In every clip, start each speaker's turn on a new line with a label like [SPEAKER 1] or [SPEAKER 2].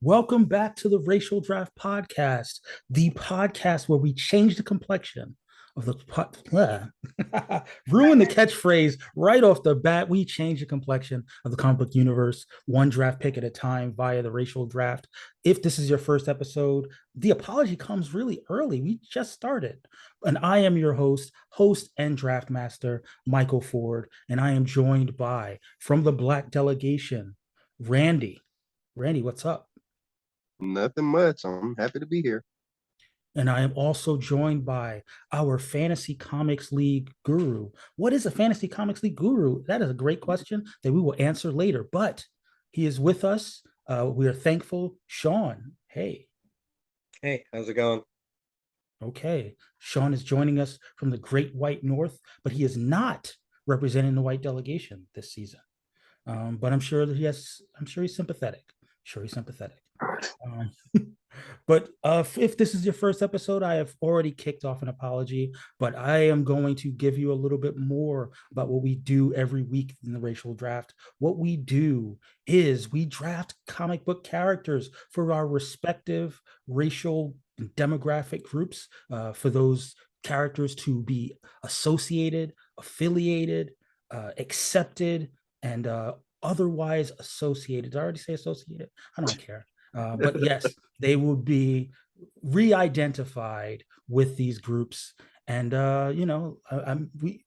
[SPEAKER 1] Welcome back to the Racial Draft Podcast, the podcast where we change the complexion of the ruin the catchphrase right off the bat. We change the complexion of the comic book universe, one draft pick at a time via the Racial Draft. If this is your first episode, the apology comes really early. We just started. And I am your host and draft master, Michael Ford, and I am joined by, from the Black delegation, Randy. Randy, what's up?
[SPEAKER 2] Nothing much. I'm happy to be here.
[SPEAKER 1] And I am also joined by our Fantasy Comics League guru. What is a Fantasy Comics League guru? That is a great question that we will answer later, but he is with us. We are thankful. Shaun, hey.
[SPEAKER 3] Hey, how's it going?
[SPEAKER 1] Okay. Shaun is joining us from the Great White North, but he is not representing the white delegation this season. But I'm sure that I'm sure he's sympathetic. Sure, he's sympathetic. Um, but if this is your first episode, I have already kicked off an apology, but I am going to give you a little bit more about what we do every week in the racial draft. What we do is we draft comic book characters for our respective racial and demographic groups, for those characters to be associated, affiliated, accepted, and otherwise associated. Did I already say associated? I don't care. But yes, they will be re-identified with these groups, and we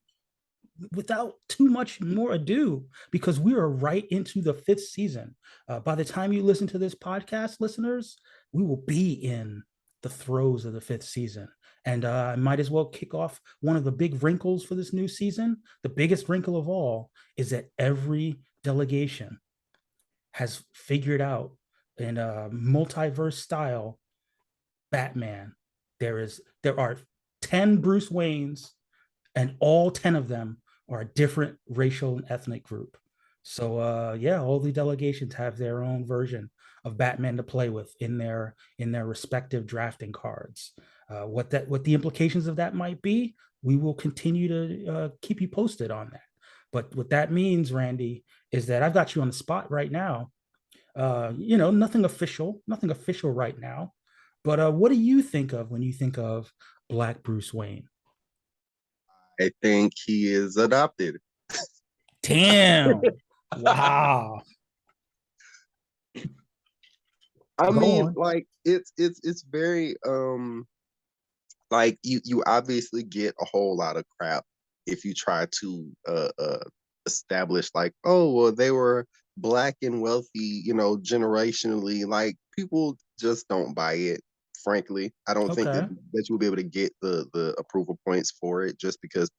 [SPEAKER 1] without too much more ado, because we are right into the fifth season. By the time you listen to this podcast, listeners, we will be in the throes of the fifth season. And I might as well kick off one of the big wrinkles for this new season. The biggest wrinkle of all is that every delegation has figured out in a multiverse style Batman. There are 10 Bruce Waynes, and all 10 of them are a different racial and ethnic group. So yeah, all the delegations have their own version of Batman to play with in their respective drafting cards. What the implications of that might be, we will continue to keep you posted on that. But what that means, Randy, is that I've got you on the spot right now. Nothing official right now. But what do you think of when you think of Black Bruce Wayne?
[SPEAKER 2] I think he is adopted.
[SPEAKER 1] Damn. Wow.
[SPEAKER 2] I
[SPEAKER 1] Go
[SPEAKER 2] mean,
[SPEAKER 1] on.
[SPEAKER 2] like it's very like you obviously get a whole lot of crap if you try to establish like, oh well, they were black and wealthy, generationally. Like people just don't buy it. Frankly, I don't think that
[SPEAKER 1] Okay.
[SPEAKER 2] that you'll be able to get the approval points for it just because.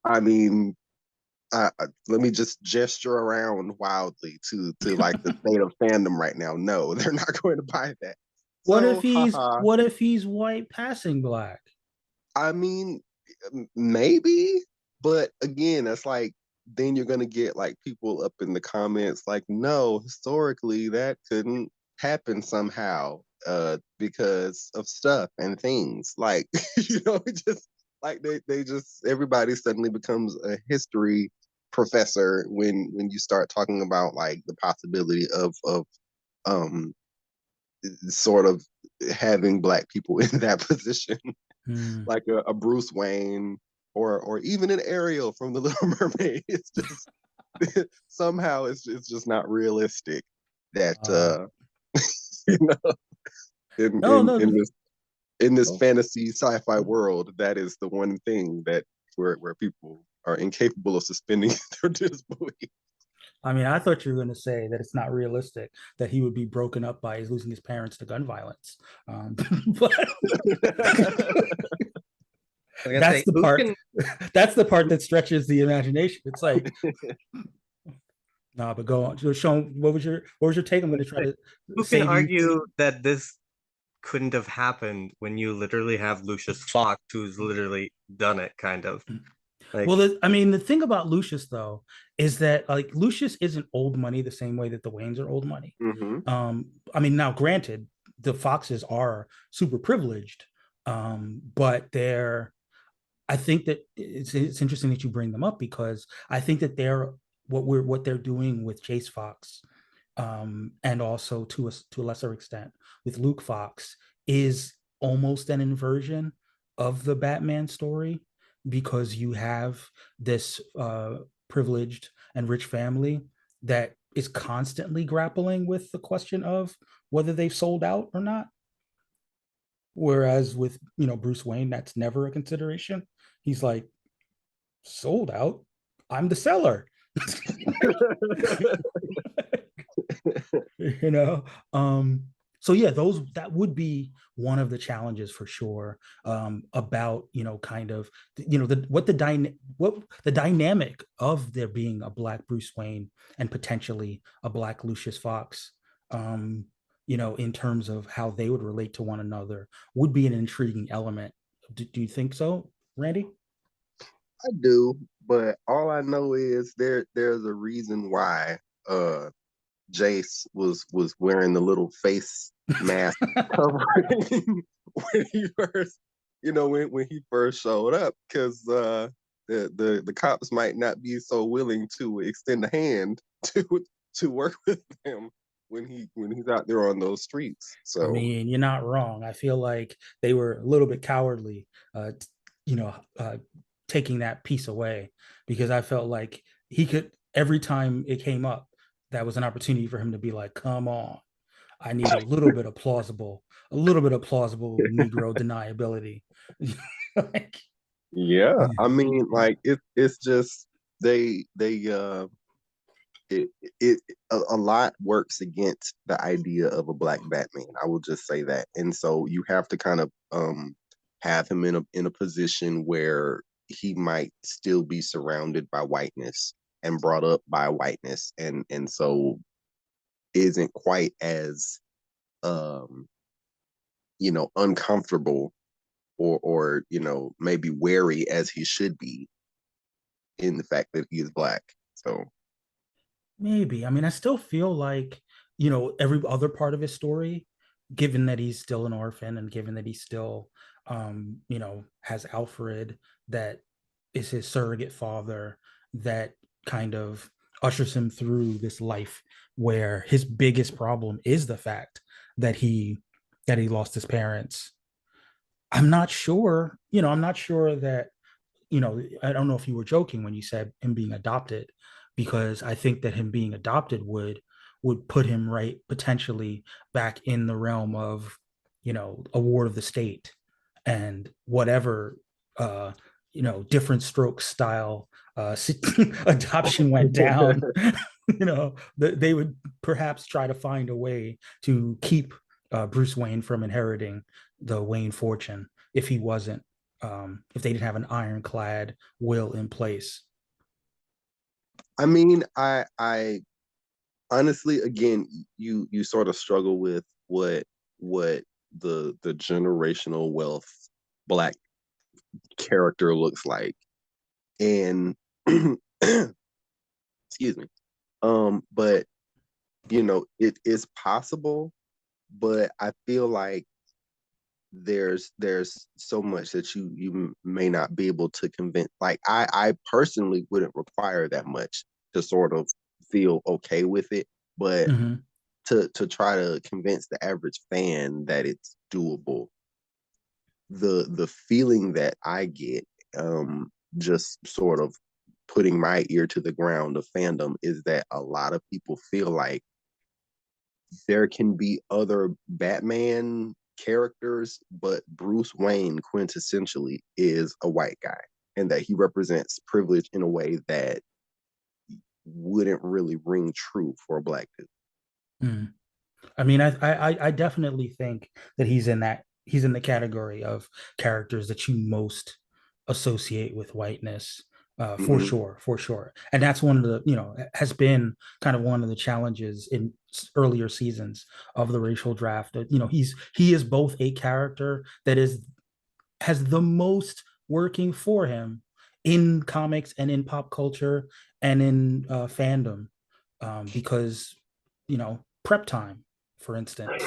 [SPEAKER 2] I mean, let me just gesture around wildly to like the state of fandom right now. No, they're not going to buy that. So, haha.
[SPEAKER 1] What if he's white passing black?
[SPEAKER 2] I mean, maybe, but again, that's like then you're gonna get like people up in the comments like, no, historically that couldn't happen somehow, because of stuff and things like it just like they just everybody suddenly becomes a history professor when you start talking about like the possibility of um sort of having black people in that position,
[SPEAKER 1] Hmm.
[SPEAKER 2] like a Bruce Wayne or even an Ariel from The Little Mermaid. It's just somehow it's just not realistic that
[SPEAKER 1] Uh,
[SPEAKER 2] you know in
[SPEAKER 1] no,
[SPEAKER 2] in
[SPEAKER 1] no.
[SPEAKER 2] in this in this
[SPEAKER 1] Oh,
[SPEAKER 2] fantasy sci-fi world, that is the one thing that where people are incapable of suspending their disbelief.
[SPEAKER 1] I mean, I thought you were going to say that it's not realistic that he would be broken up by losing his parents to gun violence. But
[SPEAKER 3] I was gonna
[SPEAKER 1] that's
[SPEAKER 3] say,
[SPEAKER 1] the
[SPEAKER 3] who
[SPEAKER 1] part.
[SPEAKER 3] can
[SPEAKER 1] That's the part that stretches the imagination. It's like, nah, but go on. So, Sean, what was your take? I'm going to try to
[SPEAKER 3] who can
[SPEAKER 1] save you.
[SPEAKER 3] argue that this couldn't have happened when you literally have Lucius Fox, who's literally done it, kind of like.
[SPEAKER 1] Well, I mean, the thing about Lucius though is that like Lucius isn't old money the same way that the Waynes are old money.
[SPEAKER 2] Mm-hmm.
[SPEAKER 1] I mean, now granted, the Foxes are super privileged, but they're. I think that it's interesting that you bring them up because I think that they're what they're doing with Chase Fox and also to a lesser extent with Luke Fox, is almost an inversion of the Batman story, because you have this privileged and rich family that is constantly grappling with the question of whether they've sold out or not. Whereas with, Bruce Wayne, that's never a consideration. He's like, sold out? I'm the seller. you know so yeah, that would be one of the challenges for sure, about, kind of, what the dynamic of there being a black Bruce Wayne and potentially a black Lucius Fox, in terms of how they would relate to one another, would be an intriguing element. Do you think so, Randy?
[SPEAKER 2] I do, but all I know is there's a reason why uh Jace was wearing the little face mask covering when he first, when he first showed up, because the cops might not be so willing to extend a hand to work with him when he's out there on those streets.
[SPEAKER 1] I
[SPEAKER 2] So
[SPEAKER 1] mean, you're not wrong. I feel like they were a little bit cowardly, you know, taking that piece away, because I felt like he could, every time it came up, that was an opportunity for him to be like, come on, I need a little bit of plausible Negro deniability. like,
[SPEAKER 2] yeah, I mean, like it's just they it it a lot works against the idea of a black Batman. I will just say that, and so you have to kind of have him in a position where he might still be surrounded by whiteness and brought up by whiteness, and so isn't quite as um uncomfortable or maybe wary as he should be in the fact that he is black. So
[SPEAKER 1] Maybe. I mean, I still feel like, every other part of his story, given that he's still an orphan and given that he still, has Alfred, that is his surrogate father, that kind of ushers him through this life where his biggest problem is the fact that he lost his parents. I'm not sure that, I don't know if you were joking when you said him being adopted, because I think that him being adopted would put him right potentially back in the realm of, a ward of the state, and whatever, uh, different stroke style, adoption went down. They would perhaps try to find a way to keep, Bruce Wayne from inheriting the Wayne fortune if he wasn't, if they didn't have an ironclad will in place.
[SPEAKER 2] I mean, I honestly, again, you sort of struggle with what the generational wealth black character looks like, and excuse me, but it is possible, but I feel like there's so much that you may not be able to convince. Like I personally wouldn't require that much to sort of feel okay with it, but
[SPEAKER 1] Mm-hmm.
[SPEAKER 2] to try to convince the average fan that it's doable, the feeling that I get, just sort of putting my ear to the ground of fandom, is that a lot of people feel like there can be other Batman characters, but Bruce Wayne quintessentially is a white guy, and that he represents privilege in a way that wouldn't really ring true for a black dude.
[SPEAKER 1] Mm. I mean, I definitely think that he's in the category of characters that you most associate with whiteness, for
[SPEAKER 2] Mm-hmm.
[SPEAKER 1] sure, for sure. And that's one of the, has been kind of one of the challenges in earlier seasons of the racial draft. He is both a character that has the most working for him in comics and in pop culture and in, fandom, because, prep time, for instance,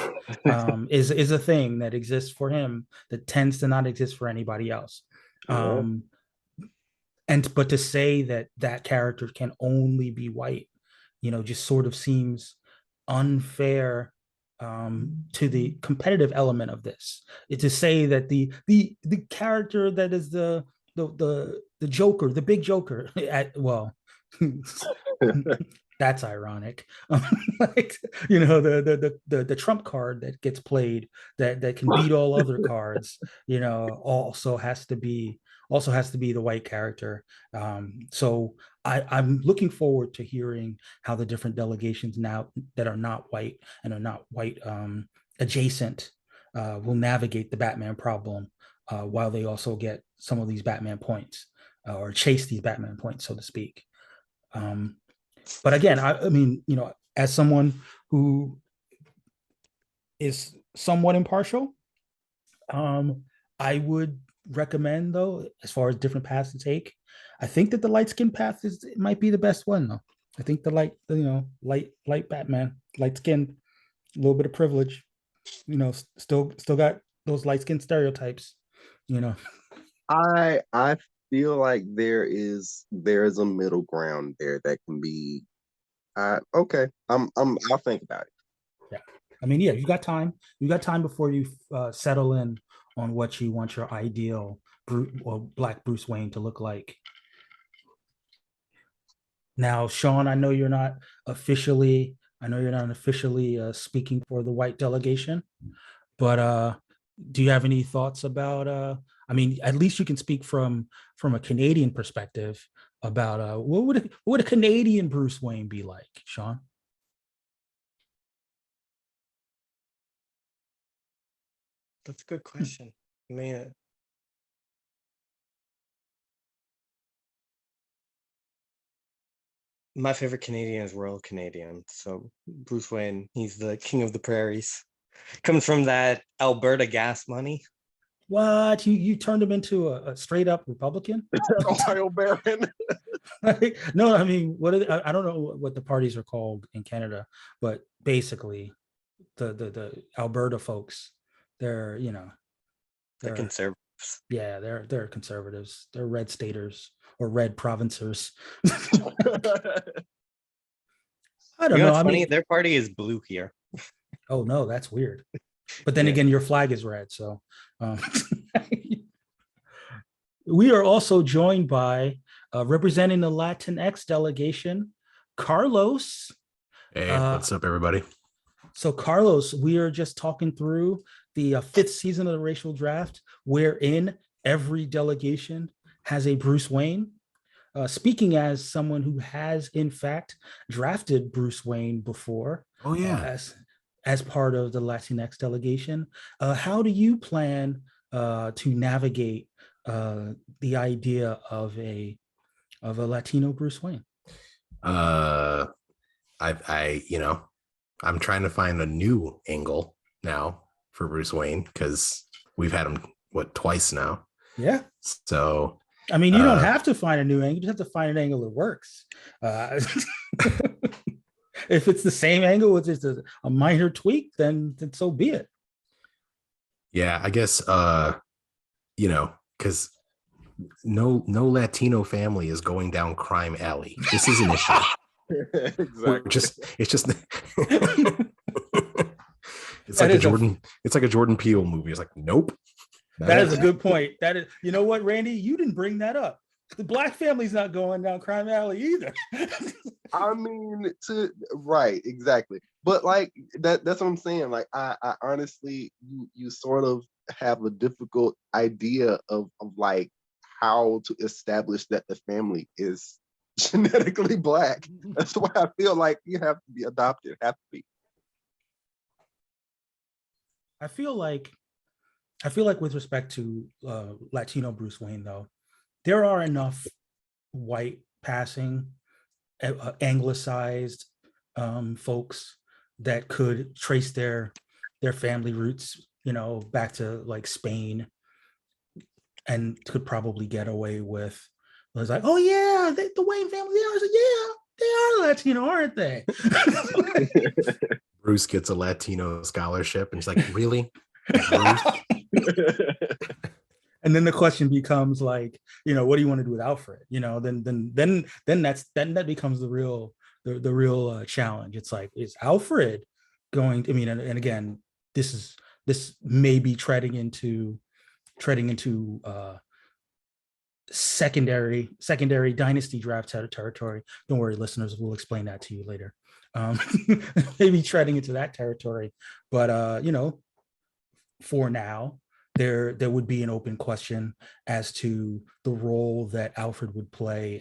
[SPEAKER 1] is a thing that exists for him that tends to not exist for anybody else.
[SPEAKER 2] Yeah.
[SPEAKER 1] Um, and but to say that that character can only be white, just sort of seems unfair to the competitive element of this. It's to say that the character that is the Joker, the big Joker, that's ironic. Like, the trump card that gets played that can beat all other cards, also has to be the white character. So I'm looking forward to hearing how the different delegations now that are not white and are not white adjacent will navigate the Batman problem while they also get some of these Batman points or chase these Batman points, so to speak. But again, I mean, as someone who is somewhat impartial, I would recommend, though, as far as different paths to take, I think that the light skin path might be the best one, though. I think the light Batman, light skin, a little bit of privilege, still got those light skin stereotypes,
[SPEAKER 2] I feel like there's a middle ground there that can be okay. I'll think about it.
[SPEAKER 1] Yeah. I mean, yeah, you got time. You got time before you settle in on what you want your ideal Black Bruce Wayne to look like. Now, Shaun, I know you're not officially speaking for the white delegation, but do you have any thoughts about I mean, at least you can speak from a Canadian perspective about what would a Canadian Bruce Wayne be like, Shaun?
[SPEAKER 3] That's a good question. I mean, my favorite Canadian is Royal Canadian. So Bruce Wayne, he's the king of the prairies. Comes from that Alberta gas money.
[SPEAKER 1] What, you turned him into a straight up Republican?
[SPEAKER 2] Ohio Baron.
[SPEAKER 1] No, I mean, I don't know what the parties are called in Canada, but basically, the Alberta folks, they're
[SPEAKER 3] They're conservatives.
[SPEAKER 1] Yeah, they're conservatives. They're red staters or red provincers. I don't know. I
[SPEAKER 3] funny?
[SPEAKER 1] mean,
[SPEAKER 3] Their party is blue here.
[SPEAKER 1] Oh no, that's weird. But then
[SPEAKER 3] Yeah.
[SPEAKER 1] again, your flag is red. So we are also joined by representing the Latinx delegation, Carlos.
[SPEAKER 4] Hey, what's up, everybody?
[SPEAKER 1] So Carlos, we are just talking through the fifth season of the racial draft, wherein every delegation has a Bruce Wayne. Speaking as someone who has in fact drafted Bruce Wayne before,
[SPEAKER 4] Oh yeah,
[SPEAKER 1] as part of the Latinx delegation, how do you plan to navigate the idea of a Latino Bruce Wayne?
[SPEAKER 4] I'm trying to find a new angle now for Bruce Wayne because we've had him twice now.
[SPEAKER 1] Yeah.
[SPEAKER 4] So
[SPEAKER 1] I mean, you don't have to find a new angle; you just have to find an angle that works. If it's the same angle with just a minor tweak, then so be it.
[SPEAKER 4] Yeah, I guess because no Latino family is going down crime alley. This is an issue.
[SPEAKER 2] Exactly.
[SPEAKER 4] It's just it's like a Jordan Peele movie. It's like, nope.
[SPEAKER 1] That is a good point. That is, you know what, Randy, you didn't bring that up. The Black family's not going down crime alley either.
[SPEAKER 2] I mean, right, exactly. But like that's what I'm saying. Like I honestly, you sort of have a difficult idea of like how to establish that the family is genetically Black. That's why I feel like you have to be adopted, have to be.
[SPEAKER 1] I feel like with respect to Latino Bruce Wayne, though, there are enough white passing, anglicized folks that could trace their family roots, back to like Spain, and could probably get away with. It was like, oh yeah, the Wayne family, they are Latino, aren't they?
[SPEAKER 4] Bruce gets a Latino scholarship, and he's like, really? Bruce?
[SPEAKER 1] And then the question becomes like, what do you want to do with Alfred? Then that becomes the real the real challenge. It's like, is Alfred going? I mean, and again, this may be treading into secondary dynasty draft territory. Don't worry, listeners, we'll explain that to you later. Maybe treading into that territory, but for now, there would be an open question as to the role that Alfred would play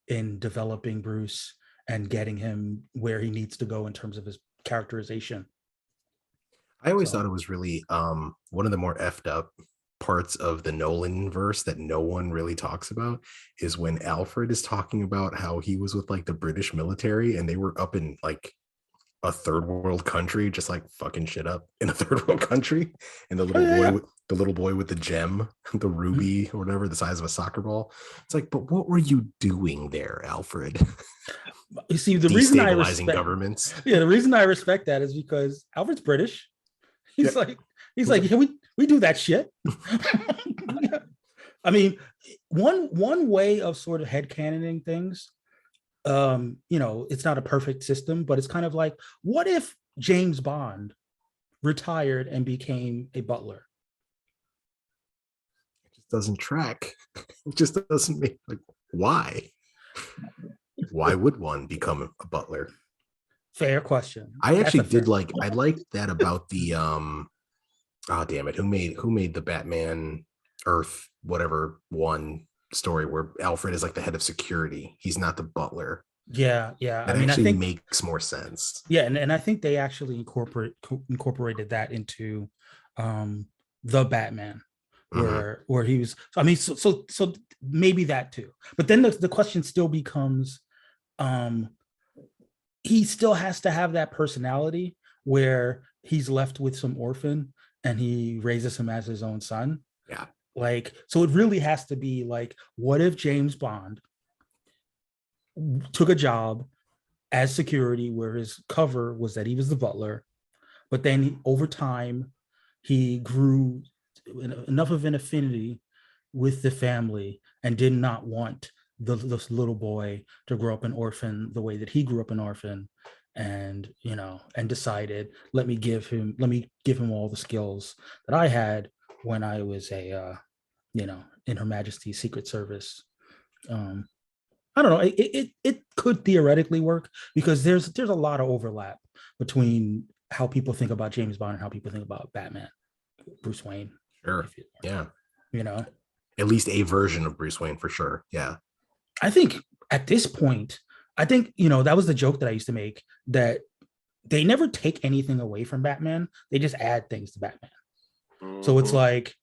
[SPEAKER 1] in developing Bruce and getting him where he needs to go in terms of his characterization.
[SPEAKER 4] I always thought it was really one of the more effed up parts of the Nolan verse that no one really talks about is when Alfred is talking about how he was with like the British military and they were up in like a third world country, just like fucking shit up in a third world country. And the little boy with the gem, the ruby or whatever, the size of a soccer ball. It's like, but what were you doing there, Alfred?
[SPEAKER 1] You see, the reason I
[SPEAKER 4] respect governments.
[SPEAKER 1] Yeah, the reason I respect that is because Alfred's British. He's like, yeah, we do that shit. I mean, one way of sort of headcanoning things, it's not a perfect system, but it's kind of like, what if James Bond retired and became a butler?
[SPEAKER 4] It just doesn't track. It just doesn't make, like, why? Why would one become a butler?
[SPEAKER 1] Fair question.
[SPEAKER 4] I actually did like, I liked that about the oh damn it, who made the Batman Earth whatever one story where Alfred is like the head of security. He's not the butler.
[SPEAKER 1] Yeah.
[SPEAKER 4] That I think makes more sense.
[SPEAKER 1] Yeah, and I think they actually incorporated that into the Batman, where he was. I mean, so maybe that too. But then the question still becomes, he still has to have that personality where he's left with some orphan and he raises him as his own son.
[SPEAKER 4] Yeah.
[SPEAKER 1] Like, so it really has to be like, what if James Bond took a job as security where his cover was that he was the butler, but then over time he grew enough of an affinity with the family and did not want this little boy to grow up an orphan the way that he grew up an orphan, and decided, let me give him all the skills that I had when I was in Her Majesty's Secret Service. I don't know. It could theoretically work because there's a lot of overlap between how people think about James Bond and how people think about Batman, Bruce Wayne.
[SPEAKER 4] Sure. Yeah.
[SPEAKER 1] At
[SPEAKER 4] least a version of Bruce Wayne for sure. Yeah.
[SPEAKER 1] I think at this point, that was the joke that I used to make, that they never take anything away from Batman. They just add things to Batman. Mm-hmm. So it's like,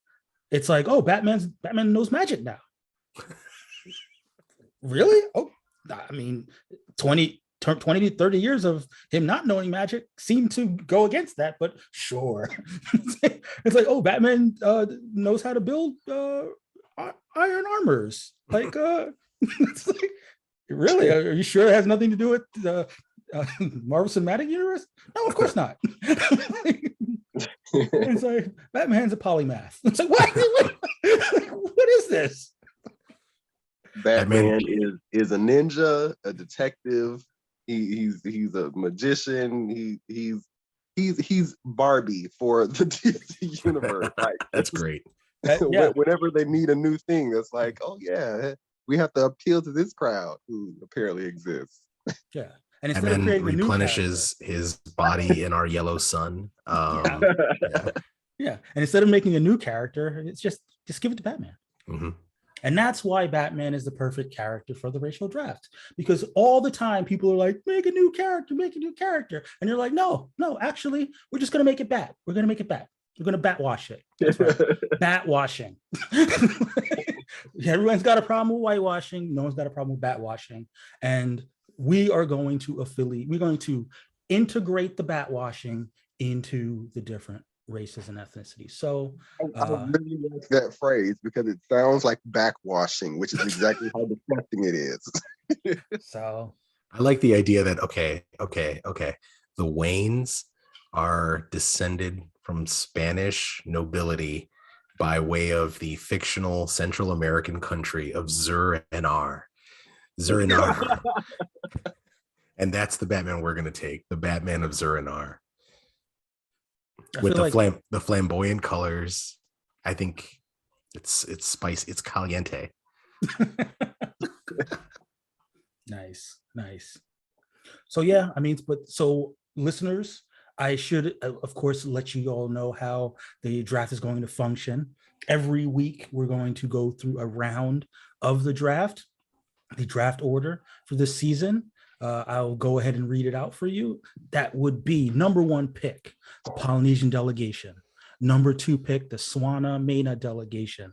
[SPEAKER 1] oh, Batman knows magic now. Really? Oh, I mean, 20 to 30 years of him not knowing magic seem to go against that, but sure. It's like, oh, Batman knows how to build iron armors. Like, it's like, really? Are you sure it has nothing to do with the Marvel Cinematic Universe? No, of course not. It's like, Batman's a polymath. It's like, what is this?
[SPEAKER 2] Batman is a ninja, a detective. He's a magician. He's Barbie for the DC universe. Like,
[SPEAKER 4] that's great.
[SPEAKER 2] Whenever they need a new thing, that's like, oh yeah, we have to appeal to this crowd who apparently exists.
[SPEAKER 1] Yeah,
[SPEAKER 4] and then replenishes his body in our yellow sun.
[SPEAKER 1] Yeah, and instead of making a new character, it's just give it to Batman.
[SPEAKER 4] Mm-hmm.
[SPEAKER 1] And that's why Batman is the perfect character for the racial draft, because all the time people are like, make a new character. And you're like, no, actually, we're just going to make it Bat. We're going to make it Bat. We're going to Batwash it. That's right. Batwashing. Everyone's got a problem with whitewashing. No one's got a problem with Batwashing. And we are going to integrate the Batwashing into the different races and ethnicities. So
[SPEAKER 2] I really like that phrase because it sounds like backwashing, which is exactly how disgusting it is.
[SPEAKER 1] So
[SPEAKER 4] I like the idea that okay, the Waynes are descended from Spanish nobility by way of the fictional Central American country of Suriname. And that's the Batman we're going to take, the Batman of Zur-Anar.
[SPEAKER 1] I
[SPEAKER 4] With
[SPEAKER 1] feel like
[SPEAKER 4] the flamboyant colors. I think it's spicy, it's caliente.
[SPEAKER 1] nice. So yeah, I mean, but so listeners, I should of course let you all know how the draft is going to function. Every week we're going to go through a round of the draft order for this season. I'll go ahead and read it out for you. That would be number 1 pick, the Polynesian delegation. Number 2 pick, the Swana Mena delegation.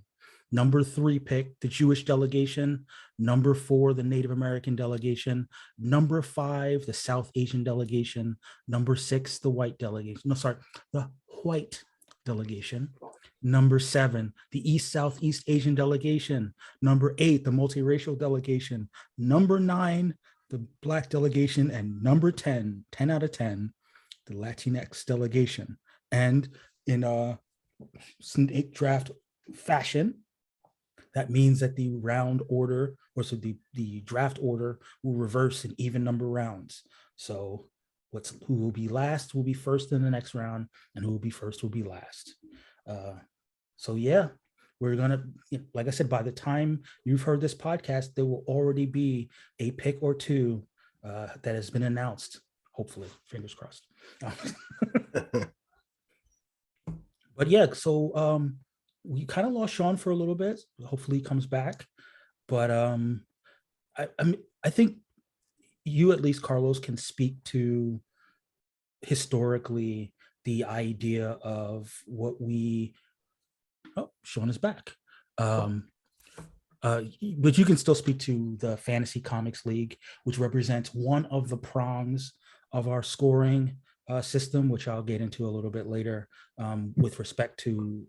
[SPEAKER 1] Number 3 pick, the Jewish delegation. Number 4, the Native American delegation. Number 5, the South Asian delegation. Number 6, the white delegation. No, sorry, the white delegation. Number 7, the East Southeast Asian delegation. Number 8, the multiracial delegation. Number 9, the Black delegation. And number 10 out of 10, the Latinx delegation. And in snake draft fashion, that means that the round order, or so the draft order will reverse in even number rounds. So who will be last will be first in the next round, and who will be first will be last. So yeah, we're gonna, like I said, by the time you've heard this podcast, there will already be a pick or two that has been announced. Hopefully, fingers crossed. But yeah, so we kind of lost Shaun for a little bit. Hopefully, he comes back. But I think you, at least, Carlos, can speak to historically the idea of what we. Oh, Shaun is back. But you can still speak to the Fantasy Comics League, which represents one of the prongs of our scoring system, which I'll get into a little bit later, with respect to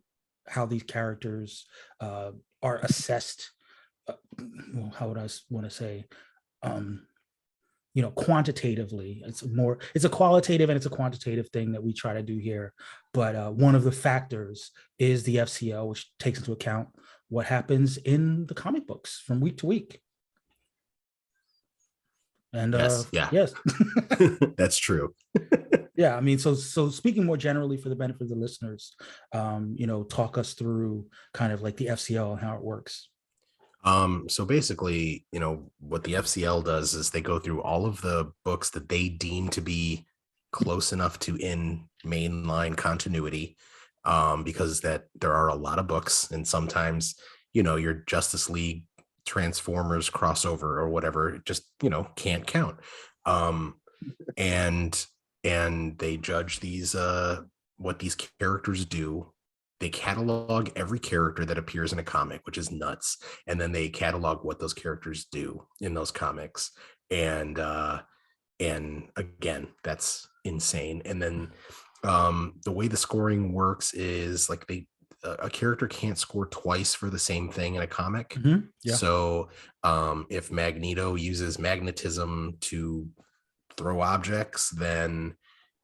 [SPEAKER 1] how these characters are assessed. How would I want to say? Quantitatively. It's a qualitative and it's a quantitative thing that we try to do here. But one of the factors is the FCL, which takes into account what happens in the comic books from week to week. And yes.
[SPEAKER 4] That's true.
[SPEAKER 1] Yeah, I mean, so speaking more generally for the benefit of the listeners, talk us through kind of like the FCL and how it works.
[SPEAKER 4] So basically, what the FCL does is they go through all of the books that they deem to be close enough to in mainline continuity, because that there are a lot of books, and sometimes, your Justice League, Transformers crossover or whatever, just, can't count. And they judge these, what these characters do. They catalog every character that appears in a comic, which is nuts. And then they catalog what those characters do in those comics. And again, that's insane. And then the way the scoring works is like a character can't score twice for the same thing in a comic.
[SPEAKER 1] Mm-hmm. Yeah.
[SPEAKER 4] So if Magneto uses magnetism to throw objects, then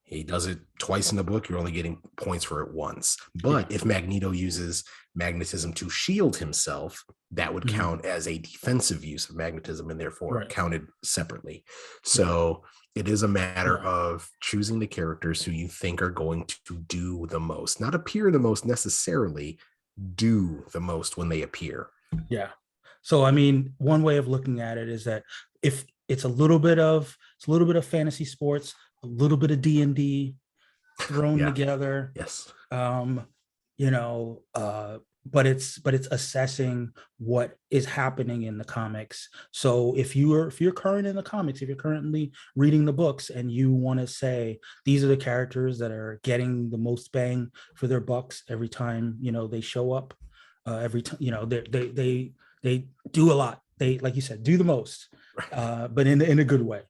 [SPEAKER 4] he does it twice in the book. You're only getting points for it once. But if Magneto uses magnetism to shield himself, that would count as a defensive use of magnetism and therefore counted separately. So it is a matter of choosing the characters who you think are going to do the most, not appear the most necessarily, do the most when they appear.
[SPEAKER 1] Yeah. So, I mean, one way of looking at it is that if it's a little bit of fantasy sports, a little bit of D&D thrown together.
[SPEAKER 4] Yes.
[SPEAKER 1] But it's assessing what is happening in the comics. So if you're current in the comics, if you're currently reading the books and you want to say these are the characters that are getting the most bang for their bucks every time, they show up, every time, they do a lot. They, like you said, do the most, but in a good way.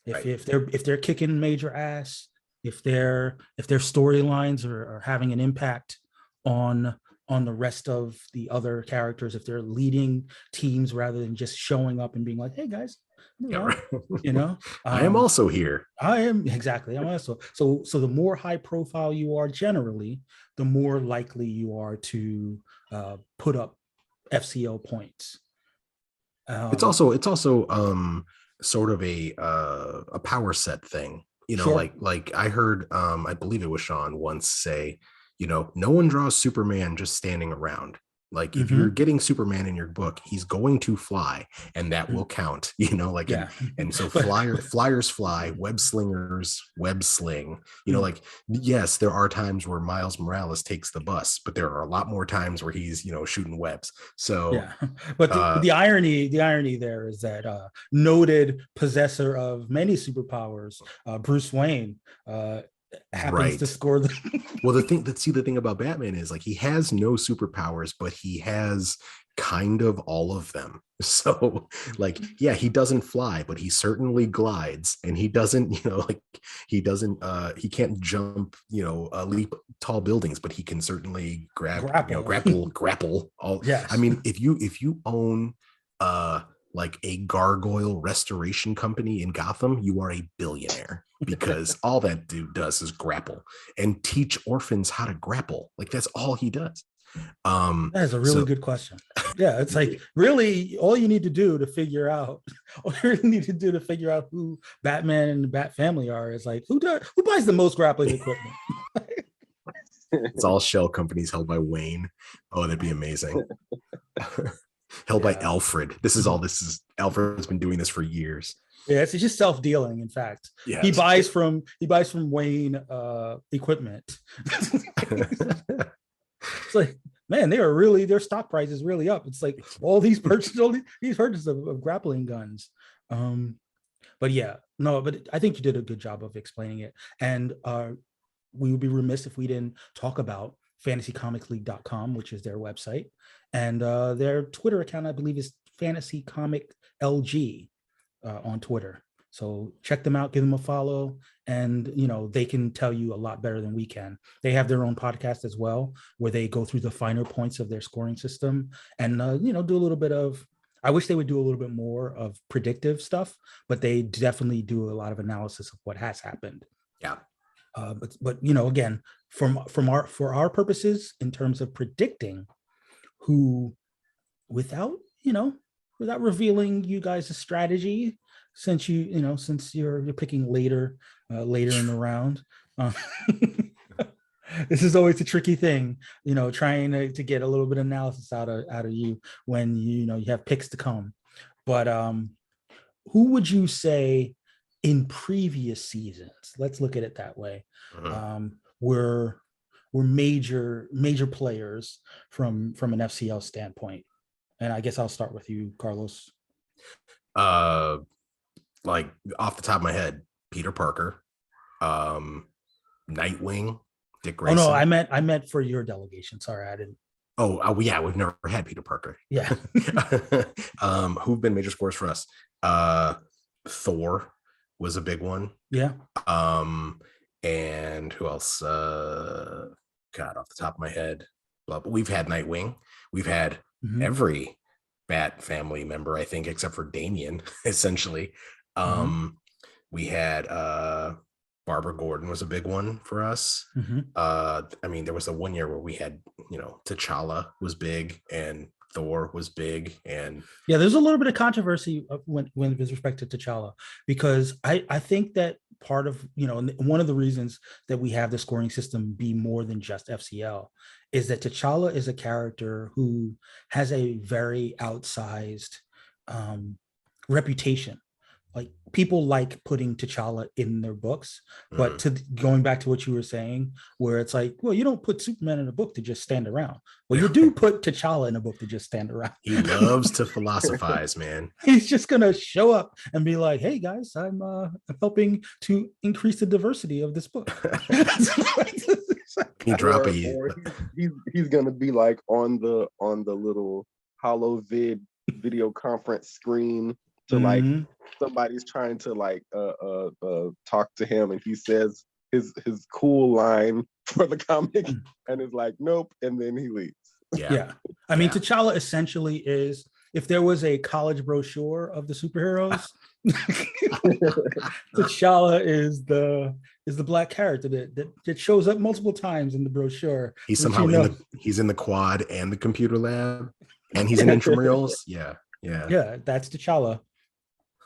[SPEAKER 1] If they're kicking major ass, if their storylines are having an impact on the rest of the other characters, if they're leading teams rather than just showing up and being like, hey guys,
[SPEAKER 4] I am also here.
[SPEAKER 1] I am, exactly. I'm also so the more high profile you are generally, the more likely you are to put up FCL points.
[SPEAKER 4] It's also sort of a power set thing.
[SPEAKER 1] Sure.
[SPEAKER 4] Like I heard, I believe it was Shaun once say, no one draws Superman just standing around. Like if you're getting Superman in your book, he's going to fly, and that will count. Like
[SPEAKER 1] Yeah.
[SPEAKER 4] and so
[SPEAKER 1] But
[SPEAKER 4] flyers fly, web slingers web sling. Like yes, there are times where Miles Morales takes the bus, but there are a lot more times where he's shooting webs. So
[SPEAKER 1] yeah, but the irony there is that noted possessor of many superpowers, Bruce Wayne, happens to
[SPEAKER 4] right.
[SPEAKER 1] score the.
[SPEAKER 4] Well, the thing about Batman is like he has no superpowers, but he has kind of all of them. So like, yeah, he doesn't fly, but he certainly glides, and he doesn't, he can't jump, leap tall buildings, but he can certainly grapple all.
[SPEAKER 1] Yes.
[SPEAKER 4] I mean, if you own like a gargoyle restoration company in Gotham, you are a billionaire, because all that dude does is grapple and teach orphans how to grapple. Like that's all he does.
[SPEAKER 1] That is a really good question. Yeah, it's like really all you need to do to figure out who Batman and the Bat family are is like who buys the most grappling equipment.
[SPEAKER 4] It's all shell companies held by Wayne. Oh, that'd be amazing. Held by Alfred. Alfred's been doing this for years.
[SPEAKER 1] Yeah, it's just self-dealing. In fact,
[SPEAKER 4] yes.
[SPEAKER 1] he buys from Wayne equipment. It's like, man, their stock price is really up. It's like all these purchases of grappling guns. But yeah, no, but I think you did a good job of explaining it. And we would be remiss if we didn't talk about fantasycomicsleague.com, which is their website, and their Twitter account, I believe, is Fantasy Comic LG on Twitter. So check them out, give them a follow, and they can tell you a lot better than we can. They have their own podcast as well, where they go through the finer points of their scoring system and do a little bit of. I wish they would do a little bit more of predictive stuff, but they definitely do a lot of analysis of what has happened.
[SPEAKER 4] Yeah.
[SPEAKER 1] But again, for our purposes, in terms of predicting who, without revealing you guys' strategy, since you're picking later in the round, this is always a tricky thing, trying to get a little bit of analysis out of you when you have picks to come. But who would you say in previous seasons, let's look at it that way, were major players from an FCL standpoint? And I guess I'll start with you, Carlos.
[SPEAKER 4] Like off the top of my head, Peter Parker, Nightwing, Dick Grayson.
[SPEAKER 1] Oh no, I meant for your delegation. Sorry, I didn't.
[SPEAKER 4] Oh yeah, we've never had Peter Parker.
[SPEAKER 1] Yeah.
[SPEAKER 4] Who've been major scores for us? Thor was a big one.
[SPEAKER 1] Yeah.
[SPEAKER 4] And who else? God, off the top of my head, but we've had Nightwing. We've had every Bat family member, I think, except for Damian, essentially. We had Barbara Gordon was a big one for us. I mean, there was the one year where we had, T'Challa was big and Thor was big, and
[SPEAKER 1] there's a little bit of controversy when with respect to T'Challa, because I think that part of one of the reasons that we have the scoring system be more than just FCL is that T'Challa is a character who has a very outsized reputation. Like people like putting T'Challa in their books, but going back to what you were saying, where it's like, well, you don't put Superman in a book to just stand around. Well, you do put T'Challa in a book to just stand around.
[SPEAKER 4] He loves to philosophize, man.
[SPEAKER 1] He's just gonna show up and be like, "Hey guys, I'm helping to increase the diversity of this book."
[SPEAKER 4] He drop
[SPEAKER 2] he's gonna be like on the little hollow video conference screen to like somebody's trying to like talk to him, and he says his cool line for the comic and is like, nope, and then he leaves.
[SPEAKER 1] Yeah. I mean, T'Challa essentially is, if there was a college brochure of the superheroes, T'Challa is the black character that shows up multiple times in the brochure.
[SPEAKER 4] He's somehow he's in the quad and the computer lab, and he's in intramurals. Yeah,
[SPEAKER 1] that's T'Challa.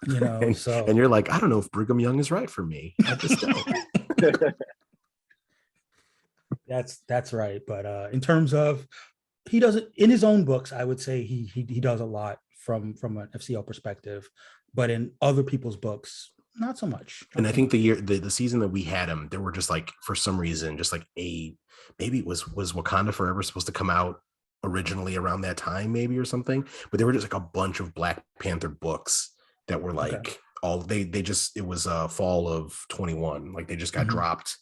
[SPEAKER 1] You know,
[SPEAKER 4] and,
[SPEAKER 1] so
[SPEAKER 4] and you're like, I don't know if Brigham Young is right for me. I just don't.
[SPEAKER 1] that's right. But in terms of he does it in his own books, I would say he does a lot from an FCL perspective, but in other people's books, not so much.
[SPEAKER 4] And I think the season that we had him, there were just like, for some reason, just like maybe it was Wakanda Forever supposed to come out originally around that time, maybe, or something, but there were just like a bunch of Black Panther books that were like it was fall of 21, like they just got dropped.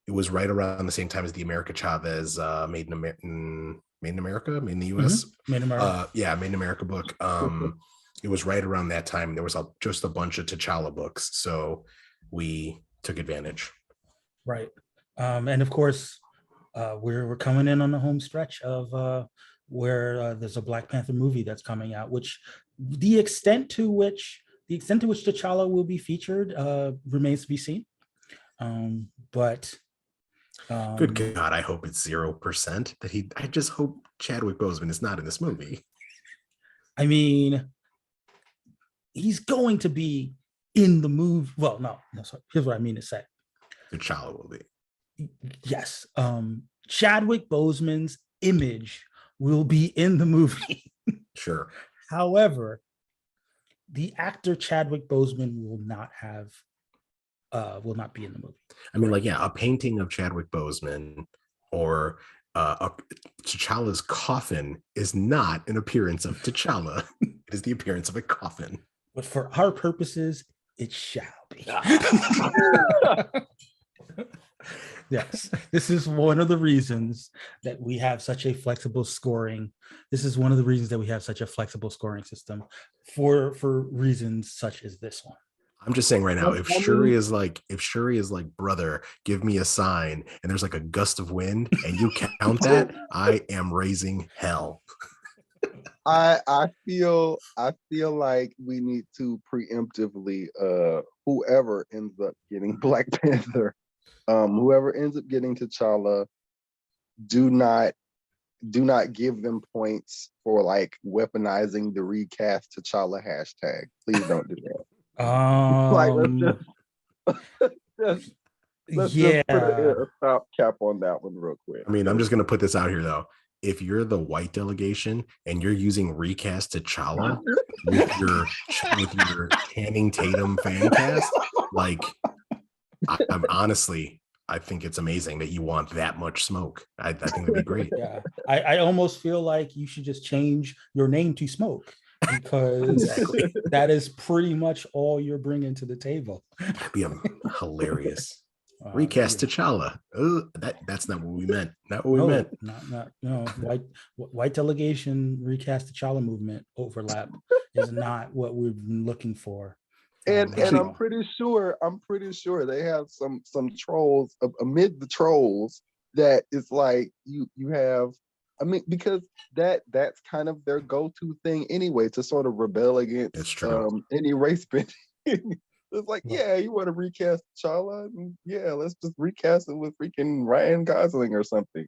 [SPEAKER 4] It was right around the same time as the America Chavez Made in America, Made in the US.
[SPEAKER 1] Made in America.
[SPEAKER 4] Made in America book. It was right around that time. There was just a bunch of T'Challa books, so we took advantage.
[SPEAKER 1] Right, and of course, we're coming in on the home stretch of where there's a Black Panther movie that's coming out, which the extent to which T'Challa will be featured remains to be seen. But
[SPEAKER 4] good God, I hope it's 0% that I just hope Chadwick Boseman is not in this movie.
[SPEAKER 1] I mean, he's going to be in the movie. Well, no, sorry. Here's what I mean to say.
[SPEAKER 4] T'Challa will be.
[SPEAKER 1] Yes. Chadwick Boseman's image will be in the movie.
[SPEAKER 4] Sure.
[SPEAKER 1] However, the actor Chadwick Boseman will not be in the movie.
[SPEAKER 4] I mean, like, yeah, a painting of Chadwick Boseman or T'Challa's coffin is not an appearance of T'Challa. It is the appearance of a coffin.
[SPEAKER 1] But for our purposes, it shall be. Yes, this is one of the reasons that we have such a flexible scoring. This is one of the reasons that we have such a flexible scoring system for reasons such as this one.
[SPEAKER 4] I'm just saying right now, if Shuri is like, brother, give me a sign, and there's like a gust of wind, and you count that, I am raising hell.
[SPEAKER 2] I feel like we need to preemptively whoever ends up getting Black Panther, whoever ends up getting T'Challa, do not give them points for like weaponizing the recast T'Challa hashtag. Please don't do that. Like let's just put a stop cap on that one real quick.
[SPEAKER 4] I mean, I'm just gonna put this out here though. If you're the white delegation and you're using recast T'Challa with your Channing Tatum fan cast, like I'm honestly, I think it's amazing that you want that much smoke. I think that'd be great.
[SPEAKER 1] Yeah, I almost feel like you should just change your name to Smoke, because that is pretty much all you're bringing to the table.
[SPEAKER 4] That'd be hilarious. Recast T'Challa. That's not what we meant. Not what we meant.
[SPEAKER 1] Not white delegation recast T'Challa movement overlap is not what we've been looking for.
[SPEAKER 2] And I'm pretty sure they have some trolls amid the trolls that is like you have. I mean, because that's kind of their go-to thing anyway, to sort of rebel against any race bending. It's like, yeah, you want to recast T'Challa? Yeah, let's just recast it with freaking Ryan Gosling or something.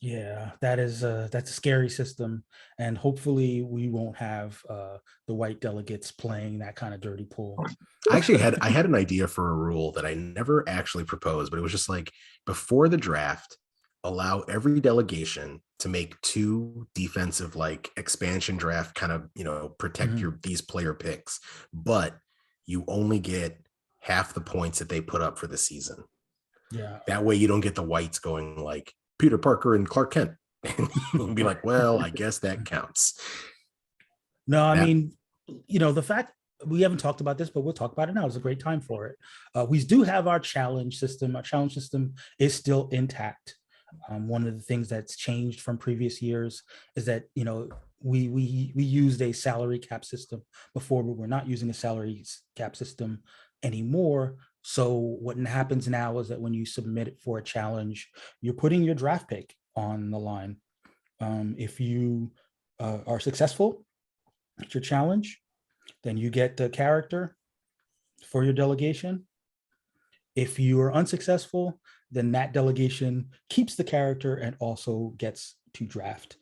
[SPEAKER 1] Yeah, that's a scary system, and hopefully we won't have the white delegates playing that kind of dirty pool.
[SPEAKER 4] I had an idea for a rule that I never actually proposed, but it was just like, before the draft, allow every delegation to make 2 defensive, like, expansion draft kind of, protect these player picks, but you only get half the points that they put up for the season.
[SPEAKER 1] Yeah. That
[SPEAKER 4] way you don't get the whites going like Peter Parker and Clark Kent and be like, well, I guess that counts.
[SPEAKER 1] No, I mean, the fact we haven't talked about this, but we'll talk about it now. It's a great time for it. We do have our challenge system. Our challenge system is still intact. One of the things that's changed from previous years is that, we used a salary cap system before, but we're not using a salary cap system anymore. So what happens now is that when you submit it for a challenge, you're putting your draft pick on the line. If you are successful at your challenge, then you get the character for your delegation. If you are unsuccessful, then that delegation keeps the character and also gets to draft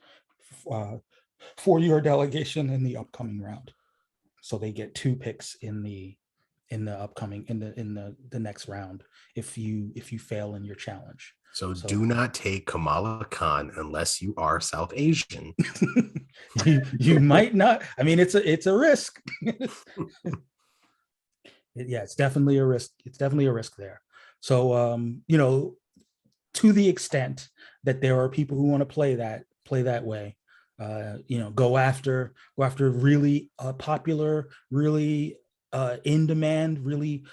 [SPEAKER 1] for your delegation in the upcoming round. so they get 2 picks in the upcoming the next round if you fail in your challenge.
[SPEAKER 4] So do not take Kamala Khan unless you are South Asian.
[SPEAKER 1] you might not. I mean, it's a risk. Yeah, it's definitely a risk. It's definitely a risk there. So to the extent that there are people who want to play that way, go after really popular, really in demand, really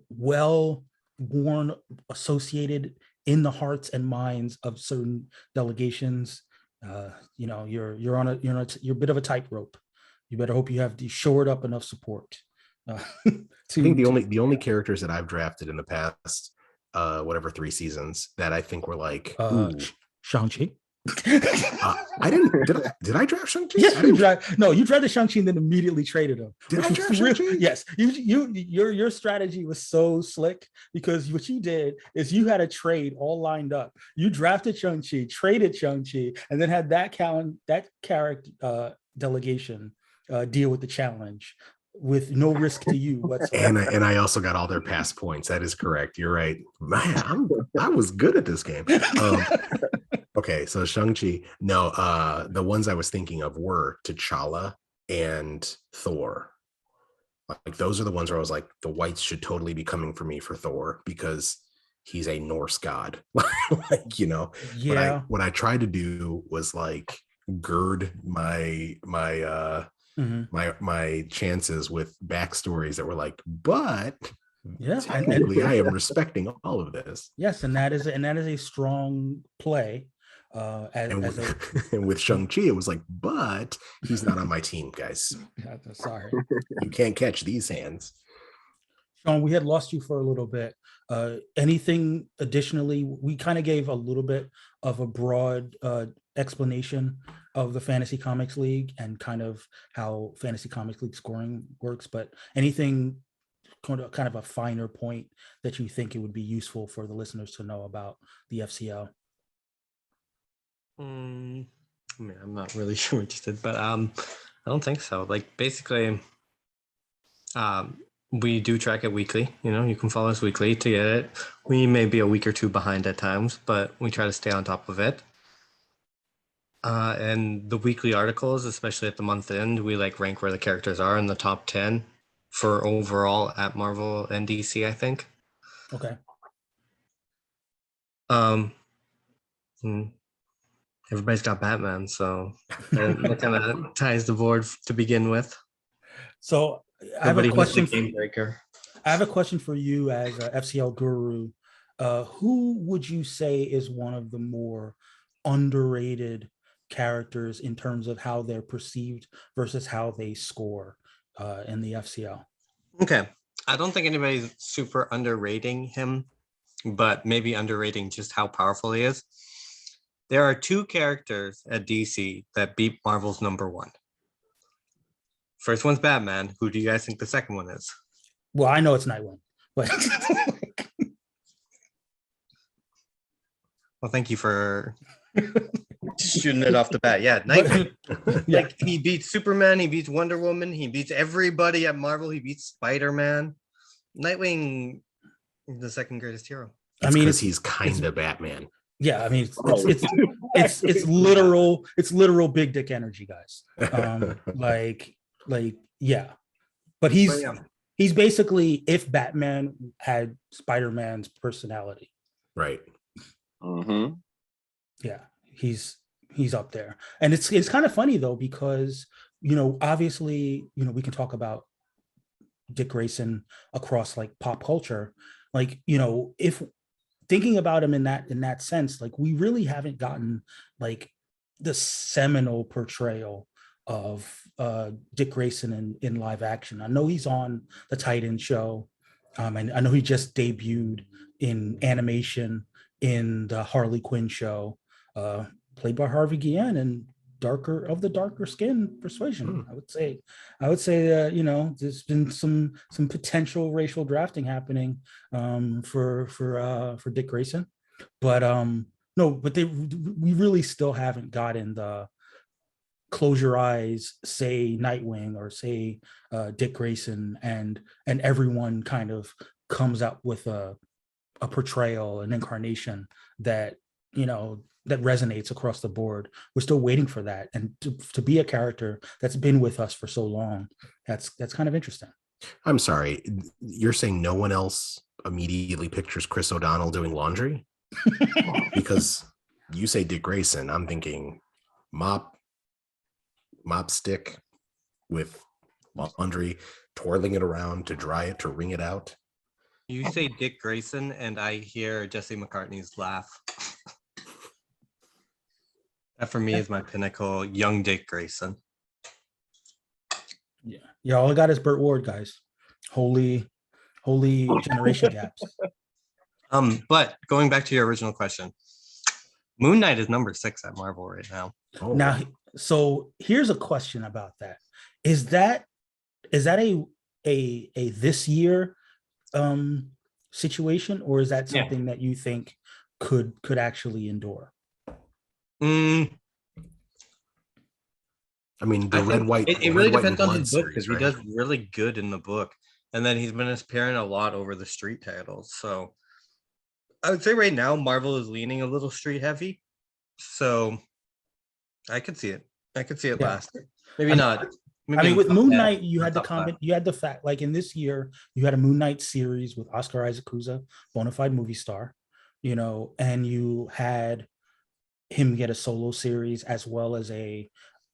[SPEAKER 1] well worn, associated in the hearts and minds of certain delegations. You're a bit of a tightrope. You better hope you have shored up enough support.
[SPEAKER 4] I think the only characters that I've drafted in the past, 3 seasons that I think were like,
[SPEAKER 1] Shang-Chi.
[SPEAKER 4] I didn't. Did I draft Shang-Chi?
[SPEAKER 1] Yes, you drafted Shang-Chi and then immediately traded him.
[SPEAKER 4] Did I draft Shang-Chi?
[SPEAKER 1] Yes, your strategy was so slick, because what you did is you had a trade all lined up. You drafted Shang-Chi, traded Shang-Chi, and then had that character delegation deal with the challenge with no risk to you whatsoever.
[SPEAKER 4] And I also got all their past points. That is correct. You're right. Man, I was good at this game. Okay, so Shang-Chi. No, the ones I was thinking of were T'Challa and Thor. Like those are the ones where I was like, the whites should totally be coming for me for Thor because he's a Norse god.
[SPEAKER 1] Yeah.
[SPEAKER 4] What I tried to do was like gird my chances with backstories that were like, but
[SPEAKER 1] yeah,
[SPEAKER 4] technically I am respecting all of this.
[SPEAKER 1] Yes, and that is a strong play.
[SPEAKER 4] And with Shang-Chi, it was like, but he's not on my team, guys.
[SPEAKER 1] Sorry,
[SPEAKER 4] you can't catch these hands.
[SPEAKER 1] Shaun, we had lost you for a little bit. Anything additionally? We kind of gave a little bit of a broad explanation of the Fantasy Comics League and kind of how Fantasy Comics League scoring works, but anything kind of a finer point that you think it would be useful for the listeners to know about the FCL?
[SPEAKER 3] I mean, I'm not really sure what you said, but I don't think so. Like basically, we do track it weekly. You can follow us weekly to get it. We may be a week or 2 behind at times, but we try to stay on top of it. And the weekly articles, especially at the month end, we like rank where the characters are in the top 10 for overall at Marvel and DC, I think.
[SPEAKER 1] Okay.
[SPEAKER 3] Everybody's got Batman, so that kind of ties the board to begin with.
[SPEAKER 1] So I have a question. I have a question for you as a FCL guru. Who would you say is one of the more underrated characters in terms of how they're perceived versus how they score in the FCL?
[SPEAKER 3] Okay. I don't think anybody's super underrating him, but maybe underrating just how powerful he is. There are 2 characters at DC that beat Marvel's number 1. First one's Batman. Who do you guys think the second one is?
[SPEAKER 1] Well, I know it's Nightwing, but
[SPEAKER 3] well, thank you for shooting it off the bat. Yeah, Nightwing. Like he beats Superman, he beats Wonder Woman, he beats everybody at Marvel, he beats Spider-Man. Nightwing is the second greatest hero.
[SPEAKER 4] I mean, he's kind of Batman.
[SPEAKER 1] Yeah, I mean, it's literal big dick energy, guys. Yeah, but he's basically if Batman had Spider-Man's personality,
[SPEAKER 2] right?
[SPEAKER 1] Yeah, he's up there, and it's kind of funny though because obviously we can talk about Dick Grayson across like pop culture, like if thinking about him in that sense, like we really haven't gotten like the seminal portrayal of Dick Grayson in live action. I know he's on the Titans show. And I know he just debuted in animation in the Harley Quinn show, played by Harvey Guillen and darker skin persuasion. I would say that there's been some potential racial drafting happening for Dick Grayson, but we really still haven't gotten close your eyes, say Nightwing or say Dick Grayson, and everyone kind of comes up with a portrayal, an incarnation that, you know, that resonates across the board. We're still waiting for that, and to be a character that's been with us for so long, that's kind of interesting.
[SPEAKER 4] I'm sorry, you're saying no one else immediately pictures Chris O'Donnell doing laundry? Because you say Dick Grayson, I'm thinking mop stick with laundry, twirling it around to dry it, to wring it out.
[SPEAKER 3] You say Dick Grayson, and I hear Jesse McCartney's laugh. That for me is my pinnacle, young Dick Grayson.
[SPEAKER 1] Yeah, all I got is Burt Ward, guys. Holy generation gaps.
[SPEAKER 3] But going back to your original question, Moon Knight is number 6 at Marvel right now.
[SPEAKER 4] Oh.
[SPEAKER 1] Now, so here's a question about that. Is that a this year situation, or is that something that you think could actually endure?
[SPEAKER 4] I mean, the red, white.
[SPEAKER 3] It
[SPEAKER 4] red,
[SPEAKER 3] really
[SPEAKER 4] white,
[SPEAKER 3] depends
[SPEAKER 4] and
[SPEAKER 3] on
[SPEAKER 4] blood
[SPEAKER 3] his book, because
[SPEAKER 4] series,
[SPEAKER 3] he
[SPEAKER 4] right?
[SPEAKER 3] does really good in the book, and then he's been appearing a lot over the street titles. So I would say right now Marvel is leaning a little street heavy. So I could see it. I could see it lasting. Maybe not.
[SPEAKER 1] I mean, with
[SPEAKER 3] top
[SPEAKER 1] Moon
[SPEAKER 3] 10,
[SPEAKER 1] Knight, you
[SPEAKER 3] not
[SPEAKER 1] had the
[SPEAKER 3] top
[SPEAKER 1] comment,
[SPEAKER 3] 5.
[SPEAKER 1] you had the fact, like in this year, you had a Moon Knight series with Oscar Isaac, who's a bona fide movie star, you know, and you had him get a solo series as well as an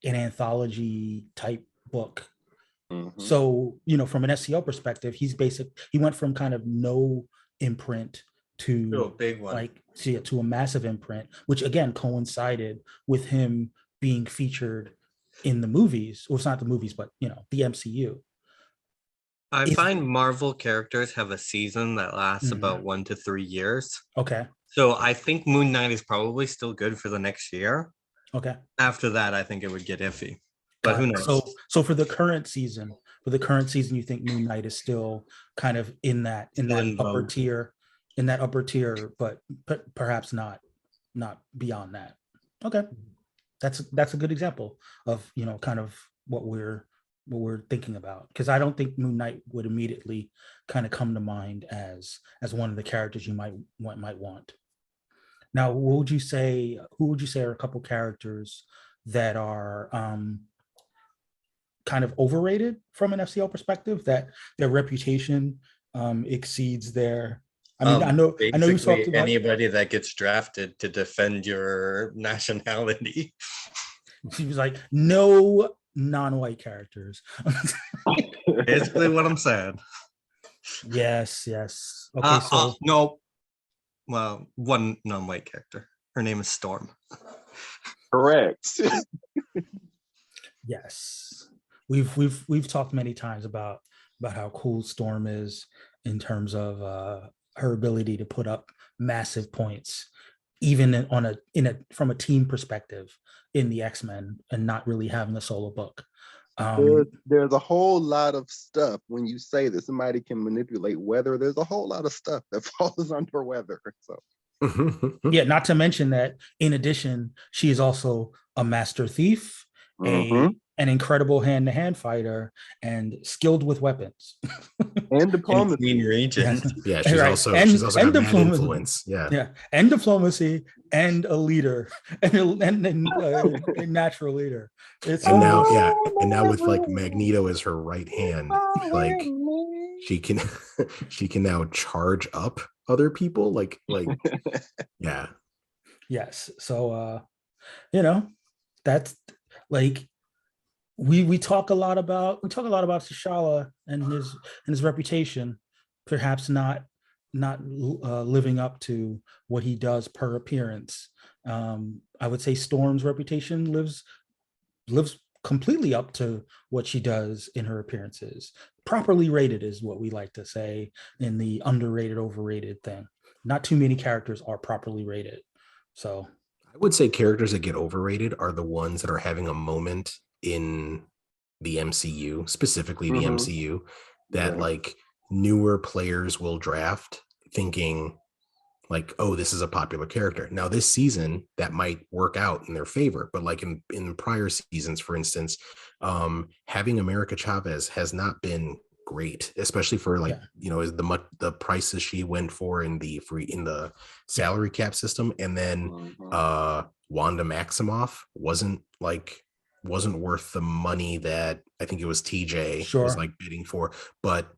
[SPEAKER 1] anthology type book.
[SPEAKER 2] Mhm.
[SPEAKER 1] So, you know, from an SEO perspective, he went from kind of no imprint
[SPEAKER 3] To a
[SPEAKER 1] to
[SPEAKER 3] big one.
[SPEAKER 1] like to a massive imprint, which again coincided with him being featured in the movies. Well, it's not the movies, but you know, the MCU.
[SPEAKER 3] I find Marvel characters have a season that lasts
[SPEAKER 1] Mhm.
[SPEAKER 3] about 1 to 3 years.
[SPEAKER 1] Okay.
[SPEAKER 3] So I think Moon Knight is probably still good for the next year.
[SPEAKER 1] Okay.
[SPEAKER 3] After that, I think it would get iffy. But who knows?
[SPEAKER 1] So for the current season, you think Moon Knight is still kind of in that upper
[SPEAKER 3] vogue.
[SPEAKER 1] tier, but perhaps not beyond that. Okay. That's a good example of, you know, kind of what we're thinking about, because I don't think Moon Knight would immediately kind of come to mind as one of the characters you might want. Now, who would you say are a couple characters that are kind of overrated from an FCL perspective, that their reputation exceeds their? I mean, I know you talked
[SPEAKER 3] basically
[SPEAKER 1] about
[SPEAKER 3] anybody that gets drafted to defend your nationality.
[SPEAKER 1] She was like, no non-white characters.
[SPEAKER 3] Basically what I'm saying.
[SPEAKER 1] Yes. Okay, so
[SPEAKER 3] no. Well, one non-white character. Her name is Storm.
[SPEAKER 2] Correct.
[SPEAKER 1] yes, we've talked many times about how cool Storm is in terms of her ability to put up massive points, even from a team perspective in the X-Men, and not really having a solo book.
[SPEAKER 2] There's a whole lot of stuff when you say that somebody can manipulate weather. There's a whole lot of stuff that falls under weather. So
[SPEAKER 1] yeah, not to mention that in addition, she is also a master thief, an incredible hand-to-hand fighter, and skilled with weapons
[SPEAKER 2] and diplomacy.
[SPEAKER 3] Clean region.
[SPEAKER 4] Yeah, she's also got mad influence.
[SPEAKER 1] Yeah, and diplomacy, and a leader, and a natural leader.
[SPEAKER 4] And now with like Magneto as her right hand, like she can now charge up other people. Like yeah.
[SPEAKER 1] Yes. So you know, that's like we talk a lot about T'Challa and his reputation, perhaps not living up to what he does per appearance. I would say Storm's reputation lives completely up to what she does in her appearances. Properly rated is what we like to say in the underrated, overrated thing. Not too many characters are properly rated. So
[SPEAKER 4] I would say characters that get overrated are the ones that are having a moment in the MCU, specifically the MCU, that like newer players will draft thinking, like, oh, this is a popular character. Now this season that might work out in their favor, but like in prior seasons, for instance, having America Chavez has not been great, especially for like, the prices she went for in the salary cap system. And then Wanda Maximoff wasn't worth the money that I think it was TJ was like bidding for. But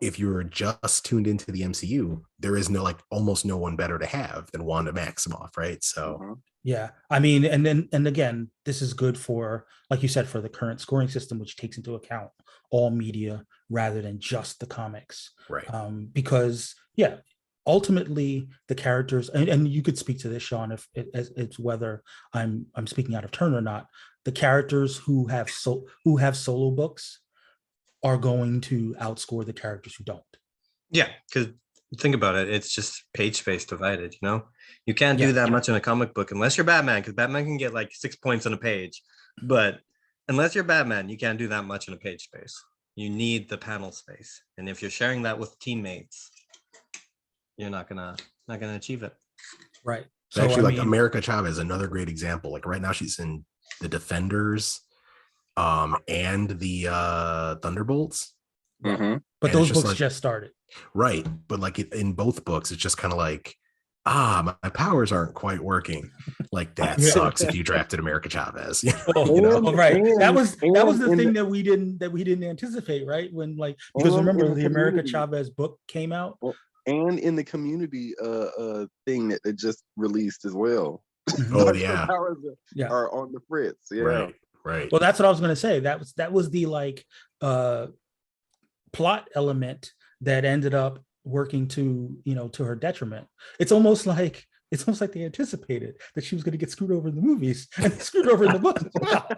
[SPEAKER 4] if you're just tuned into the MCU, there is almost no one better to have than Wanda Maximoff, right? So
[SPEAKER 1] yeah, I mean, and again, this is good for, like you said, for the current scoring system, which takes into account all media rather than just the comics,
[SPEAKER 4] right?
[SPEAKER 1] Because ultimately the characters, and you could speak to this, Shaun, if it's whether I'm speaking out of turn or not. The characters who have solo books are going to outscore the characters who don't.
[SPEAKER 3] Yeah, because think about it, it's just page space divided, you can't do that much in a comic book unless you're Batman, because Batman can get like 6 points on a page, but unless you're Batman, you can't do that much in a page space. You need the panel space, and if you're sharing that with teammates, you're not gonna achieve it.
[SPEAKER 1] Right.
[SPEAKER 4] So actually, America Chavez, another great example. Like right now she's in the Defenders and the Thunderbolts.
[SPEAKER 1] Mm-hmm. But those books just started.
[SPEAKER 4] Right. But like in both books, it's just kind of like, my powers aren't quite working. Like that sucks if you drafted America Chavez.
[SPEAKER 1] Right. That was the thing that we didn't anticipate, right? When because remember the America Chavez book came out.
[SPEAKER 2] And in the community thing that they just released as well.
[SPEAKER 4] Oh yeah.
[SPEAKER 2] Powers are on the fritz. Yeah.
[SPEAKER 4] Right.
[SPEAKER 1] Well, that's what I was gonna say. That was the plot element that ended up working to her detriment. It's almost like they anticipated that she was going to get screwed over in the movies and screwed over in the books as well.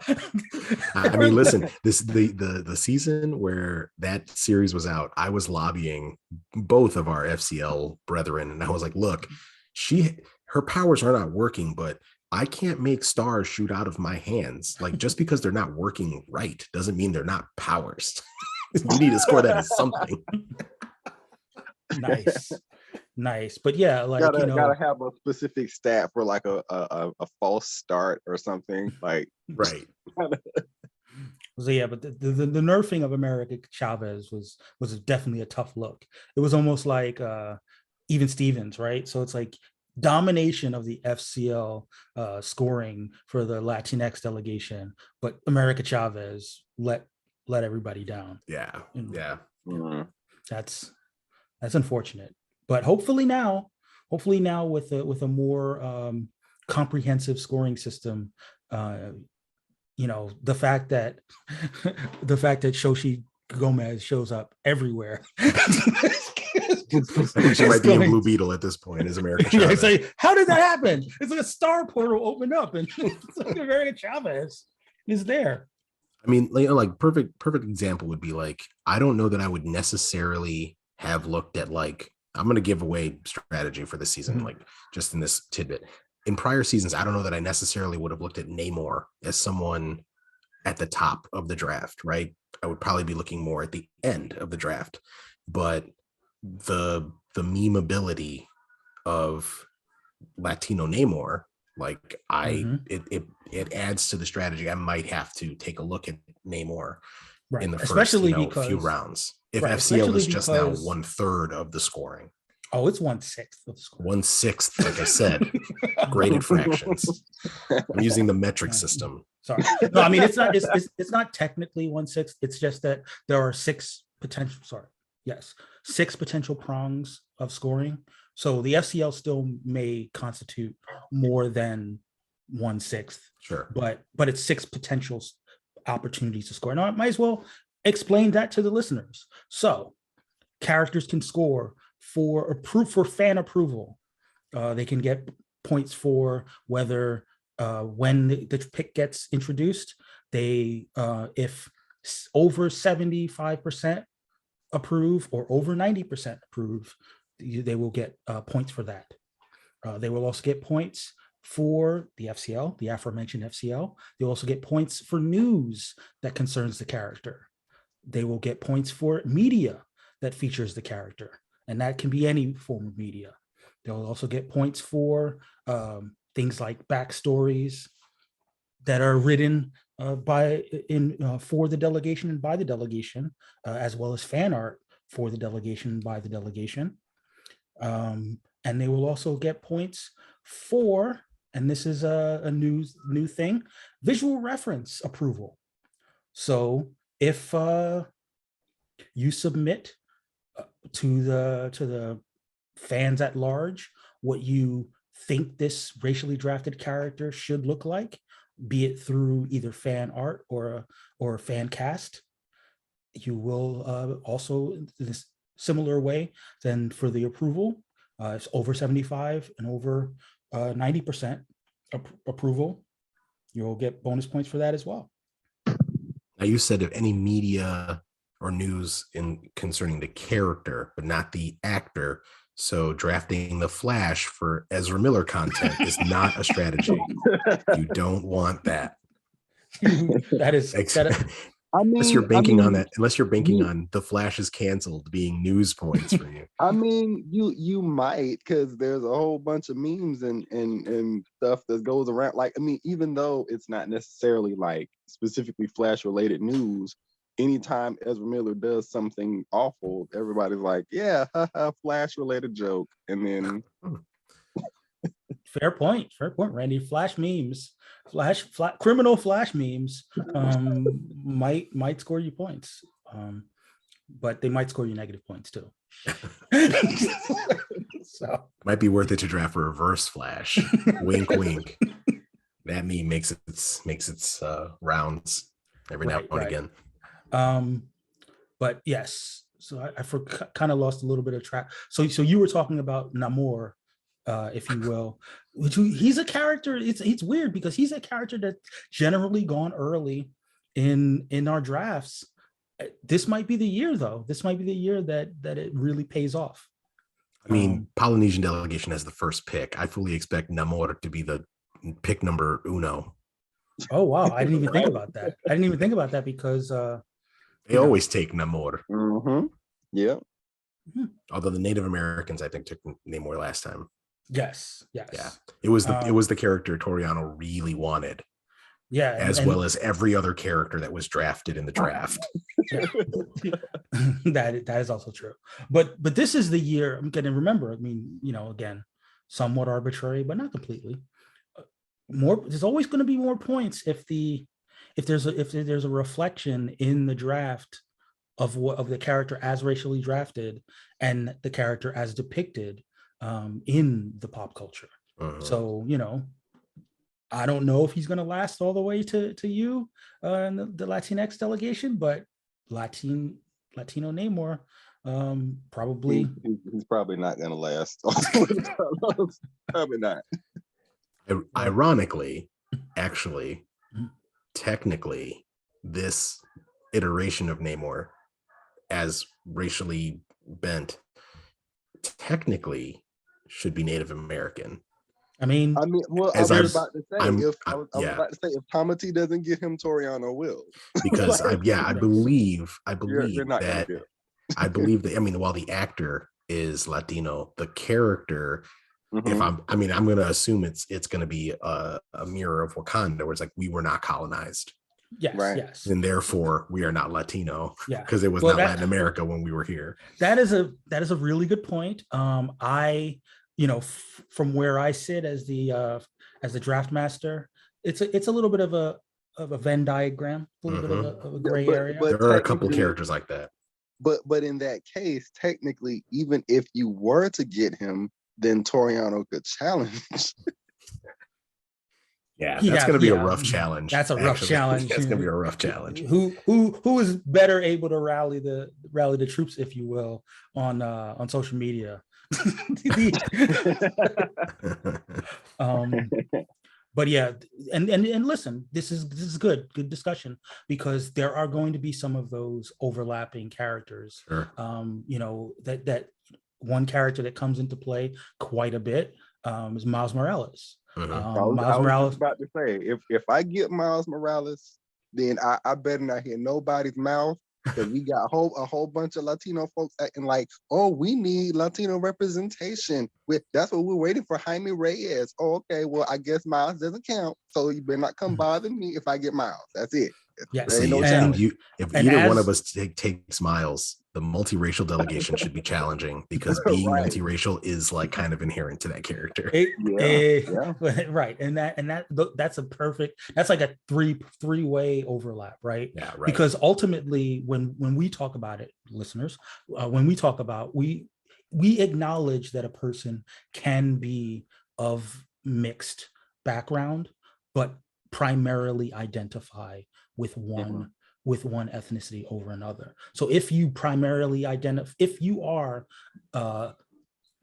[SPEAKER 4] I mean, listen, the season where that series was out, I was lobbying both of our FCL brethren, and I was like, look, her powers are not working, but I can't make stars shoot out of my hands. Like, just because they're not working right doesn't mean they're not powers. You need to score that as something.
[SPEAKER 1] Nice. But yeah,
[SPEAKER 2] gotta have a specific stat for like a false start or something, like
[SPEAKER 4] right.
[SPEAKER 1] So yeah, but the nerfing of America Chavez was definitely a tough look. It was almost like even Stevens, right? So it's like domination of the FCL scoring for the Latinx delegation, but America Chavez let everybody down.
[SPEAKER 4] Yeah.
[SPEAKER 1] That's unfortunate, but hopefully now with a more comprehensive scoring system, the fact that Shoshi Gomez shows up everywhere.
[SPEAKER 4] She might be a Blue Beetle at this point, as America Chavez.
[SPEAKER 1] It's like, how did that happen? It's like a star portal opened up and America Chavez is there.
[SPEAKER 4] I mean, perfect example would be like, I don't know that I would necessarily have looked at I'm going to give away strategy for this season, just in this tidbit. In prior seasons, I don't know that I necessarily would have looked at Namor as someone at the top of the draft, right? I would probably be looking more at the end of the draft. But the memeability of Latino Namor, it adds to the strategy. I might have to take a look at Namor in the first few rounds. If FCL is just now 1/3 of the scoring.
[SPEAKER 1] Oh, it's 1/6 of the scoring.
[SPEAKER 4] 1/6, like I said, graded fractions. I'm using the metric system.
[SPEAKER 1] Sorry. No, I mean it's not technically 1/6. It's just that there are 6 potential prongs of scoring. So the FCL still may constitute more than 1/6.
[SPEAKER 4] Sure.
[SPEAKER 1] But it's 6 potential opportunities to score. Now I might as well explain that to the listeners. So characters can score for fan approval. They can get points for whether when the pick gets introduced, they if over 75% approve or over 90% approve, they will get points for that. They will also get points for the FCL, the aforementioned FCL. They also get points for news that concerns the character. They will get points for media that features the character, and that can be any form of media. They'll also get points for things like backstories that are written for the delegation and by the delegation, as well as fan art for the delegation and by the delegation. And they will also get points for, and this is a new thing, visual reference approval. So if you submit to the fans at large what you think this racially drafted character should look like, be it through either fan art or a fan cast, you will also, in this similar way then for the approval, it's over 75 and over 90% approval, you'll get bonus points for that as well.
[SPEAKER 4] Now, you said if any media or news concerning the character, but not the actor. So drafting the Flash for Ezra Miller content is not a strategy. You don't want that.
[SPEAKER 1] That is
[SPEAKER 4] unless you're banking on that, unless you're banking on the Flash is canceled being news points for you.
[SPEAKER 2] I mean, you might, because there's a whole bunch of memes and stuff that goes around. Like, I mean, even though it's not necessarily like specifically Flash related news, anytime Ezra Miller does something awful, everybody's like, yeah, Flash related joke. And then
[SPEAKER 1] fair point, Randy. Flash memes, criminal Flash memes might score you points, but they might score you negative points too. So
[SPEAKER 4] might be worth it to draft a reverse Flash. Wink, wink. That meme makes its rounds every now and again.
[SPEAKER 1] But yes, so I kind of lost a little bit of track. So you were talking about Namor, if you will. He's a character. It's weird because he's a character that's generally gone early in our drafts. This might be the year, though. This might be the year that it really pays off.
[SPEAKER 4] I mean, Polynesian delegation has the first pick. I fully expect Namor to be the pick number uno.
[SPEAKER 1] Oh wow, I didn't even think about that. Because
[SPEAKER 4] they always take Namor.
[SPEAKER 2] Mm-hmm. Yeah.
[SPEAKER 4] Although the Native Americans, I think, took Namor last time.
[SPEAKER 1] Yes.
[SPEAKER 4] Yeah. It was the character Toriano really wanted.
[SPEAKER 1] Yeah.
[SPEAKER 4] As well as every other character that was drafted in the draft.
[SPEAKER 1] that is also true. But this is the year. I'm going to remember. I mean, again, somewhat arbitrary, but not completely. There's always going to be more points if there's a reflection in the draft of the character as racially drafted and the character as depicted in the pop culture. So I don't know if he's going to last all the way to you in the Latinx delegation, but Latino Namor probably.
[SPEAKER 2] He's probably not going to last. Probably not.
[SPEAKER 4] Ironically, actually, technically, this iteration of Namor as racially bent technically should be Native American.
[SPEAKER 1] I mean,
[SPEAKER 2] well, I was about to say, if Tamati doesn't get him, Toriano will.
[SPEAKER 4] Because I believe that. I believe that. I mean, while the actor is Latino, the character.
[SPEAKER 2] Mm-hmm.
[SPEAKER 4] I'm going to assume it's going to be a mirror of Wakanda, where it's like we were not colonized.
[SPEAKER 1] Yes, right. Yes,
[SPEAKER 4] and therefore we are not Latino.
[SPEAKER 1] Yeah,
[SPEAKER 4] because it was not Latin America when we were here.
[SPEAKER 1] That is a really good point. From where I sit as the draft master, it's a little bit of a Venn diagram, a little bit of a gray area.
[SPEAKER 4] There are a couple characters like that.
[SPEAKER 2] But in that case, technically, even if you were to get him, then Toriano could challenge.
[SPEAKER 4] Yeah, that's going to be a rough challenge.
[SPEAKER 1] That's a rough challenge.
[SPEAKER 4] That's going to be a rough challenge.
[SPEAKER 1] Who is better able to rally the troops, if you will, on social media? But yeah, and listen, this is good discussion, because there are going to be some of those overlapping characters.
[SPEAKER 4] Sure.
[SPEAKER 1] That one character that comes into play quite a bit is Miles Morales.
[SPEAKER 2] Mm-hmm. I was about to say, if I get Miles Morales, then I better not hear nobody's mouth Because we got a whole bunch of Latino folks acting like, oh, we need Latino representation. That's what we're waiting for, Jaime Reyes. Oh, okay, well, I guess Miles doesn't count, so you better not come bother me if I get Miles. That's it.
[SPEAKER 1] Yeah.
[SPEAKER 2] There ain't no
[SPEAKER 4] if
[SPEAKER 2] challenge.
[SPEAKER 4] either one of us takes Miles, the multiracial delegation should be challenging, because being
[SPEAKER 2] Right.
[SPEAKER 4] multiracial is like kind of inherent to that character.
[SPEAKER 1] Right, and that's a perfect. That's like a three-way overlap, right?
[SPEAKER 4] Yeah, right.
[SPEAKER 1] Because ultimately, when we talk about it, listeners, when we talk about we acknowledge that a person can be of mixed background, but primarily identify with one ethnicity over another. So if you primarily if you are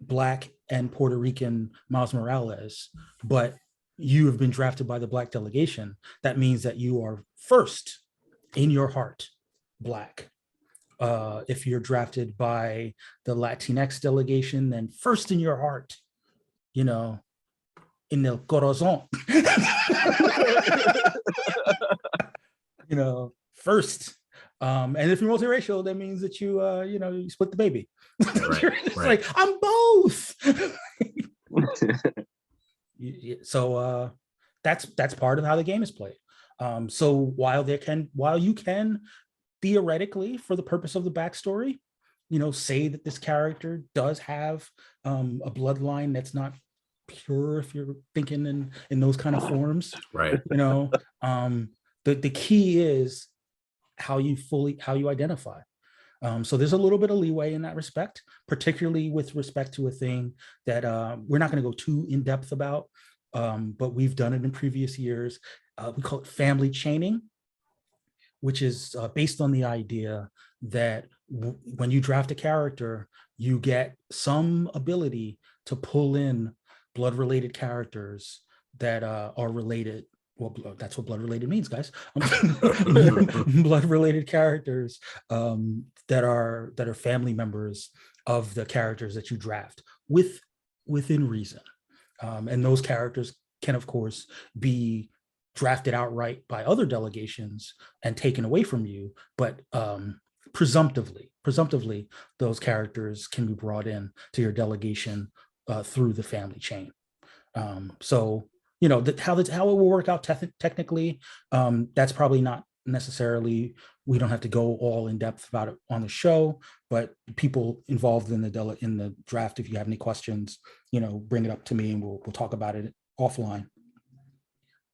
[SPEAKER 1] Black and Puerto Rican Miles Morales, but you have been drafted by the Black delegation, that means that you are first in your heart Black. If you're drafted by the Latinx delegation, then first in your heart, in el corazón. First. And if you're multiracial, that means that you split the baby. It's right. Like, I'm both. So that's part of how the game is played. So while you can theoretically, for the purpose of the backstory, say that this character does have a bloodline that's not pure, if you're thinking in those kind of forms,
[SPEAKER 4] right?
[SPEAKER 1] The key is how you identify. So there's a little bit of leeway in that respect, particularly with respect to a thing that we're not going to go too in depth about, but we've done it in previous years. We call it family chaining, which is based on the idea that when you draft a character, you get some ability to pull in blood-related characters that are related. Well, that's what blood related means, guys. Blood related characters that are family members of the characters that you draft within reason. And those characters can, of course, be drafted outright by other delegations and taken away from you. But presumptively, those characters can be brought in to your delegation through the family chain. So how it will work out technically, that's probably not necessarily, we don't have to go all in depth about it on the show, but people involved in the draft, if you have any questions, bring it up to me and we'll talk about it offline.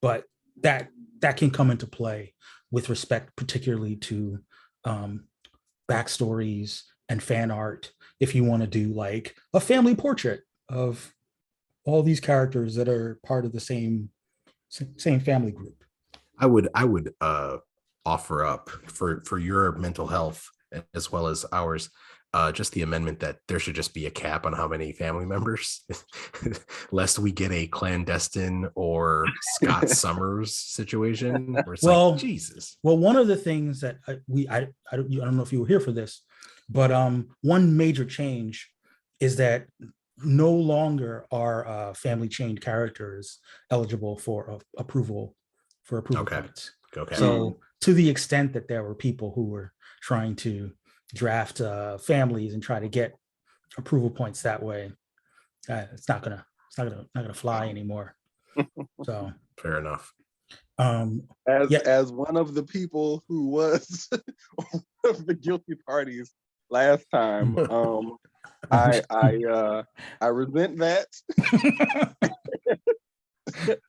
[SPEAKER 1] But that can come into play with respect particularly to backstories and fan art, if you want to do like a family portrait of all these characters that are part of the same family group.
[SPEAKER 4] I would offer up for your mental health as well as ours, just the amendment that there should just be a cap on how many family members, lest we get a clandestine or Scott Summers situation where it's like, Jesus.
[SPEAKER 1] Well, one of the things that I don't know if you were here for this, but one major change is that no longer are family chained characters eligible for approval points.
[SPEAKER 4] Okay.
[SPEAKER 1] So to the extent that there were people who were trying to draft families and try to get approval points that way, it's not gonna fly anymore. So
[SPEAKER 4] fair enough.
[SPEAKER 2] As one of the people who was one of the guilty parties last time, I resent that.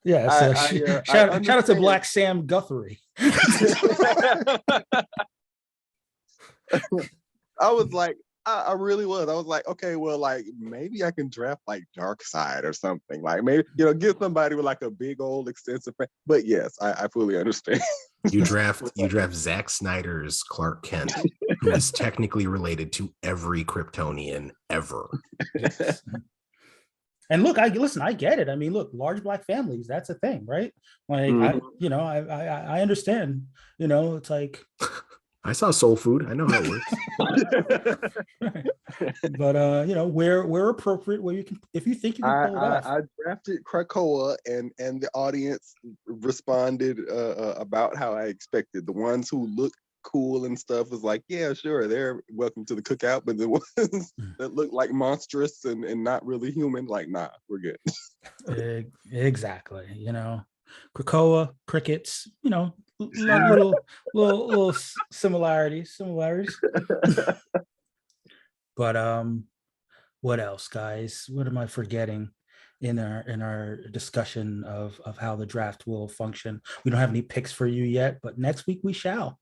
[SPEAKER 1] Yeah, shout out to Black Sam Guthrie.
[SPEAKER 2] I was like, I really was. I was like, okay, well, like maybe I can draft like Dark Side or something. Like maybe get somebody with like a big old extensive. But yes, I fully understand.
[SPEAKER 4] You draft Zack Snyder's Clark Kent, who is technically related to every Kryptonian ever.
[SPEAKER 1] Yes. And look, I get it. I mean, look, large Black families, that's a thing, right? Like, I understand, it's like.
[SPEAKER 4] I saw Soul Food. I know how it works.
[SPEAKER 1] But, where appropriate, where you can, if you think you can pull it off.
[SPEAKER 2] I drafted Krakoa and the audience responded about how I expected. The ones who looked cool and stuff was like, yeah, sure, they're welcome to the cookout, but the ones that look like monstrous and not really human, like, nah, we're good.
[SPEAKER 1] Exactly. Krakoa, crickets, little similarities. But what else, guys? What am I forgetting in our discussion of how the draft will function? We don't have any picks for you yet, but next week we shall.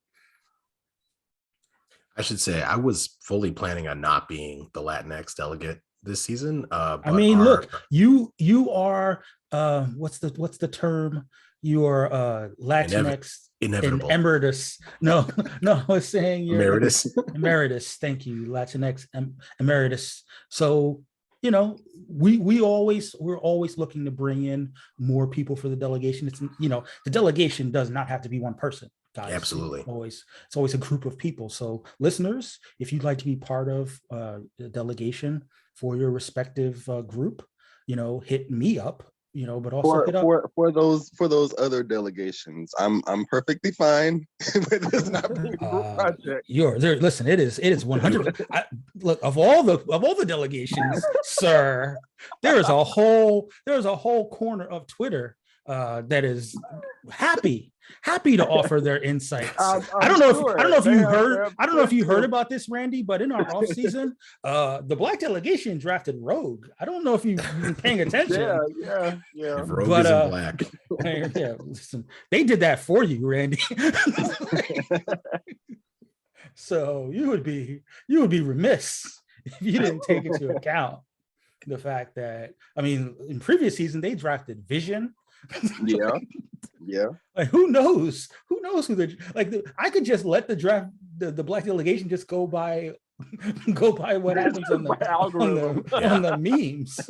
[SPEAKER 4] I should say I was fully planning on not being the Latinx delegate this season.
[SPEAKER 1] I mean, look, you are what's the term? You are Latinx
[SPEAKER 4] inevitable.
[SPEAKER 1] emeritus. No, I was saying you're
[SPEAKER 4] Emeritus.
[SPEAKER 1] Emeritus. Thank you, Latinx emeritus. So we're always looking to bring in more people for the delegation. It's the delegation does not have to be one person, guys.
[SPEAKER 4] Absolutely.
[SPEAKER 1] It's always a group of people. So listeners, if you'd like to be part of the delegation for your respective group, hit me up. But also hit up
[SPEAKER 2] for those other delegations. I'm perfectly fine with this not being a group project.
[SPEAKER 1] You're there. Listen, it is 100. Look, of all the delegations, sir, there is a whole corner of Twitter that is happy to offer their insights. I don't know if you heard about this, Randy, but in our off season, the Black delegation drafted Rogue. I don't know if you've been paying attention.
[SPEAKER 2] Yeah.
[SPEAKER 4] Rogue is in black.
[SPEAKER 1] Yeah, listen, they did that for you, Randy. So you would be remiss if you didn't take into account the fact that, I mean, in previous season they drafted Vision.
[SPEAKER 2] Yeah.
[SPEAKER 1] Like who knows who I could just let the draft the Black delegation just go by what happens on the algorithm on the memes.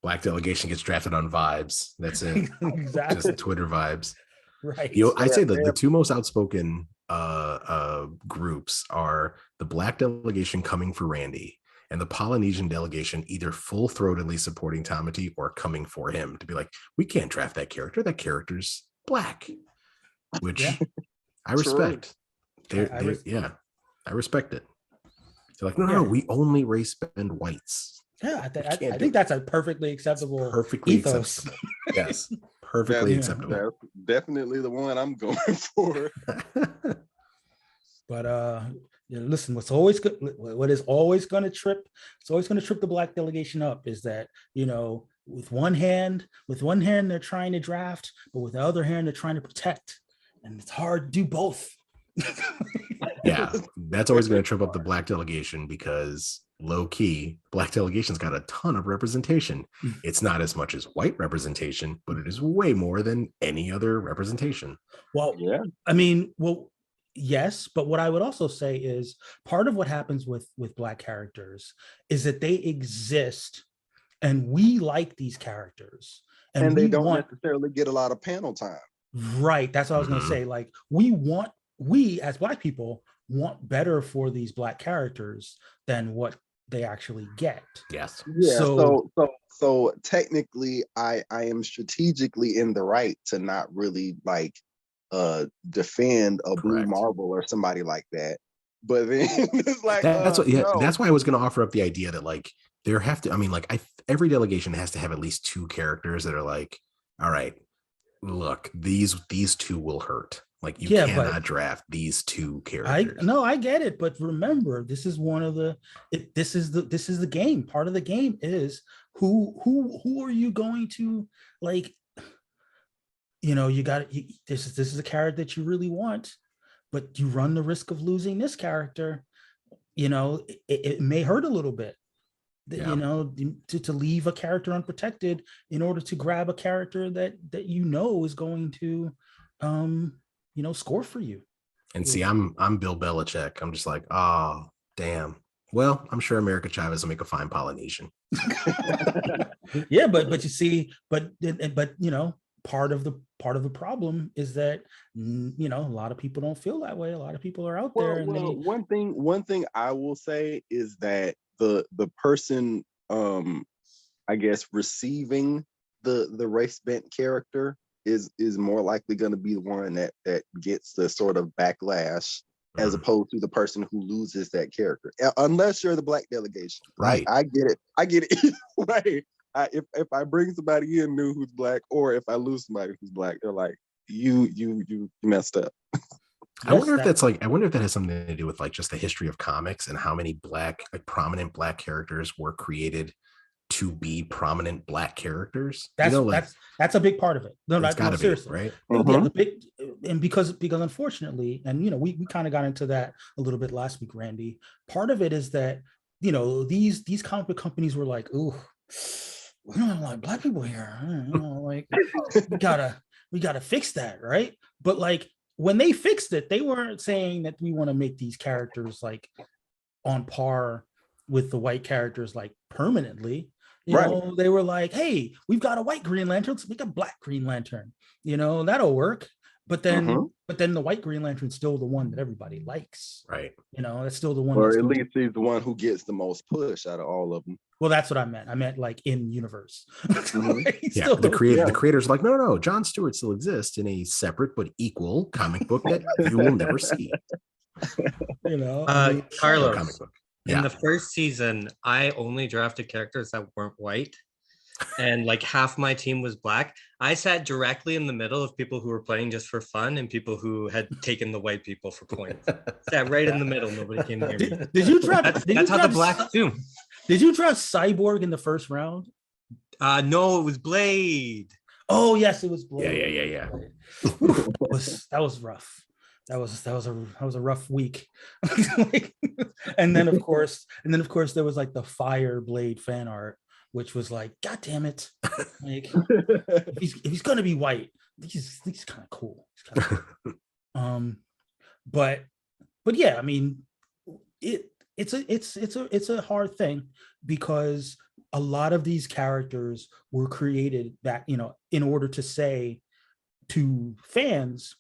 [SPEAKER 4] Black delegation gets drafted on vibes. That's it.
[SPEAKER 1] Exactly.
[SPEAKER 4] Just Twitter vibes.
[SPEAKER 1] Right.
[SPEAKER 4] I'd say the two most outspoken groups are the Black delegation coming for Randy and the Polynesian delegation either full-throatedly supporting Tamati or coming for him to be like, we can't draft that character. That character's Black, which I respect. I respect it. They're like, no, we only race bend whites.
[SPEAKER 1] Yeah, I think that's a perfectly acceptable ethos.
[SPEAKER 4] Acceptable. Yes, perfectly acceptable.
[SPEAKER 2] That's definitely the one I'm going for.
[SPEAKER 1] But listen, what is always going to trip the Black delegation up is that with one hand they're trying to draft, but with the other hand they're trying to protect, and it's hard to do both.
[SPEAKER 4] Yeah, that's always going to trip up the Black delegation because low key, Black delegation's got a ton of representation. It's not as much as white representation, but it is way more than any other representation.
[SPEAKER 1] Well, yeah, I mean, yes, but what I would also say is part of what happens with Black characters is that they exist and we like these characters
[SPEAKER 2] and they don't necessarily get a lot of panel time.
[SPEAKER 1] Right. That's what I was going to say. Like we as Black people want better for these Black characters than what they actually get.
[SPEAKER 4] Yes.
[SPEAKER 2] Yeah. So technically I am strategically in the right to not really defend a Blue Marvel or somebody like that. But then it's like
[SPEAKER 4] that's why I was going to offer up the idea that there have to, every delegation has to have at least two characters that are like, all right, look, these two will hurt. You cannot draft these two characters.
[SPEAKER 1] I get it, but remember, this is this is the game. Part of the game is who are you going to this is a character that you really want, but you run the risk of losing this character. It may hurt a little bit. To leave a character unprotected in order to grab a character that is going to score for you.
[SPEAKER 4] And see, I'm Bill Belichick. I'm just like, oh damn. Well, I'm sure America Chavez will make a fine Polynesian.
[SPEAKER 1] Yeah, but you see, but part of the problem is that a lot of people don't feel that way. A lot of people are out there.
[SPEAKER 2] One thing I will say is that the person I guess receiving the race bent character is more likely going to be the one that gets the sort of backlash as opposed to the person who loses that character, unless you're the black delegation.
[SPEAKER 4] Right.
[SPEAKER 2] I get it. Right. If I bring somebody in new who's black, or if I lose somebody who's black, they're like, you messed up.
[SPEAKER 4] I wonder if that's like, I wonder if that has something to do with like just the history of comics and how many black, like prominent black characters were created to be prominent black characters.
[SPEAKER 1] That's
[SPEAKER 4] you know, like,
[SPEAKER 1] that's a big part of it. No,
[SPEAKER 4] it's got to be,
[SPEAKER 1] seriously,
[SPEAKER 4] right?
[SPEAKER 1] Yeah, the big, and because unfortunately, and you know, we kind of got into that a little bit last week, Randy. Part of it is that, you know, these comic book companies were like, ooh, we don't have a lot of black people here. You know, like we gotta fix that, right? But like when they fixed it, they weren't saying that we want to make these characters like on par with the white characters like permanently. You know, they were like, hey, we've got a white Green Lantern, let's make a black Green Lantern. You know, that'll work. But then the white Green Lantern's still the one that everybody likes.
[SPEAKER 4] Right.
[SPEAKER 1] You know, that's still the one.
[SPEAKER 2] Or at least he's the one who gets the most push out of all of them.
[SPEAKER 1] Well, that's what I meant. I meant like in universe.
[SPEAKER 4] Yeah, the creators like, no, John Stewart still exists in a separate but equal comic book that you will never see.
[SPEAKER 1] You know,
[SPEAKER 3] Carlos,
[SPEAKER 4] comic book.
[SPEAKER 3] In the first season, I only drafted characters that weren't white, and like half my team was black. I sat directly in the middle of people who were playing just for fun and people who had taken the white people for points. Sat right in the middle. Nobody came near me.
[SPEAKER 1] Did you draft?
[SPEAKER 3] That's how the blacks do.
[SPEAKER 1] Did you draft Cyborg in the first round?
[SPEAKER 3] No, it was Blade.
[SPEAKER 1] Oh yes, it was Blade.
[SPEAKER 4] Yeah.
[SPEAKER 1] That was rough. That was a rough week. and then of course there was like the Fire Blade fan art, which was like, God damn it! Like if he's gonna be white, he's kind of cool. But yeah, I mean, it's a hard thing because a lot of these characters were created back, you know, in order to say to fans,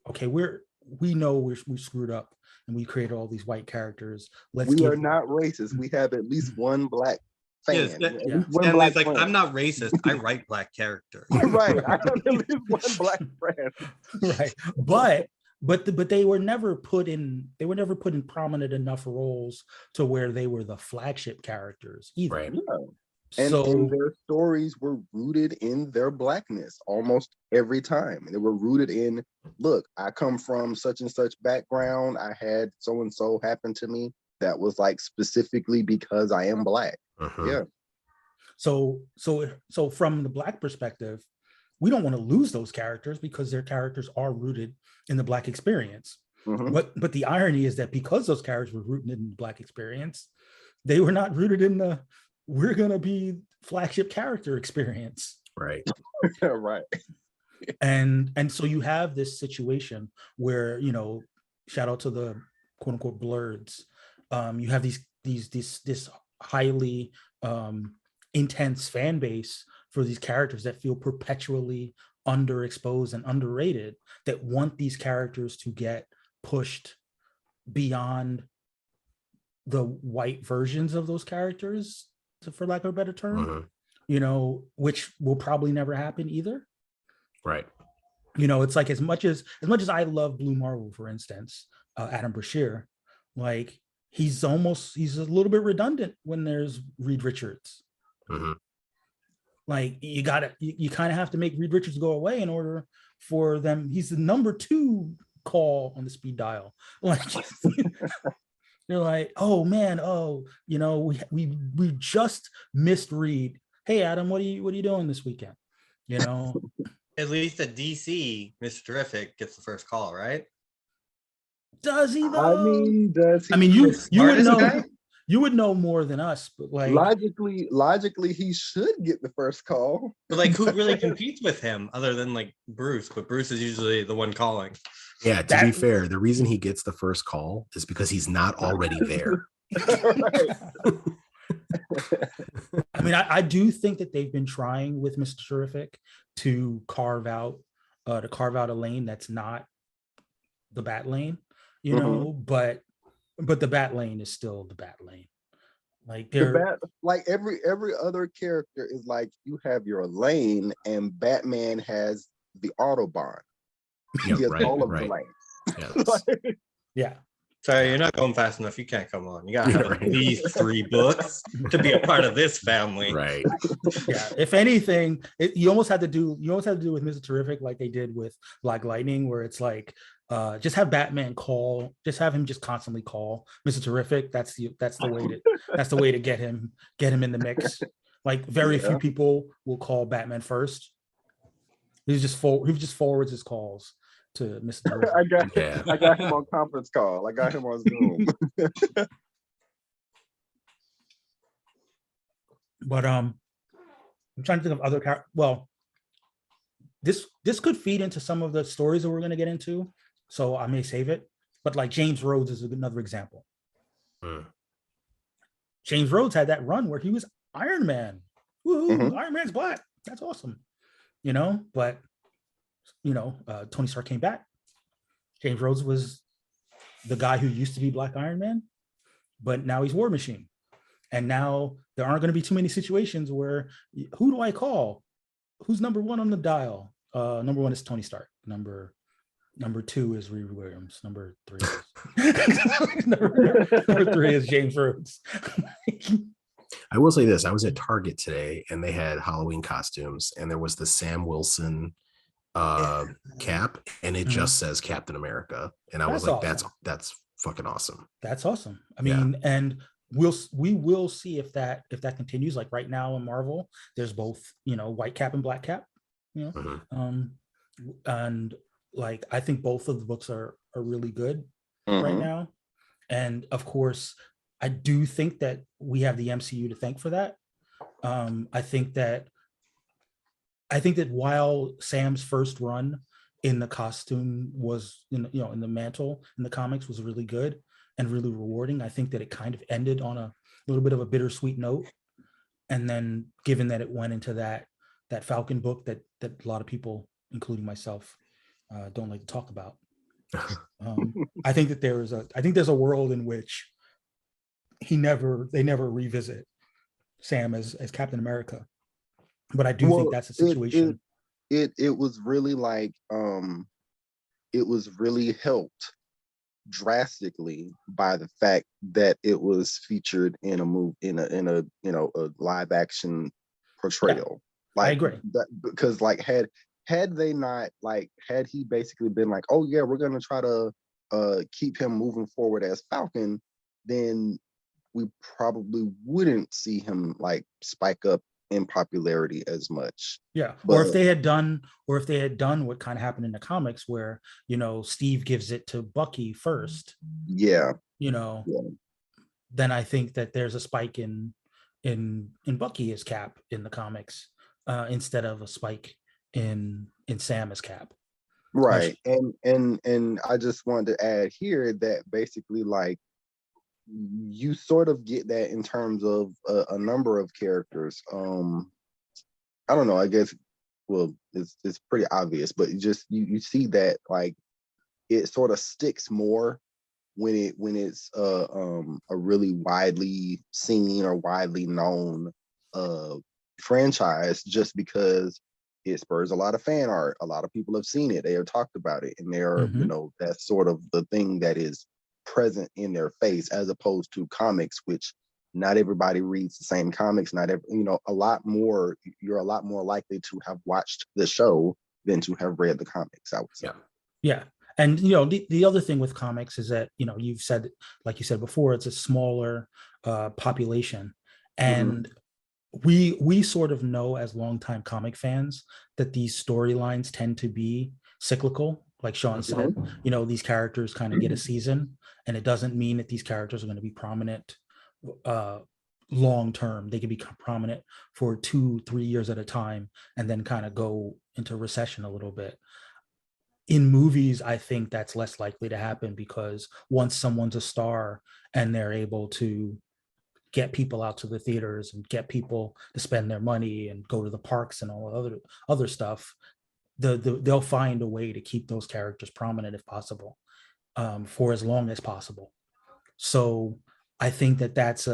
[SPEAKER 1] okay, we know we screwed up and we created all these white characters.
[SPEAKER 2] We are not racist. We have at least one black fan.
[SPEAKER 3] Yes, one black like, I'm not racist. I write black characters.
[SPEAKER 2] Right. I have at least one black friend.
[SPEAKER 1] Right. But they were never put in prominent enough roles to where they were the flagship characters either. Right.
[SPEAKER 2] No. And their stories were rooted in their blackness almost every time. They were rooted in, look, I come from such and such background. I had so and so happen to me. That was like specifically because I am black. Yeah.
[SPEAKER 1] So from the black perspective, we don't want to lose those characters because their characters are rooted in the black experience. But the irony is that because those characters were rooted in the black experience, they were not rooted in the we're gonna be flagship character experience.
[SPEAKER 4] Right.
[SPEAKER 2] Right.
[SPEAKER 1] And so you have this situation where, you know, shout out to the quote unquote blurs. You have this highly intense fan base for these characters that feel perpetually underexposed and underrated, that want these characters to get pushed beyond the white versions of those characters, for lack of a better term, you know, which will probably never happen either.
[SPEAKER 4] Right.
[SPEAKER 1] You know, it's like as much as I love Blue Marvel, for instance, Adam Brashear, like he's a little bit redundant when there's Reed Richards. Like you kind of have to make Reed Richards go away in order for them. He's the number 2 call on the speed dial. Like they're like, oh man, you know, we just missed Reed. Hey Adam, what are you doing this weekend? You know,
[SPEAKER 3] at least at DC, Mr. Terrific gets the first call, right?
[SPEAKER 1] Does he though?
[SPEAKER 2] I mean, does he?
[SPEAKER 1] I mean, you would know.
[SPEAKER 3] Guy?
[SPEAKER 1] You would know more than us, but like
[SPEAKER 2] logically, he should get the first call.
[SPEAKER 3] But like, who really competes with him other than like Bruce? But Bruce is usually the one calling.
[SPEAKER 4] Yeah, to be fair, the reason he gets the first call is because he's not already there.
[SPEAKER 1] I mean, I do think that they've been trying with Mr. Terrific to carve out a lane that's not the Bat lane, you know, but the Bat lane is still the Bat lane. Like
[SPEAKER 2] like every other character is like, you have your lane and Batman has the Autobahn.
[SPEAKER 4] Yeah,
[SPEAKER 2] He has
[SPEAKER 4] right,
[SPEAKER 2] all of
[SPEAKER 4] right.
[SPEAKER 2] the lanes.
[SPEAKER 4] Yeah,
[SPEAKER 1] Yeah.
[SPEAKER 3] Sorry, you're not going fast enough. You can't come on. You gotta have
[SPEAKER 4] Right.
[SPEAKER 3] at least 3 books to be a part of this family.
[SPEAKER 4] right.
[SPEAKER 1] Yeah. If anything, you almost had to do with Mr. Terrific like they did with Black Lightning, where it's like just have Batman have him just constantly call Mr. Terrific. That's the way to get him in the mix. Like very few people will call Batman first. He just forwards his calls to Mr. Terrific.
[SPEAKER 2] I got him on conference call. I got him on Zoom.
[SPEAKER 1] But I'm trying to think of other characters. Well, this could feed into some of the stories that we're going to get into, so I may save it. But like James Rhodes is another example. James Rhodes had that run where he was Iron Man. Woohoo! Iron Man's black. That's awesome. But Tony Stark came back. James Rhodes was the guy who used to be Black Iron Man, but now he's War Machine. And now there aren't going to be too many situations where, who do I call? Who's number one on the dial? Number one is Tony Stark. Number two is Riri Williams. Number three is number three is James Rhodes.
[SPEAKER 4] I will say this: I was at Target today, and they had Halloween costumes, and there was the Sam Wilson cap, and it just says Captain America, and I was like, awesome. That's fucking awesome.
[SPEAKER 1] That's awesome. I mean, and we will see if that continues. Like right now in Marvel, there's both white cap and black cap. And like I think both of the books are really good right now, and of course I do think that we have the MCU to thank for that. I think that while Sam's first run in the costume was in the mantle in the comics was really good and really rewarding, I think that it kind of ended on a little bit of a bittersweet note. And then given that it went into that Falcon book that a lot of people, including myself, don't like to talk about. I think that there's a world in which they never revisit Sam as Captain America. But I do think that's a situation.
[SPEAKER 2] It was really like it was really helped drastically by the fact that it was featured in a movie in a a live action portrayal.
[SPEAKER 1] Yeah, I agree.
[SPEAKER 2] Because like had they not had he basically been like, oh yeah, we're gonna try to keep him moving forward as Falcon, then we probably wouldn't see him like spike up in popularity as much.
[SPEAKER 1] Yeah. Or if they had done what kind of happened in the comics where, Steve gives it to Bucky first.
[SPEAKER 2] Yeah.
[SPEAKER 1] Then I think that there's a spike in Bucky as Cap in the comics, instead of a spike in Sam as Cap.
[SPEAKER 2] Right. And I just wanted to add here that basically like you sort of get that in terms of a number of characters. I don't know, I guess, well, it's pretty obvious, but you see that like it sort of sticks more when it's a really widely seen or widely known franchise, just because it spurs a lot of fan art. A lot of people have seen it, they have talked about it, and they're that's sort of the thing that is present in their face, as opposed to comics, which not everybody reads the same comics. Not every, you're a lot more likely to have watched the show than to have read the comics, I would say.
[SPEAKER 1] Yeah. And the other thing with comics is that you've said, like you said before, it's a smaller population, and we sort of know as longtime comic fans that these storylines tend to be cyclical. Like Shaun said, these characters kind of get a season, and it doesn't mean that these characters are going to be prominent long term. They can be prominent for 2-3 years at a time and then kind of go into recession a little bit. In movies, I think that's less likely to happen, because once someone's a star and they're able to get people out to the theaters and get people to spend their money and go to the parks and all other stuff, they'll find a way to keep those characters prominent if possible, for as long as possible. So I think that that's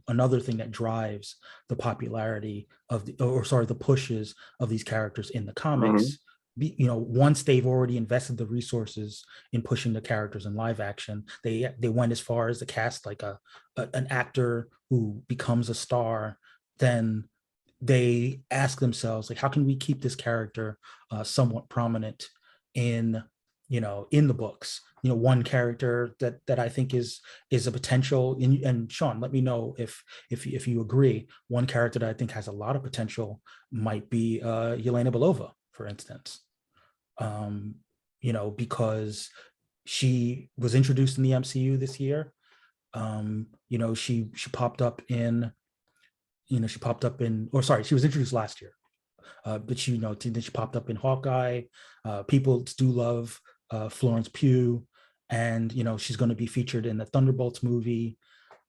[SPEAKER 1] another thing that drives the popularity of the pushes of these characters in the comics, once they've already invested the resources in pushing the characters in live action, they went as far as to cast like an actor who becomes a star. Then they ask themselves, like, how can we keep this character somewhat prominent in in the books? One character that I think is a potential, and Shaun, let me know if you agree. One character that I think has a lot of potential might be Yelena Belova, for instance. Because she was introduced in the MCU this year. She popped up in, or sorry, she was introduced last year. But then she popped up in Hawkeye. People do love Florence Pugh, and she's going to be featured in the Thunderbolts movie.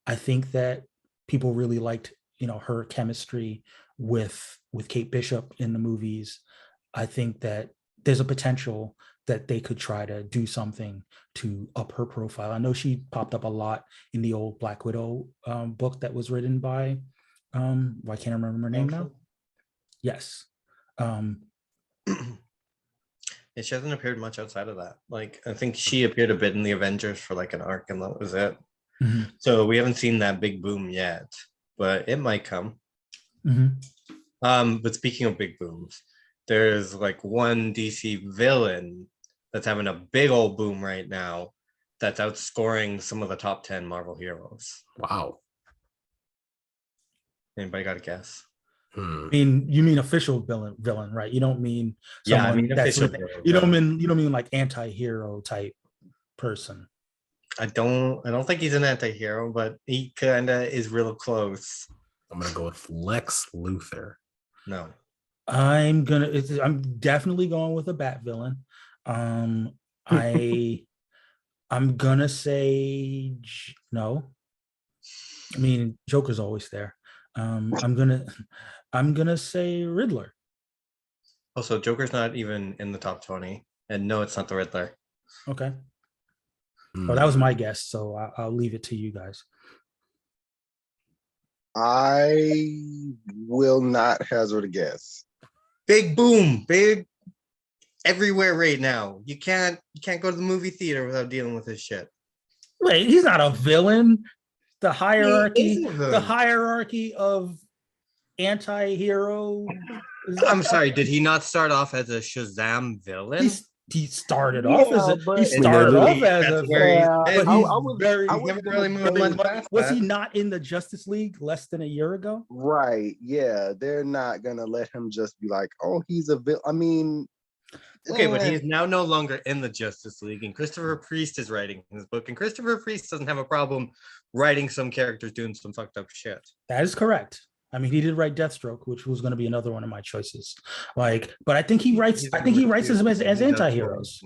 [SPEAKER 1] I think that people really liked her chemistry with Kate Bishop in the movies. I think that there's a potential that they could try to do something to up her profile. I know she popped up a lot in the old Black Widow book that was written by why can't I remember her name now? Yes.
[SPEAKER 3] She hasn't appeared much outside of that. Like, I think she appeared a bit in the Avengers for like an arc, and that was it.
[SPEAKER 1] Mhm.
[SPEAKER 3] So we haven't seen that big boom yet, but it might come.
[SPEAKER 1] Mhm.
[SPEAKER 3] But speaking of big booms, there's like one DC villain that's having a big old boom right now that's outscoring some of the top 10 Marvel heroes.
[SPEAKER 4] Wow.
[SPEAKER 3] Anybody got a guess?
[SPEAKER 1] I mean, you mean official villain, right? You don't mean
[SPEAKER 3] Yeah, I
[SPEAKER 1] someone
[SPEAKER 3] mean
[SPEAKER 1] that's
[SPEAKER 3] official
[SPEAKER 1] living,
[SPEAKER 3] villain,
[SPEAKER 1] you don't
[SPEAKER 3] yeah.
[SPEAKER 1] mean like anti-hero type person.
[SPEAKER 3] I don't think he's an anti-hero, but he kind of is real close.
[SPEAKER 4] I'm gonna go with Lex Luthor.
[SPEAKER 3] No.
[SPEAKER 1] I'm definitely going with a Bat villain. I'm gonna say no. I mean, Joker's always there. I'm gonna say Riddler.
[SPEAKER 3] Also, Joker's not even in the top 20, and no, it's not the Riddler.
[SPEAKER 1] Okay. Well, that was my guess, so I'll leave it to you guys.
[SPEAKER 2] I will not hazard a guess.
[SPEAKER 3] Big boom, big everywhere right now. You can't go to the movie theater without dealing with this shit.
[SPEAKER 1] Wait, he's not a villain. The
[SPEAKER 3] He is a villain.
[SPEAKER 1] hierarchy of anti-hero.
[SPEAKER 3] I'm sorry, did he not start off as a Shazam villain?
[SPEAKER 1] He started off as a
[SPEAKER 2] but-
[SPEAKER 1] he started off as a
[SPEAKER 2] Yeah,
[SPEAKER 1] but
[SPEAKER 2] I
[SPEAKER 1] he's
[SPEAKER 2] was-
[SPEAKER 1] very
[SPEAKER 2] I
[SPEAKER 3] He's
[SPEAKER 2] was
[SPEAKER 3] never
[SPEAKER 2] gonna
[SPEAKER 3] really moved
[SPEAKER 2] say-
[SPEAKER 3] much past
[SPEAKER 1] was
[SPEAKER 3] that.
[SPEAKER 1] he not in the Justice League less than a year ago?
[SPEAKER 2] Right. Yeah. They're not gonna let him just be like, oh, he's a villain. I mean,
[SPEAKER 3] Okay, but he's now no longer in the Justice League, and Christopher Priest is writing his book, and Christopher Priest doesn't have a problem writing some characters doing some fucked up shit.
[SPEAKER 1] That is correct. I mean, he did write Deathstroke, which was going to be another one of my choices. But I think he writes. I think he writes them as anti-heroes.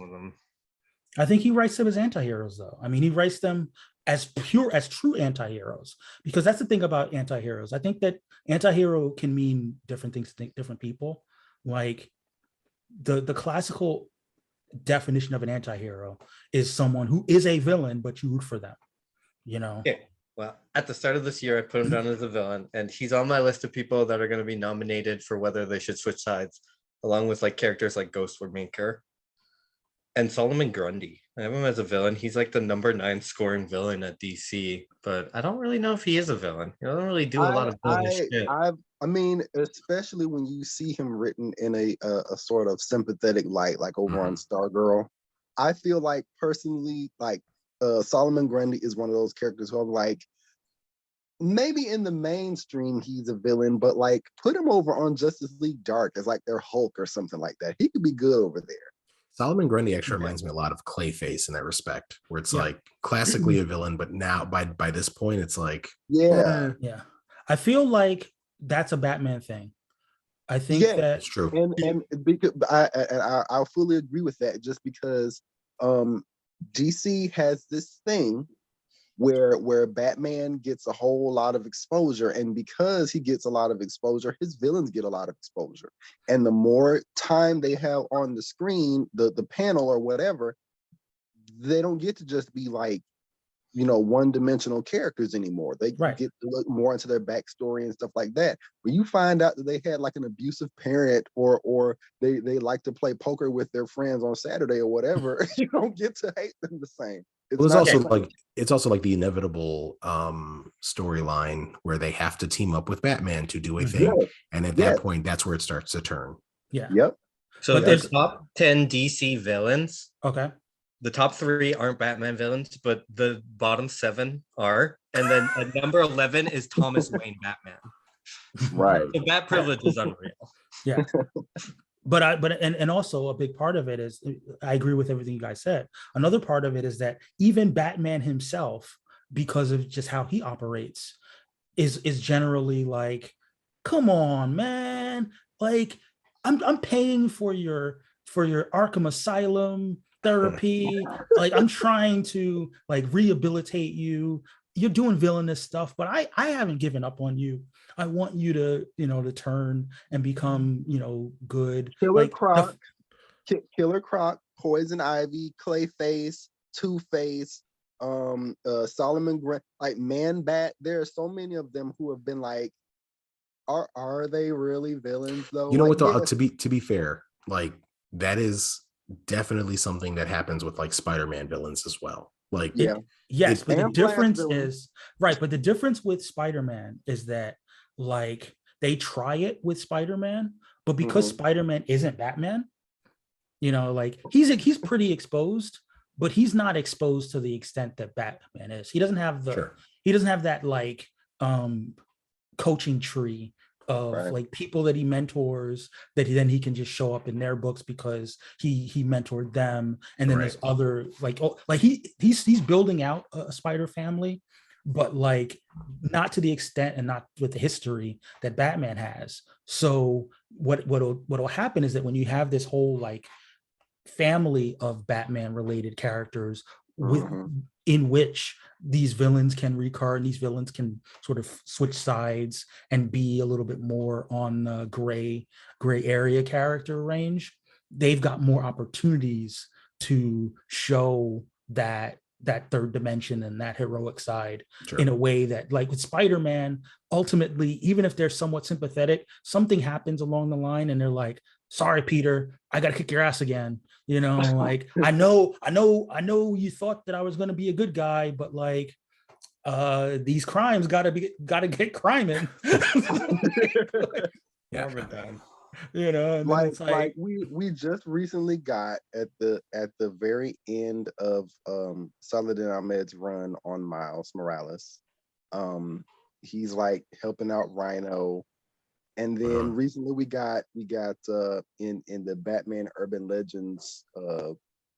[SPEAKER 1] I think he writes them as anti-heroes, though. I mean, he writes them as true anti-heroes, because that's the thing about anti-heroes. I think that anti-hero can mean different things to different people. Like the classical definition of an anti-hero is someone who is a villain, but you root for them.
[SPEAKER 3] Yeah. Well, at the start of this year, I put him down as a villain, and he's on my list of people that are going to be nominated for whether they should switch sides, along with like characters like Ghost Maker and Solomon Grundy. I have him as a villain. He's like the number 9 scoring villain at DC, but I don't really know if he is a villain. He doesn't really do a lot of villainous shit.
[SPEAKER 2] I mean, especially when you see him written in a sort of sympathetic light, like over on Stargirl. I feel like personally, like Solomon Grundy is one of those characters who I'm like, maybe in the mainstream he's a villain, but like put him over on Justice League Dark as like their Hulk or something like that. He could be good over there.
[SPEAKER 4] Solomon Grundy actually reminds me a lot of Clayface in that respect, where it's like classically a villain, but now by this point, it's like
[SPEAKER 2] yeah.
[SPEAKER 1] I feel like that's a Batman thing. I think
[SPEAKER 4] that's true,
[SPEAKER 2] and because I fully agree with that. Just because DC has this thing where Batman gets a whole lot of exposure, and because he gets a lot of exposure, his villains get a lot of exposure. And the more time they have on the screen, the panel or whatever, they don't get to just be like one-dimensional characters anymore. They
[SPEAKER 1] Right.
[SPEAKER 2] get to look more into their backstory and stuff like that. When you find out that they had like an abusive parent, or they like to play poker with their friends on Saturday or whatever, you don't get to hate them the same.
[SPEAKER 4] Well, it's also like the inevitable storyline where they have to team up with Batman to do a thing, and at that point, that's where it starts to turn.
[SPEAKER 1] Yeah.
[SPEAKER 2] Yep.
[SPEAKER 3] So
[SPEAKER 1] But
[SPEAKER 3] the
[SPEAKER 1] there's-
[SPEAKER 3] top 10 DC villains,
[SPEAKER 1] Okay.
[SPEAKER 3] the top 3 aren't Batman villains, but the bottom 7 are. And then at number 11 is Thomas Wayne Batman.
[SPEAKER 2] Right.
[SPEAKER 3] So that privilege is unreal.
[SPEAKER 1] Yeah. And also a big part of it is, I agree with everything you guys said. Another part of it is that even Batman himself, because of just how he operates, is generally like, come on, man. Like, I'm paying for your Arkham Asylum therapy. Like, I'm trying to like rehabilitate you. You're doing villainous stuff, but I haven't given up on you. I want you to, to turn and become, good.
[SPEAKER 2] Killer
[SPEAKER 1] Like
[SPEAKER 2] Croc, Killer Croc, Poison Ivy, Clayface, Two-Face, Solomon Grant, like Man-Bat. There are so many of them who have been like, are they really villains though?
[SPEAKER 4] You know
[SPEAKER 2] like,
[SPEAKER 4] what though? To be fair, like that is definitely something that happens with like Spider-Man villains as well. Like
[SPEAKER 1] yes, but the
[SPEAKER 2] and
[SPEAKER 1] difference
[SPEAKER 2] Flash
[SPEAKER 1] is right. But the difference with Spider-Man is that like they try it with Spider-Man, but because Spider-Man isn't Batman, like he's pretty exposed, but he's not exposed to the extent that Batman is. He doesn't have that like coaching tree of like people that he mentors that he can just show up in their books because he mentored them. And then there's other he's building out a spider family, but like not to the extent and not with the history that Batman has. So what'll happen is that when you have this whole like family of Batman related characters in which these villains can recur and these villains can sort of switch sides and be a little bit more on the gray area character range, they've got more opportunities to show that third dimension and that heroic side in a way that, like with Spider-Man, ultimately, even if they're somewhat sympathetic, something happens along the line and they're like, sorry, Peter, I got to kick your ass again. Like, I know you thought that I was going to be a good guy, but like, these crimes gotta get criming. And
[SPEAKER 2] like we just recently got at the very end of Saladin Ahmed's run on Miles Morales. He's like helping out Rhino. And then recently we got in the Batman Urban Legends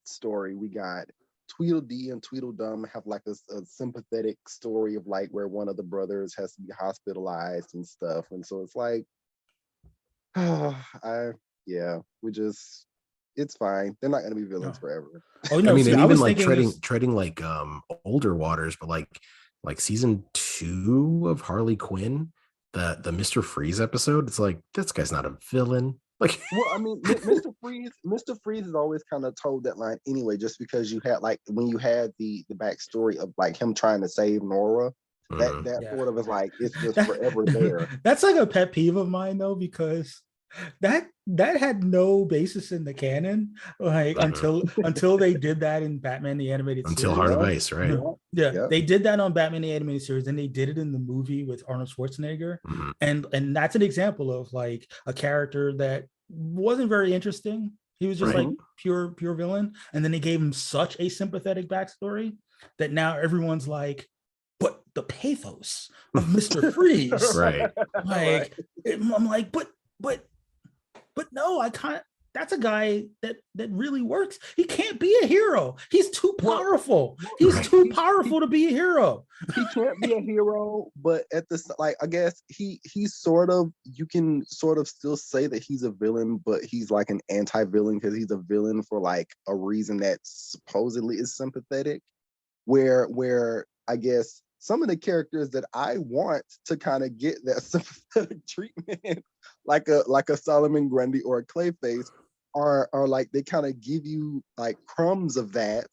[SPEAKER 2] story, we got Tweedledee and Tweedledum have like a sympathetic story of like where one of the brothers has to be hospitalized and stuff. And so it's like, it's fine. They're not going to be villains forever.
[SPEAKER 1] Oh no,
[SPEAKER 4] I mean,
[SPEAKER 1] see,
[SPEAKER 4] and
[SPEAKER 1] I
[SPEAKER 4] even
[SPEAKER 1] was
[SPEAKER 4] like
[SPEAKER 1] thinking
[SPEAKER 4] treading like older waters, but like season 2 of Harley Quinn, the Mr. Freeze episode, it's like, this guy's not a villain. Like,
[SPEAKER 2] well, I mean, Mr. Freeze has always kind of told that line anyway, just because you had like when you had the backstory of like him trying to save Nora, that sort of is like, it's just forever there.
[SPEAKER 1] That's like a pet peeve of mine though, because that had no basis in the canon, like until they did that in Batman the Animated Series.
[SPEAKER 4] Until Heart of Ice, right?
[SPEAKER 1] Yeah, they did that on Batman the Animated Series, and they did it in the movie with Arnold Schwarzenegger, and that's an example of like a character that wasn't very interesting. He was just like pure villain, and then they gave him such a sympathetic backstory that now everyone's like, but the pathos of Mr. Freeze,
[SPEAKER 4] right?
[SPEAKER 1] Like, I'm like, but no, I can't. That's a guy that really works. He can't be a hero. He's too powerful. He's too powerful to be a hero.
[SPEAKER 2] He can't be a hero, but at this, like, I guess he's sort of, you can sort of still say that he's a villain, but he's like an anti-villain because he's a villain for like a reason that supposedly is sympathetic. Where I guess some of the characters that I want to kind of get that sympathetic treatment, like a Solomon Grundy or a Clayface, are like, they kind of give you like crumbs of that,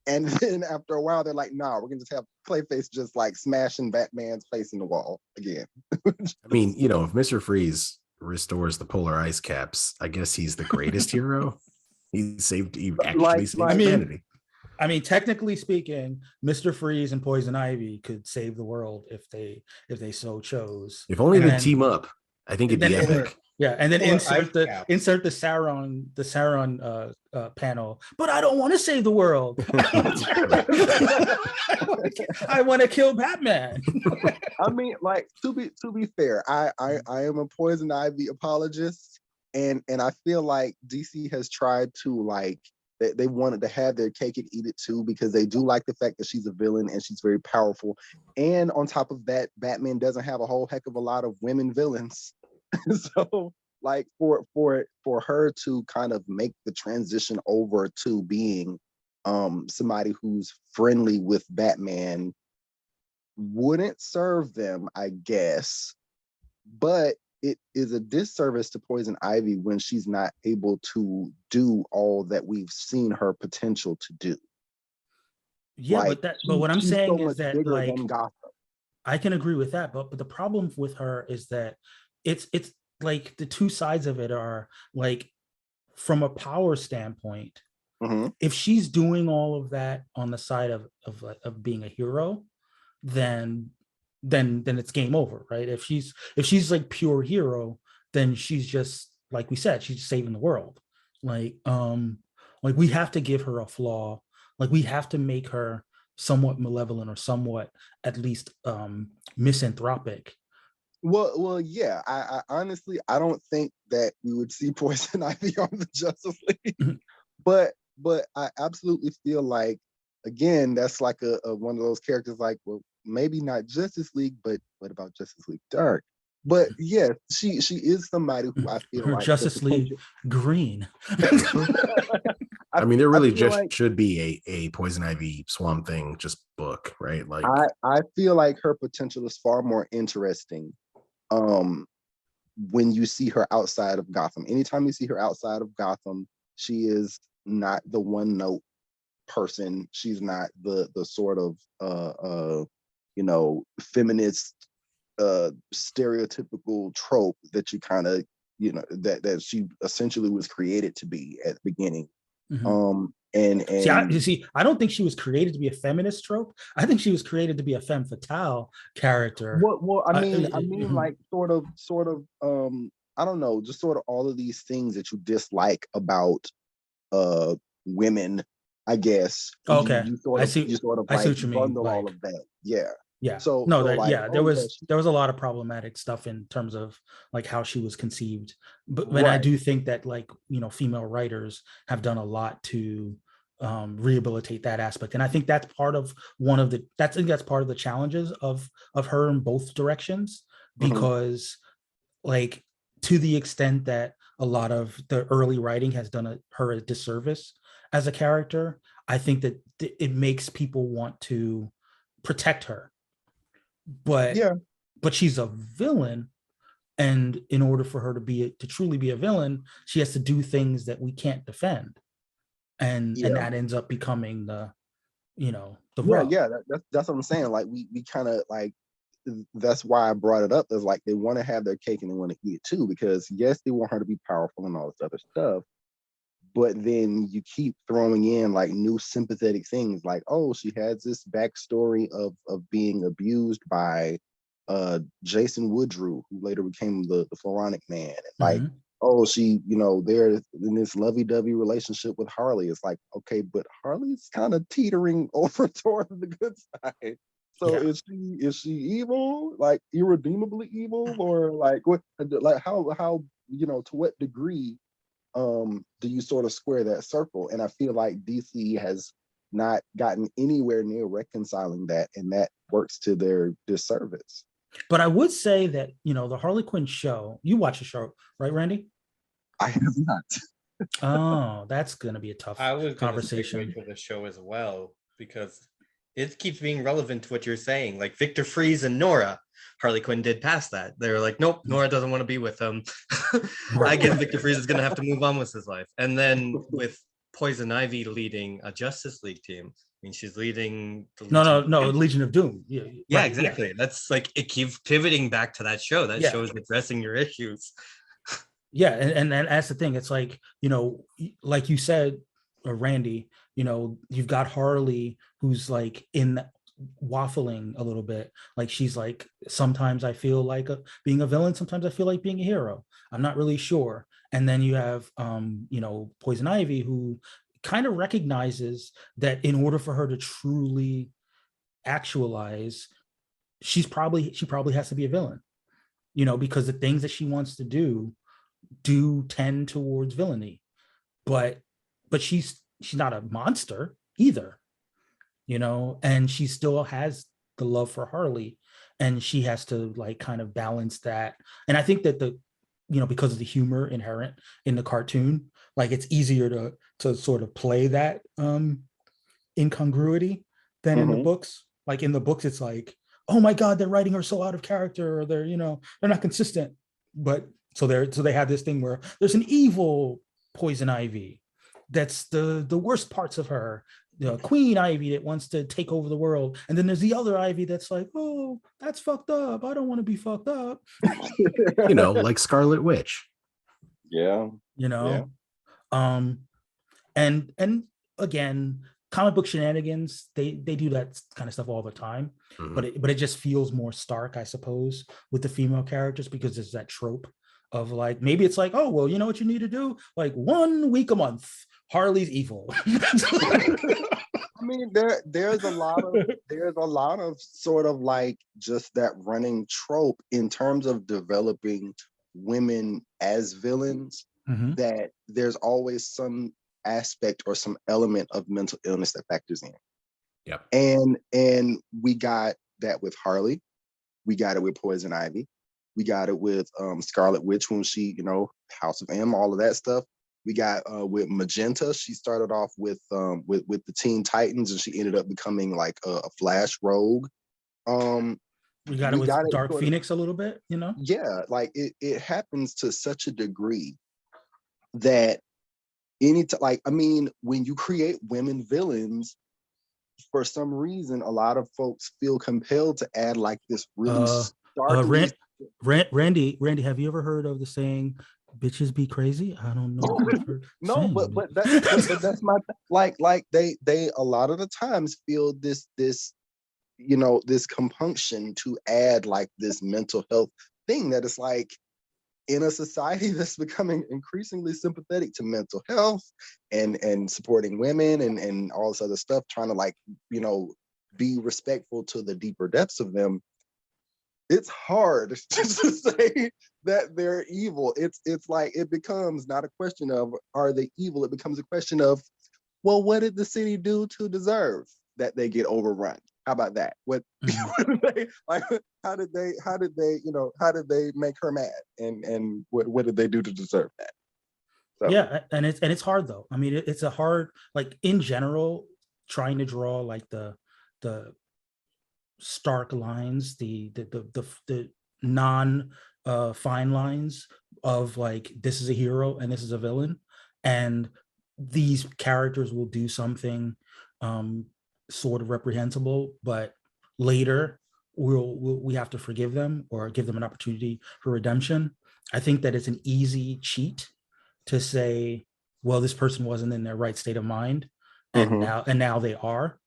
[SPEAKER 2] And then after a while, they're like, nah, we're gonna just have Clayface just like smashing Batman's face in the wall again.
[SPEAKER 4] I mean, you know, if Mr. Freeze restores the polar ice caps, I guess he's the greatest hero. He actually saved humanity.
[SPEAKER 1] I mean, technically speaking, Mr. Freeze and Poison Ivy could save the world if they so chose.
[SPEAKER 4] If only they team up. I think it'd be epic.
[SPEAKER 1] Yeah, and then insert the Sauron panel. But I don't want to save the world. I want to kill Batman.
[SPEAKER 2] I mean, like to be fair, I am a Poison Ivy apologist, and I feel like DC has tried to like they wanted to have their cake and eat it too, because they do like the fact that she's a villain and she's very powerful. And on top of that, Batman doesn't have a whole heck of a lot of women villains. So like for her to kind of make the transition over to being somebody who's friendly with Batman wouldn't serve them, I guess. But it is a disservice to Poison Ivy when she's not able to do all that we've seen her potential to do.
[SPEAKER 1] Yeah, like, but what I'm saying is that like I can agree with that, but the problem with her is that it's like the two sides of it are like, from a power standpoint, if she's doing all of that on the side of being a hero, then it's game over, right? If she's like pure hero, then she's just, like we said, she's saving the world. Like we have to give her a flaw. Like we have to make her somewhat malevolent or somewhat at least misanthropic.
[SPEAKER 2] Well, yeah. I honestly, I don't think that we would see Poison Ivy on the Justice League, but I absolutely feel like, again, that's like a one of those characters. Like, well, maybe not Justice League, but what about Justice League Dark? But yeah, she is somebody who I feel like
[SPEAKER 1] Justice League Green.
[SPEAKER 4] I mean, there really just should be a Poison Ivy Swamp Thing just book, right? Like
[SPEAKER 2] I feel like her potential is far more interesting when you see her outside of Gotham. Anytime you see her outside of Gotham, she is not the one note person. She's not the sort of feminist stereotypical trope that you kind of that she essentially was created to be at the beginning.
[SPEAKER 1] I don't think she was created to be a feminist trope. I think she was created to be a femme fatale character.
[SPEAKER 2] Well, I mean, like sort of, I don't know, just sort of all of these things that you dislike about women, I guess.
[SPEAKER 1] Okay,
[SPEAKER 2] you sort of
[SPEAKER 1] I see what you mean.
[SPEAKER 2] Bundle all of that, yeah.
[SPEAKER 1] Yeah.
[SPEAKER 2] So
[SPEAKER 1] there was a lot of problematic stuff in terms of like how she was conceived. But when I do think that like, female writers have done a lot to rehabilitate that aspect. And I think that's part of that's part of the challenges of her in both directions, because like to the extent that a lot of the early writing has done her a disservice as a character, I think that it makes people want to protect her. But she's a villain, and in order for her to truly be a villain, she has to do things that we can't defend, and that ends up becoming the rub.
[SPEAKER 2] That's what I'm saying. Like we kind of like, that's why I brought it up. Is like they want to have their cake and they want to eat it too, because yes, they want her to be powerful and all this other stuff, but then you keep throwing in like new sympathetic things, like, oh, she has this backstory of being abused by Jason Woodrue, who later became the Floronic Man. And like, oh, she, they're in this lovey-dovey relationship with Harley. It's like, okay, but Harley's kind of teetering over toward the good side. So is she evil, like irredeemably evil, or like what? Like how to what degree do you sort of square that circle? And I feel like DC has not gotten anywhere near reconciling that, and that works to their disservice.
[SPEAKER 1] But I would say that, the Harley Quinn show, you watch the show, right, Randy?
[SPEAKER 2] I have not.
[SPEAKER 1] Oh, that's going to be a tough conversation
[SPEAKER 3] for the show as well, because it keeps being relevant to what you're saying. Like Victor Freeze and Nora, Harley Quinn did pass that. They were like, nope, Nora doesn't want to be with him. I guess Victor Freeze is going to have to move on with his life. And then with Poison Ivy leading a Justice League team, mean, she's leading the
[SPEAKER 1] No, Legion of Doom. Yeah,
[SPEAKER 3] Yeah,
[SPEAKER 1] right,
[SPEAKER 3] exactly. That's like it keeps pivoting back to that show. That
[SPEAKER 1] Yeah.
[SPEAKER 3] show is addressing your issues.
[SPEAKER 1] Yeah, and that's the thing. It's like, like you said, Randy, you've got Harley who's like waffling a little bit. Like she's like, sometimes I feel like being a villain, sometimes I feel like being a hero. I'm not really sure. And then you have Poison Ivy, who kind of recognizes that in order for her to truly actualize, she probably has to be a villain, because the things that she wants to do tend towards villainy, but she's not a monster either, and she still has the love for Harley, and she has to like kind of balance that. And I think that because of the humor inherent in the cartoon, like it's easier to sort of play that incongruity than in the books. Like in the books, it's like, oh my God, they're writing her so out of character, or they're not consistent. But so they have this thing where there's an evil Poison Ivy that's the worst parts of her, Queen Ivy that wants to take over the world, and then there's the other Ivy that's like, oh, that's fucked up, I don't want to be fucked up.
[SPEAKER 4] Like Scarlet Witch.
[SPEAKER 2] Yeah.
[SPEAKER 1] And again, comic book shenanigans, they do that kind of stuff all the time. But it just feels more stark, I suppose, with the female characters, because there's that trope of like, maybe it's like, oh well, you know what you need to do, like 1 week a month, Harley's evil.
[SPEAKER 2] I mean, there's a lot of sort of like just that running trope in terms of developing women as villains, that there's always some aspect or some element of mental illness that factors in.
[SPEAKER 4] Yep.
[SPEAKER 2] And we got that with Harley. We got it with Poison Ivy. We got it with Scarlet Witch, when she, House of M, all of that stuff. We got with Magenta. She started off with the Teen Titans, and she ended up becoming like a Flash rogue.
[SPEAKER 1] We got it with Dark Phoenix a little bit,
[SPEAKER 2] Yeah, like it happens to such a degree that when you create women villains, for some reason, a lot of folks feel compelled to add like this really starkly.
[SPEAKER 1] Randy, have you ever heard of the saying, "Bitches be crazy"? I don't know.
[SPEAKER 2] No, but that's my like they a lot of the times feel this this compunction to add like this mental health thing that is like, in a society that's becoming increasingly sympathetic to mental health and supporting women and all this other stuff, trying to like, be respectful to the deeper depths of them. It's hard to say that they're evil. It's like, it becomes not a question of, are they evil? It becomes a question of, well, what did the city do to deserve that they get overrun? How about that? What did they like? How did they make her mad? And what did they do to deserve that?
[SPEAKER 1] So. Yeah, and it's hard though. I mean, it's a hard, like in general, trying to draw like the stark lines, the non fine lines of like, this is a hero and this is a villain, and these characters will do something sort of reprehensible, but later we have to forgive them or give them an opportunity for redemption. I think that it's an easy cheat to say, well, this person wasn't in their right state of mind, and now they are.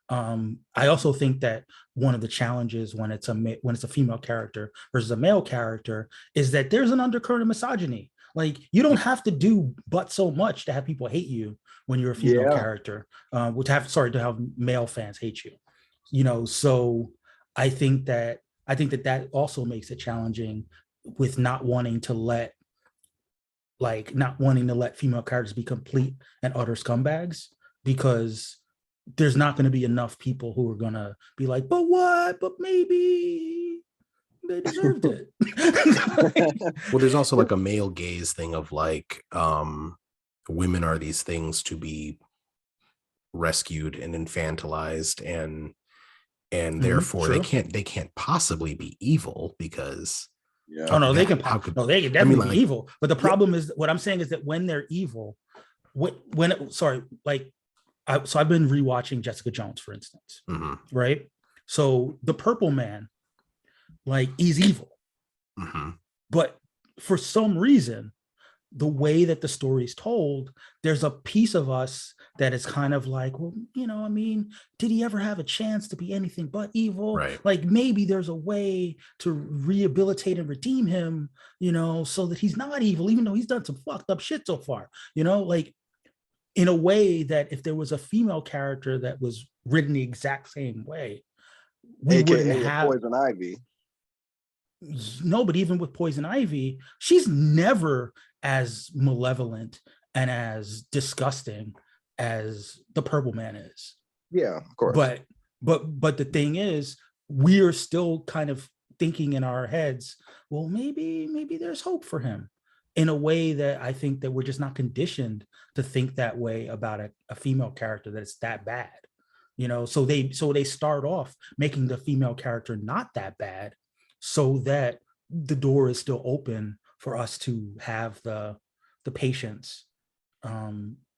[SPEAKER 1] I also think that one of the challenges when it's a female character versus a male character is that there's an undercurrent of misogyny. Like, you don't have to do but so much to have people hate you when you're a female character, to have male fans hate you. So I think that also makes it challenging with not wanting to let female characters be complete and utter scumbags, because there's not going to be enough people who are going to be like, but what? But maybe they deserved it.
[SPEAKER 4] Well, there's also like a male gaze thing of like, women are these things to be rescued and infantilized, and therefore they can't possibly be evil, because
[SPEAKER 1] they can definitely be evil. But the problem is, what I'm saying is that when they're evil, I've been rewatching Jessica Jones, for instance, right? So the Purple Man, like, he's evil, but for some reason, the way that the story's told, there's a piece of us that is kind of like, well, I mean, did he ever have a chance to be anything but evil?
[SPEAKER 4] Right.
[SPEAKER 1] Like, maybe there's a way to rehabilitate and redeem him, so that he's not evil, even though he's done some fucked up shit so far, like, in a way that if there was a female character that was written the exact same way, we wouldn't
[SPEAKER 2] AKA
[SPEAKER 1] have
[SPEAKER 2] Poison Ivy.
[SPEAKER 1] no, but even with Poison Ivy, she's never as malevolent and as disgusting as the Purple Man is.
[SPEAKER 2] Yeah, of course.
[SPEAKER 1] But the thing is, we're still kind of thinking in our heads, well, maybe there's hope for him, in a way that I think that we're just not conditioned to think that way about a female character that's that bad. So they start off making the female character not that bad, so that the door is still open for us to have the patience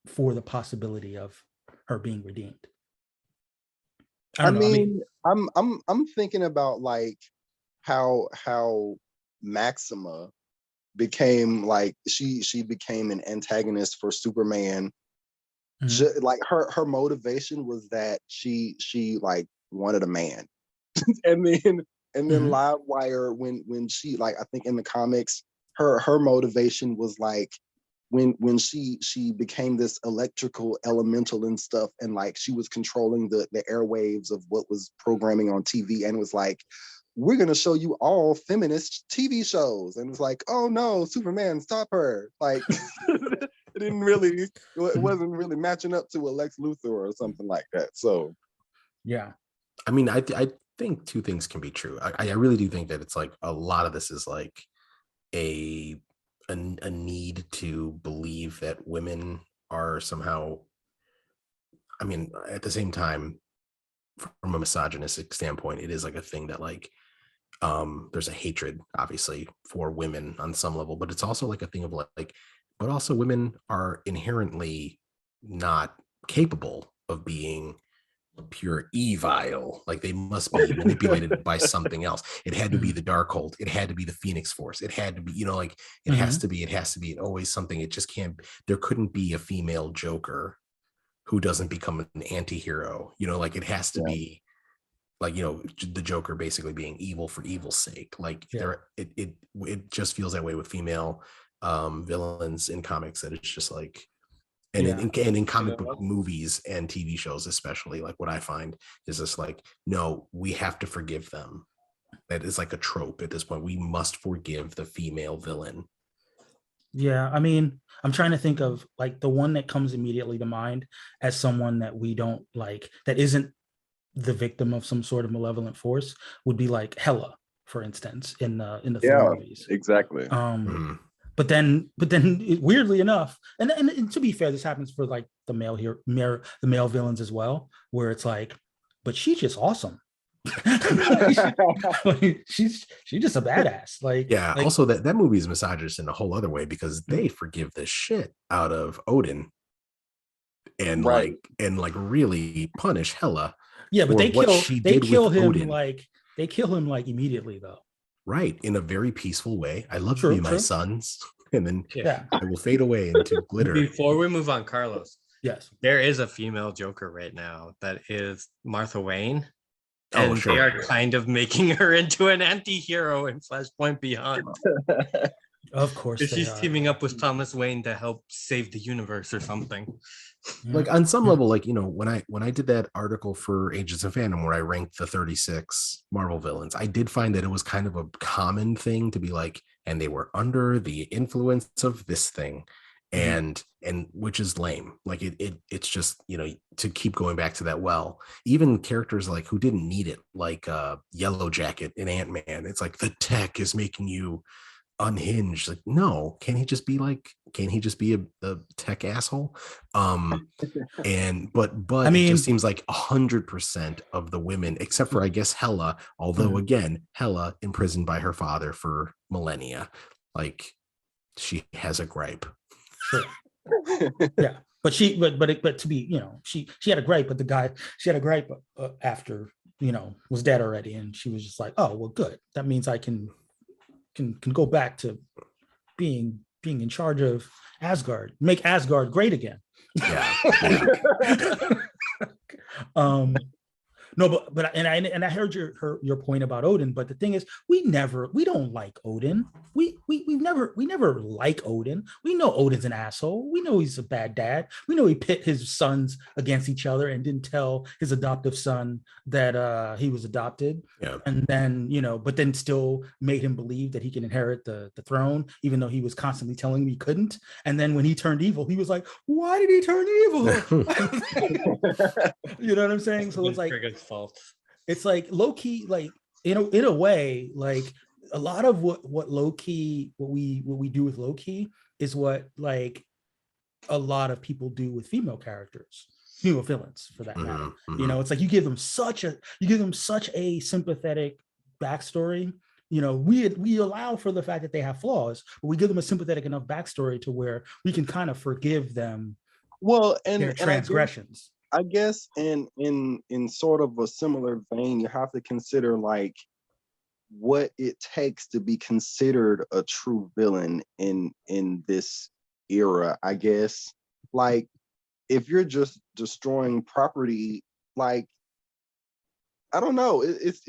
[SPEAKER 1] for the possibility of her being redeemed.
[SPEAKER 2] I'm thinking about like how Maxima became like she became an antagonist for Superman. Like her motivation was that she like wanted a man. and then Livewire, when she, like, I think in the comics, her motivation was like when she became this electrical elemental and stuff, and like she was controlling the airwaves of what was programming on TV, and was like, we're gonna show you all feminist TV shows, and it's like, oh no, Superman, stop her. Like it wasn't really matching up to a Lex Luthor or something like that. So
[SPEAKER 1] yeah,
[SPEAKER 4] I mean, I think two things can be true. I really do think that it's like a lot of this is like a need to believe that women are somehow, I mean, at the same time, from a misogynistic standpoint, it is like a thing that like there's a hatred obviously for women on some level, but it's also like a thing of like, but also women are inherently not capable of being pure evil. Like they must be manipulated by something else. It had to be the Darkhold. It had to be the Phoenix Force. It had to be, like it has to be always something. It just can't, there couldn't be a female Joker who doesn't become an anti-hero, like it has to be like, the Joker basically being evil for evil's sake. Like it just feels that way with female villains in comics, that it's just like, and in comic book movies and TV shows, especially, like what I find is just like, no, we have to forgive them. That is like a trope at this point. We must forgive the female villain.
[SPEAKER 1] Yeah, I mean, I'm trying to think of like the one that comes immediately to mind as someone that we don't like, that isn't the victim of some sort of malevolent force, would be like Hela, for instance, in the Thor movies.
[SPEAKER 2] Exactly.
[SPEAKER 1] But then weirdly enough, and to be fair, this happens for like the male villains as well, where it's like, but she's just awesome. she's just a badass. Like,
[SPEAKER 4] yeah. Like, also, that movie is misogynist in a whole other way, because they forgive the shit out of Odin, and like really punish Hela.
[SPEAKER 1] Yeah, but they kill him Odin. They kill him like immediately though.
[SPEAKER 4] Right, in a very peaceful way. I love you, my sons, and then I will fade away into glitter.
[SPEAKER 3] Before we move on, Carlos.
[SPEAKER 1] Yes,
[SPEAKER 3] there is a female Joker right now that is Martha Wayne, and they are kind of making her into an anti-hero in Flashpoint Beyond.
[SPEAKER 1] Of course,
[SPEAKER 3] she's teaming up with Thomas Wayne to help save the universe or something.
[SPEAKER 4] Like on some level, like, when I did that article for Agents of Fandom where I ranked the 36 Marvel villains, I did find that it was kind of a common thing to be like, and they were under the influence of this thing, and which is lame. Like it's just, to keep going back to that. Well, even characters like who didn't need it, like Yellow Jacket in Ant-Man, it's like the tech is making you unhinged. Like, no, can't he just be a tech asshole? And but I mean, it just seems like 100% of the women, except for I guess Hela, although again, Hela imprisoned by her father for millennia, like she has a gripe.
[SPEAKER 1] Sure. Yeah. but to be, she had a gripe, but she had a gripe after, was dead already, and she was just like, oh well, good. That means I can go back to being in charge of Asgard, make Asgard great again.
[SPEAKER 4] Yeah.
[SPEAKER 1] um no, but I heard your point about Odin, but the thing is, we don't like Odin. We never like Odin. We know Odin's an asshole. We know he's a bad dad. We know he pit his sons against each other and didn't tell his adoptive son that he was adopted.
[SPEAKER 4] Yeah.
[SPEAKER 1] And then, but then still made him believe that he can inherit the throne, even though he was constantly telling him he couldn't. And then when he turned evil, he was like, why did he turn evil? You know what I'm saying? So it's like,
[SPEAKER 3] fault.
[SPEAKER 1] it's like low key, like in a way, like a lot of what low key, what we do with low key is what like a lot of people do with female characters, female villains for that matter. It's like you give them such a sympathetic backstory. We allow for the fact that they have flaws, but we give them a sympathetic enough backstory to where we can kind of forgive them their transgressions.
[SPEAKER 2] I guess in sort of a similar vein, you have to consider like what it takes to be considered a true villain in this era. I guess like if you're just destroying property, like I don't know, it's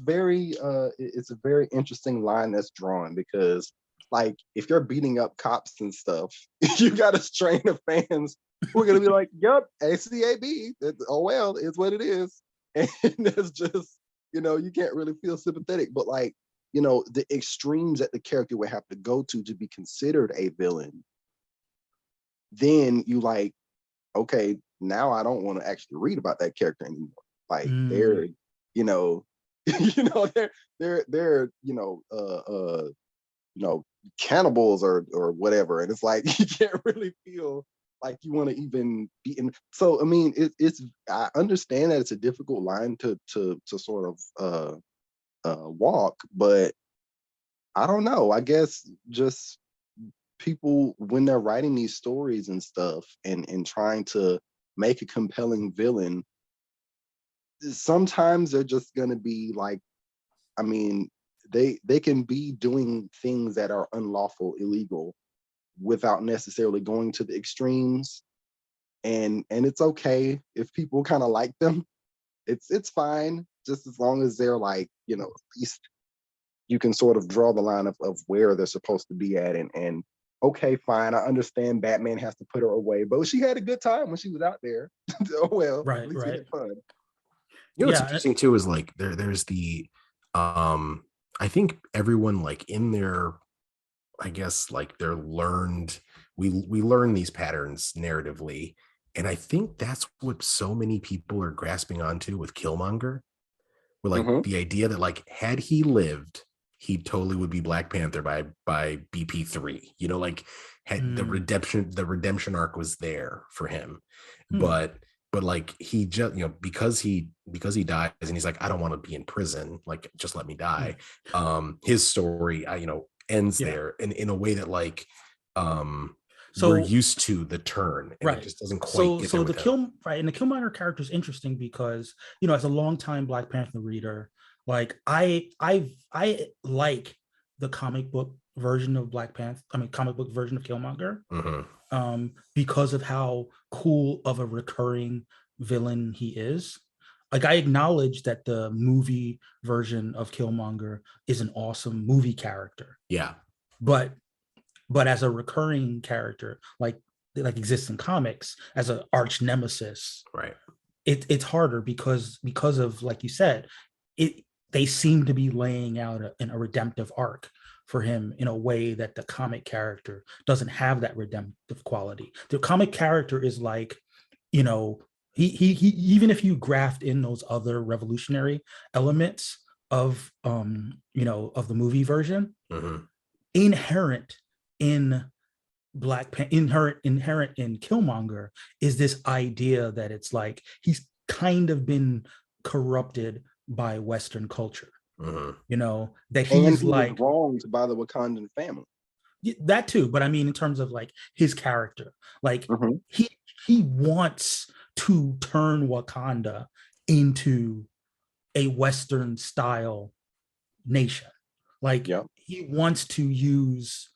[SPEAKER 2] a very interesting line that's drawn, because like if you're beating up cops and stuff, you got a strain of fans who are gonna be like, yep, ACAB, oh well, it's what it is. And it's just, you can't really feel sympathetic. But like, the extremes that the character would have to go to be considered a villain, then you like, okay, now I don't want to actually read about that character anymore. Like they're, they're cannibals or whatever, and it's like you can't really feel like you want to even be in. So I mean, it's I understand that it's a difficult line to sort of walk, but I don't know. I guess just people, when they're writing these stories and stuff and trying to make a compelling villain, sometimes they're just gonna be like, I mean, they can be doing things that are unlawful, illegal, without necessarily going to the extremes. And it's okay if people kind of like them. It's fine, just as long as they're like, at least you can sort of draw the line of where they're supposed to be at. And okay, fine, I understand Batman has to put her away, but she had a good time when she was out there. Oh well,
[SPEAKER 1] right,
[SPEAKER 2] at least we had fun.
[SPEAKER 4] What's interesting too is like there's the I think everyone like in their, I guess like they're learned, we learn these patterns narratively, and I think that's what so many people are grasping onto with Killmonger, with like the idea that like had he lived, he totally would be Black Panther by BP3, like had the redemption arc was there for him. But like he just, because he dies and he's like, I don't want to be in prison, like just let me die. His story ends there in a way that like we're used to the turn, and it just doesn't quite get there with him.
[SPEAKER 1] And the Killmonger character is interesting because as a longtime Black Panther reader, like I like the comic book version of Black Panther, comic book version of Killmonger, because of how cool of a recurring villain he is. Like I acknowledge that the movie version of Killmonger is an awesome movie character.
[SPEAKER 4] Yeah.
[SPEAKER 1] But as a recurring character, like exists in comics as an arch nemesis,
[SPEAKER 4] right?
[SPEAKER 1] It's harder because of, like you said, they seem to be laying out a redemptive arc for him in a way that the comic character doesn't have that redemptive quality. The comic character is like, he even if you graft in those other revolutionary elements of of the movie version, inherent in inherent in Killmonger is this idea that it's like he's kind of been corrupted by Western culture. That he's like
[SPEAKER 2] wronged by the Wakandan family.
[SPEAKER 1] That too, but I mean in terms of like his character, like he wants to turn Wakanda into a Western style nation. Like
[SPEAKER 2] Yeah.
[SPEAKER 1] he wants to use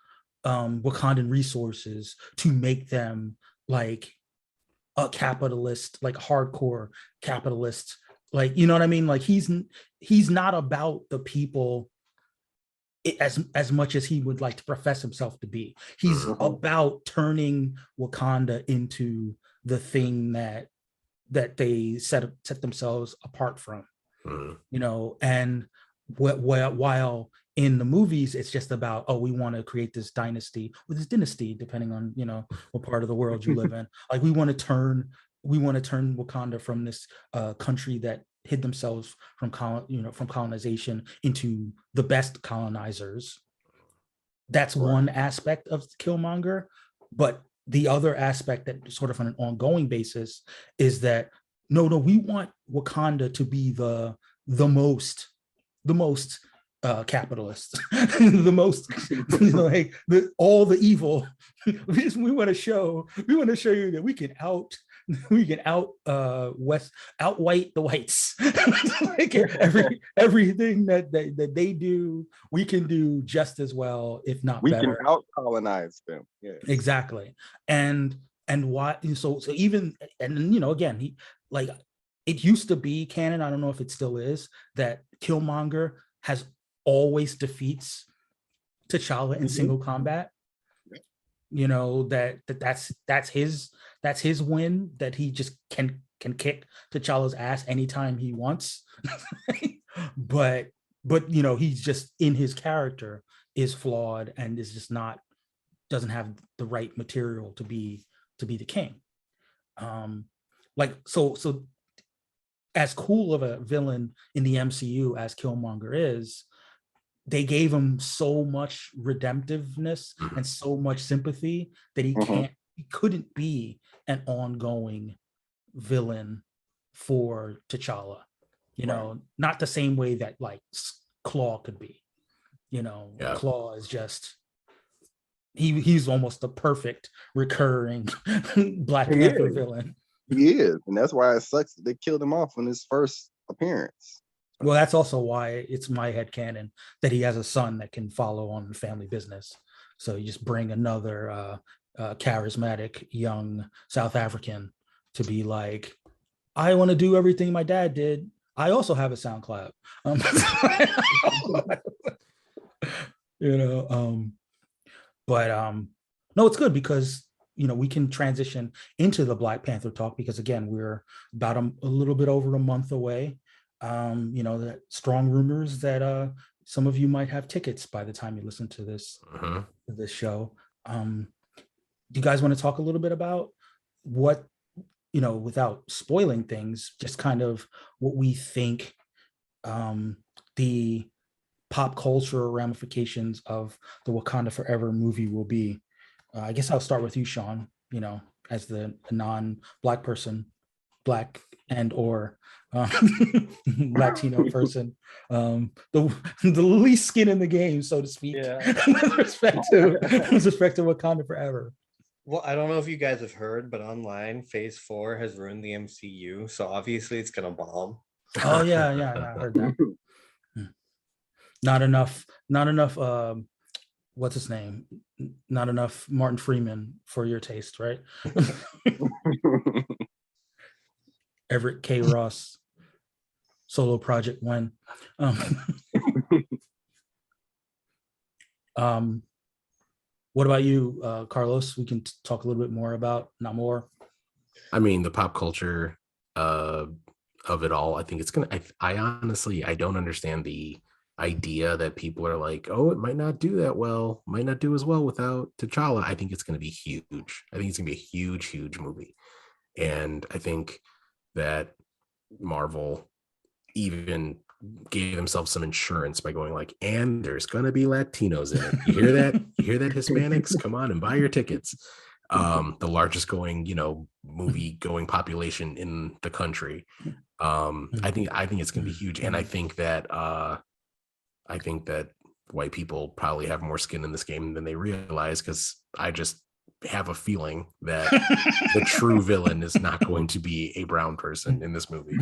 [SPEAKER 1] Wakandan resources to make them like a capitalist, like hardcore capitalist. Like, you know what I mean? Like he's not about the people as much as he would like to profess himself to be. He's about turning Wakanda into the thing that they set themselves apart from, you know. And while in the movies it's just about, oh, we want to create this dynasty or this dynasty, depending on, you know, what part of the world you live in. Like we want to turn Wakanda from this country that hid themselves from colonization into the best colonizers. That's one aspect of Killmonger. But the other aspect that sort of on an ongoing basis is that no, we want Wakanda to be the most capitalist, the most like all the evil. We want to show you that we can outwhite the whites. Like everything that they do, we can do just as well, if not better.
[SPEAKER 2] We can out colonize them. Yeah,
[SPEAKER 1] exactly. And why? So even, and you know, again, he like, it used to be canon, I don't know if it still is, that Killmonger has always defeats T'Challa in single combat. You know, that's his win, that he just can kick T'Challa's ass anytime he wants. but you know, he's just, in his character, is flawed and is just not, doesn't have the right material to be the king. Like so as cool of a villain in the MCU as Killmonger is, they gave him so much redemptiveness and so much sympathy that he couldn't be an ongoing villain for T'Challa. You know, not the same way that like Claw could be. You know, Claw is just, he's almost the perfect recurring Black Panther villain.
[SPEAKER 2] He is, and that's why it sucks that they killed him off in his first appearance.
[SPEAKER 1] Well, that's also why it's my headcanon that he has a son that can follow on the family business. So you just bring another charismatic young South African to be like, I want to do everything my dad did. I also have a SoundCloud. You know, but no, it's good because, you know, we can transition into the Black Panther talk, because again, we're about a little bit over a month away. You know, that strong rumors that some of you might have tickets by the time you listen to this show. Do you guys want to talk a little bit about what, you know, without spoiling things, just kind of what we think the pop culture ramifications of the Wakanda Forever movie will be? I guess I'll start with you, Shaun, you know, as the non-Black person, Black and or Latino person, the least skin in the game, so to speak, with respect to Wakanda Forever.
[SPEAKER 3] Well, I don't know if you guys have heard, but online, Phase 4 has ruined the MCU, so obviously it's gonna bomb.
[SPEAKER 1] Oh yeah, I heard that. Not enough. What's his name? Not enough Martin Freeman for your taste, right? Everett K. Ross, solo project when. What about you, Carlos? We can talk a little bit more about Namor.
[SPEAKER 4] I mean, the pop culture of it all. I think it's gonna. I honestly, I don't understand the idea that people are like, oh, it might not do that well, might not do as well without T'Challa. I think it's going to be huge. I think it's going to be a huge movie. And I think that Marvel even gave themselves some insurance by going like, and there's going to be Latinos in it. You hear that? You hear that, Hispanics? Come on and buy your tickets. The largest going, you know, movie going population in the country. I think it's going to be huge. And I think that white people probably have more skin in this game than they realize, because I just have a feeling that the true villain is not going to be a brown person in this movie.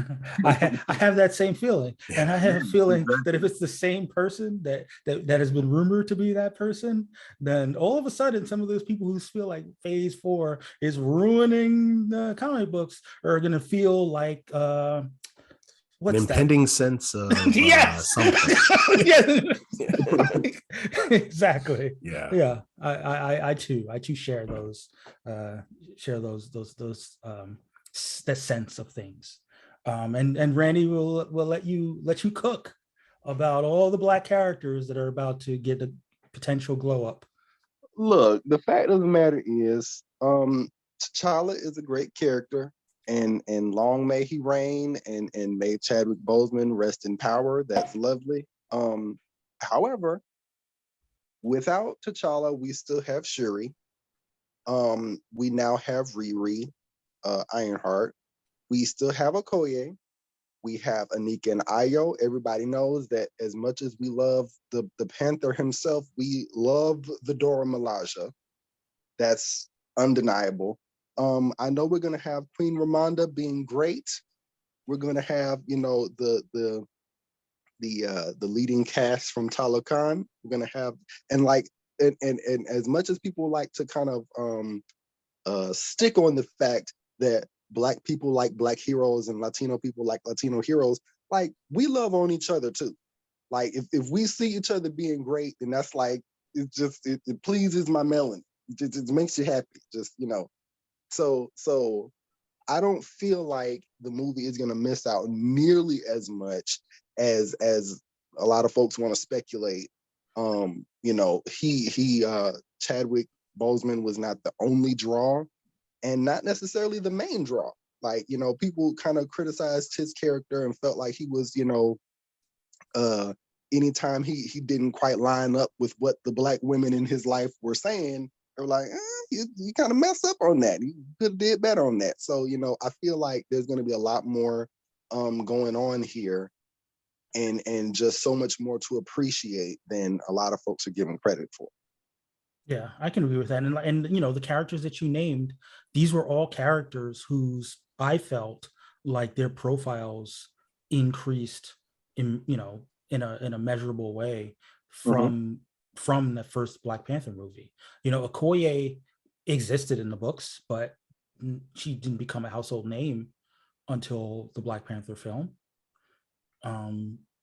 [SPEAKER 1] I have that same feeling,
[SPEAKER 4] Yeah.
[SPEAKER 1] and I have a feeling that if it's the same person that has been rumored to be that person, then all of a sudden, some of those people who feel like Phase 4 is ruining the comic books are going to feel like
[SPEAKER 4] An
[SPEAKER 1] what's that?
[SPEAKER 4] impending sense of
[SPEAKER 1] Yes.
[SPEAKER 4] something.
[SPEAKER 1] Yeah. Exactly.
[SPEAKER 4] Yeah.
[SPEAKER 1] Yeah. I too share those that sense of things. And Randy will let you cook about all the Black characters that are about to get a potential glow up.
[SPEAKER 2] Look, the fact of the matter is, T'Challa is a great character, and long may he reign, and may Chadwick Boseman rest in power. That's lovely. However, without T'Challa, we still have Shuri. We now have Riri, Ironheart. We still have Okoye. We have Anika and Ayo. Everybody knows that as much as we love the Panther himself, we love the Dora Milaje. That's undeniable. I know we're gonna have Queen Ramonda being great. We're gonna have, you know, the leading cast from Talokan. We're gonna have, and like and as much as people like to kind of stick on the fact that Black people like Black heroes and Latino people like Latino heroes, like we love on each other too. Like if we see each other being great, then that's like it pleases my melon. It makes you happy. Just, you know. So I don't feel like the movie is gonna miss out nearly as much as a lot of folks want to speculate. You know, Chadwick Boseman was not the only draw, and not necessarily the main draw. Like, you know, people kind of criticized his character and felt like he was, you know, anytime he didn't quite line up with what the Black women in his life were saying, they were like, you kind of messed up on that. You could have did better on that. So, you know, I feel like there's going to be a lot more going on here, and just so much more to appreciate than a lot of folks are giving credit for.
[SPEAKER 1] Yeah, I can agree with that. And you know, the characters that you named, these were all characters whose I felt like their profiles increased in, you know, in a measurable way from the first Black Panther movie. You know, Okoye existed in the books, but she didn't become a household name until the Black Panther film.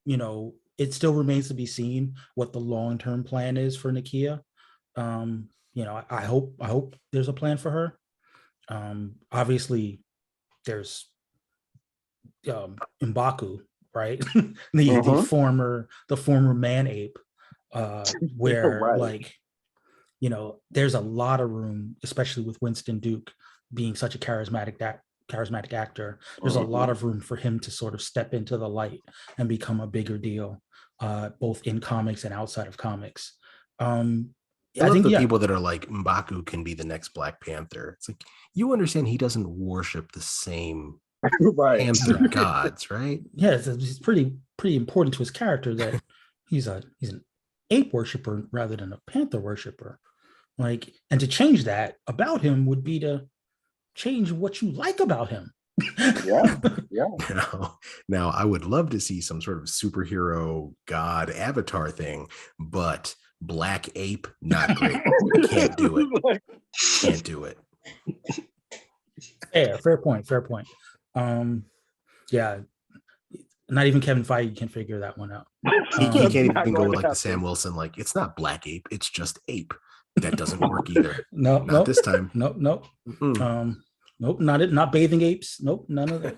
[SPEAKER 1] You know, it still remains to be seen what the long-term plan is for Nakia. You know, I hope there's a plan for her. Obviously, there's M'Baku, right? the former man ape, where
[SPEAKER 2] Right.
[SPEAKER 1] like, you know, there's a lot of room, especially with Winston Duke being such a charismatic actor. There's a lot of room for him to sort of step into the light and become a bigger deal, both in comics and outside of comics.
[SPEAKER 4] I love the people that are like, M'Baku can be the next Black Panther. It's like, you understand he doesn't worship the same Panther gods, right?
[SPEAKER 1] Yeah, it's pretty important to his character that he's an ape worshiper rather than a panther worshiper. Like, and to change that about him would be to change what you like about him.
[SPEAKER 2] Yeah.
[SPEAKER 4] Now, I would love to see some sort of superhero god avatar thing, but Black ape, not great. Can't do it. Can't do it.
[SPEAKER 1] Fair point. Yeah, not even Kevin Feige can figure that one out.
[SPEAKER 4] He can't even go with like the Sam Wilson, like, it's not Black ape, it's just ape. That doesn't work either. Not this time.
[SPEAKER 1] Nope. Nope, not bathing apes. Nope, none of that.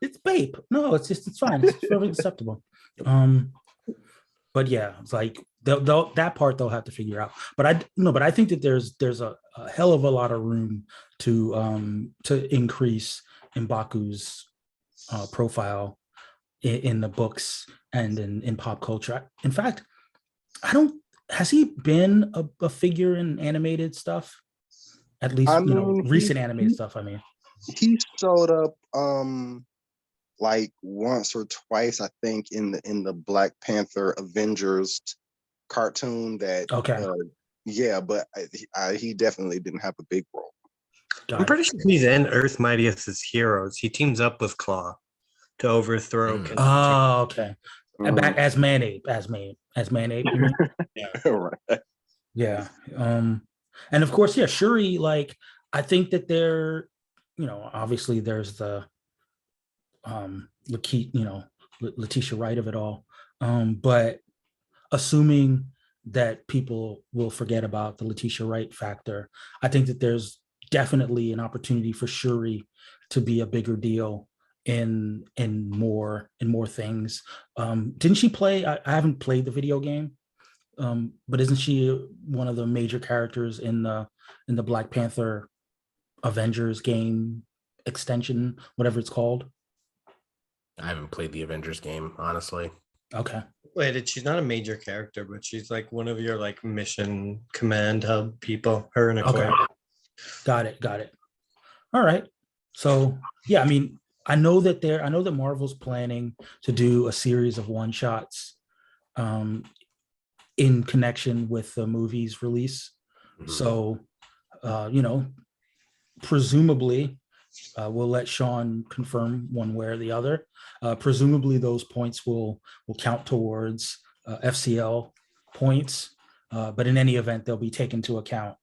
[SPEAKER 1] It's babe. No, it's fine. It's perfectly acceptable. But yeah, it's like that part they'll have to figure out. But I think that there's a hell of a lot of room to increase M'Baku's profile in the books and in pop culture. In fact, has he been a figure in animated stuff? At least, you know, recent animated stuff. I mean,
[SPEAKER 2] he showed up like once or twice, I think, in the Black Panther Avengers cartoon that Yeah, but he definitely didn't have a big role.
[SPEAKER 3] I'm pretty sure he's in Earth Mightiest's Heroes. He teams up with Claw to overthrow.
[SPEAKER 1] Oh, okay.
[SPEAKER 2] Mhm.
[SPEAKER 1] Back as Man-Ape, as Man-Ape. You mean? Yeah.
[SPEAKER 2] Right.
[SPEAKER 1] Yeah. And of course, yeah, Shuri, like, I think that they're, obviously there's the Letitia Wright of it all. But assuming that people will forget about the Letitia Wright factor, I think that there's definitely an opportunity for Shuri to be a bigger deal in more things. Didn't she play? I haven't played the video game, but isn't she one of the major characters in the Black Panther Avengers game extension, whatever it's called?
[SPEAKER 4] I haven't played the Avengers game, honestly.
[SPEAKER 1] Okay.
[SPEAKER 3] Wait, she's not a major character, but she's like one of your like mission command hub people. Her and a
[SPEAKER 1] Okay. Got it. All right. So yeah, I mean, I know that Marvel's planning to do a series of one shots in connection with the movie's release.
[SPEAKER 4] Mhm.
[SPEAKER 1] So presumably we'll let Shaun confirm one way or the other. Presumably those points will count towards FCL points, but in any event, they'll be taken into account